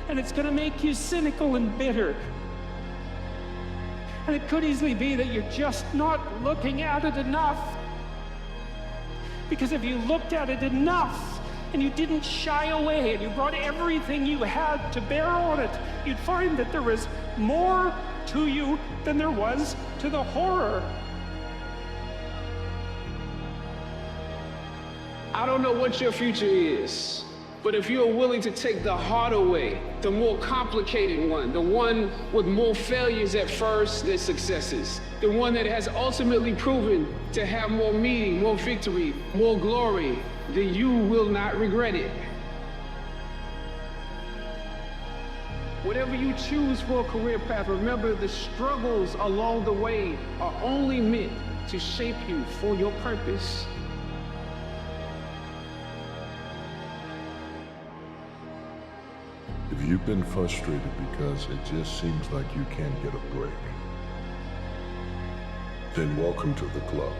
And it's going to make you cynical and bitter. And it could easily be that you're just not looking at it enough. Because if you looked at it enough, and you didn't shy away, and you brought everything you had to bear on it, you'd find that there was more to you than there was to the horror. I don't know what your future is, but if you're willing to take the harder way, the more complicated one, the one with more failures at first than successes, the one that has ultimately proven to have more meaning, more victory, more glory, then you will not regret it. Whatever you choose for a career path, remember the struggles along the way are only meant to shape you for your purpose. If you've been frustrated because it just seems like you can't get a break, then welcome to the club.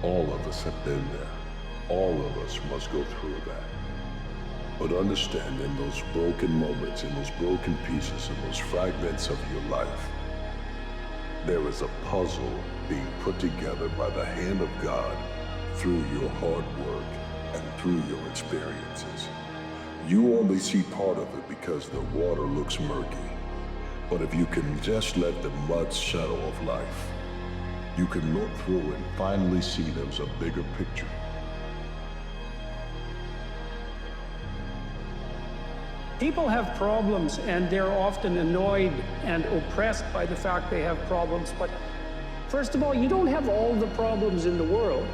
All of us have been there. All of us must go through that. But understand in those broken moments, in those broken pieces, in those fragments of your life, there is a puzzle being put together by the hand of God through your hard work and through your experiences. You only see part of it because the water looks murky. But if you can just let the mud shadow of life, you can look through and finally see there's a bigger picture. People have problems and they're often annoyed and oppressed by the fact they have problems. But first of all, you don't have all the problems in the world.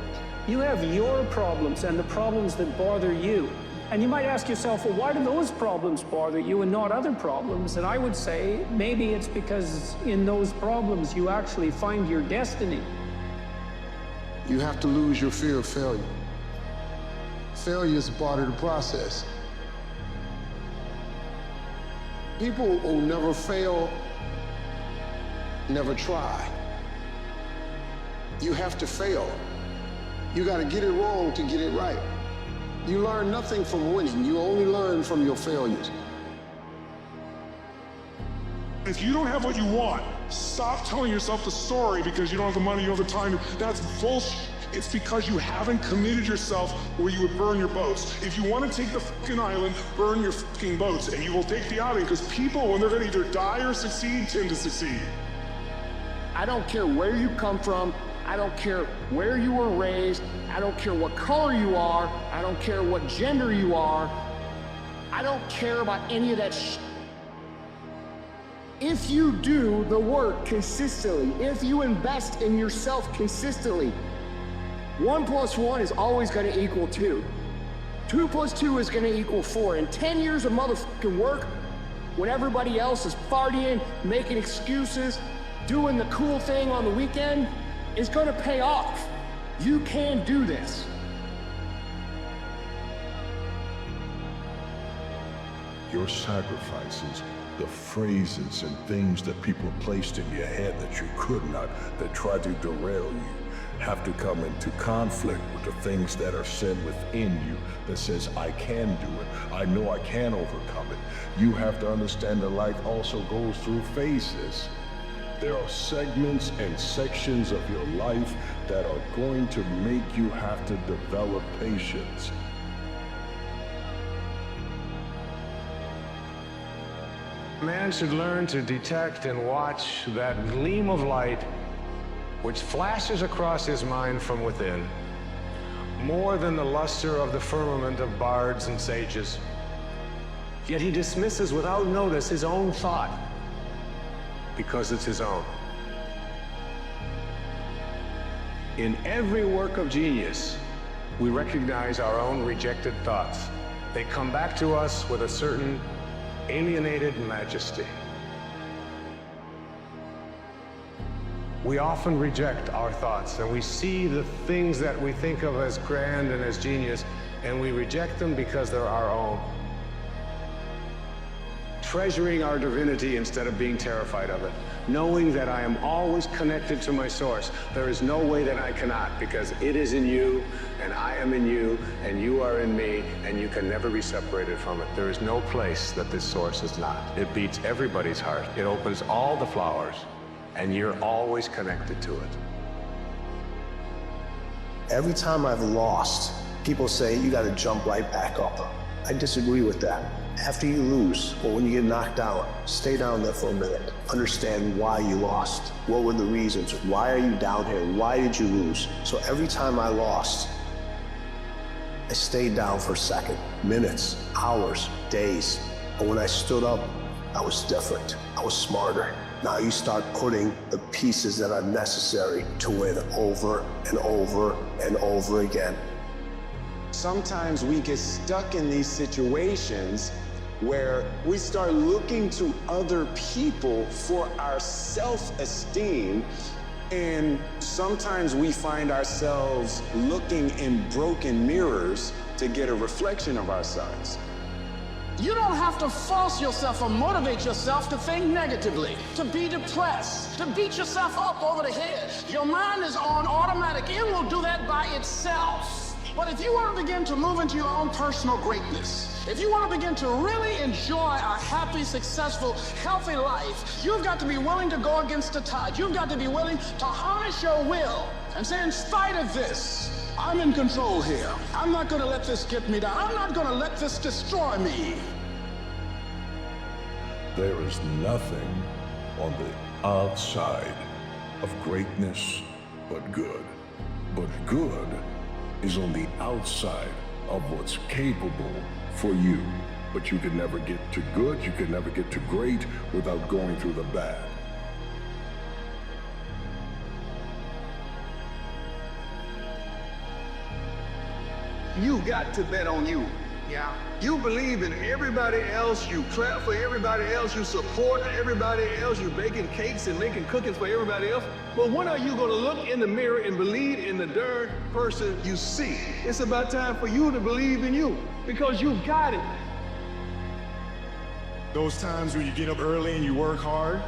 You have your problems and the problems that bother you. And you might ask yourself, well, why do those problems bother you and not other problems? And I would say maybe it's because in those problems you actually find your destiny. You have to lose your fear of failure. Failure is a part of the process. People who never fail, never try. You have to fail. You got to get it wrong to get it right. You learn nothing from winning. You only learn from your failures. If you don't have what you want, stop telling yourself the story because you don't have the money, you don't have the time. That's bullshit. It's because you haven't committed yourself where you would burn your boats. If you want to take the fucking island, burn your fucking boats, and you will take the island because people, when they're going to either die or succeed, tend to succeed. I don't care where you come from. I don't care where you were raised. I don't care what color you are. I don't care what gender you are. I don't care about any of that shit. If you do the work consistently, if you invest in yourself consistently, 1 + 1 is always going to equal 2. 2 + 2 is going to equal 4. In 10 years of motherfucking work, when everybody else is partying, making excuses, doing the cool thing on the weekend, is going to pay off. You can do this. Your sacrifices, the phrases and things that people placed in your head that you could not, that tried to derail you, have to come into conflict with the things that are said within you that says, I can do it. I know I can overcome it. You have to understand that life also goes through phases. There are segments and sections of your life that are going to make you have to develop patience. Man should learn to detect and watch that gleam of light which flashes across his mind from within, more than the luster of the firmament of bards and sages. Yet he dismisses without notice his own thought, because it's his own. In every work of genius, we recognize our own rejected thoughts. They come back to us with a certain alienated majesty. We often reject our thoughts, and we see the things that we think of as grand and as genius, and we reject them because they're our own. Treasuring our divinity instead of being terrified of it. Knowing that I am always connected to my source. There is no way that I cannot, because it is in you, and I am in you, and you are in me, and you can never be separated from it. There is no place that this source is not. It beats everybody's heart. It opens all the flowers, and you're always connected to it. Every time I've lost, people say you gotta jump right back up. I disagree with that. After you lose, or when you get knocked out, stay down there for a minute. Understand why you lost. What were the reasons? Why are you down here? Why did you lose? So every time I lost, I stayed down for a second, minutes, hours, days. But when I stood up, I was different. I was smarter. Now you start putting the pieces that are necessary to win over and over and over again. Sometimes we get stuck in these situations where we start looking to other people for our self-esteem, and sometimes we find ourselves looking in broken mirrors to get a reflection of ourselves. You don't have to force yourself or motivate yourself to think negatively, to be depressed, to beat yourself up over the head. Your mind is on automatic. It will do that by itself. But if you want to begin to move into your own personal greatness, if you want to begin to really enjoy a happy, successful, healthy life, you've got to be willing to go against the tide. You've got to be willing to harness your will and say, in spite of this, I'm in control here. I'm not going to let this get me down. I'm not going to let this destroy me. There is nothing on the outside of greatness but good. But good is on the outside of what's capable for you. But you can never get to good, you can never get to great without going through the bad. You got to bet on you. Yeah. You believe in everybody else, you clap for everybody else, you support everybody else, you baking cakes and making cookies for everybody else. But when are you gonna look in the mirror and believe in the darn person you see? It's about time for you to believe in you, because you got it. Those times when you get up early and you work hard,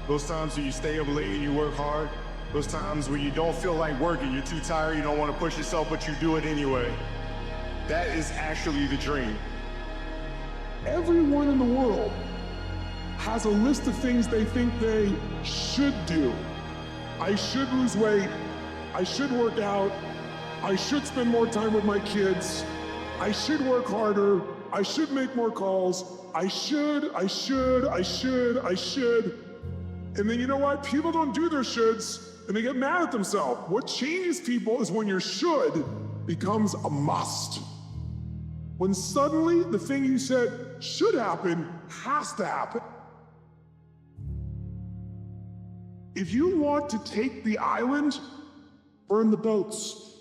those times when you stay up late and you work hard, those times when you don't feel like working, you're too tired, you don't want to push yourself, but you do it anyway. That is actually the dream. Everyone in the world has a list of things they think they should do. I should lose weight. I should work out. I should spend more time with my kids. I should work harder. I should make more calls. I should. And then you know what? People don't do their shoulds and they get mad at themselves. What changes people is when your should becomes a must. When suddenly the thing you said should happen has to happen. If you want to take the island, burn the boats.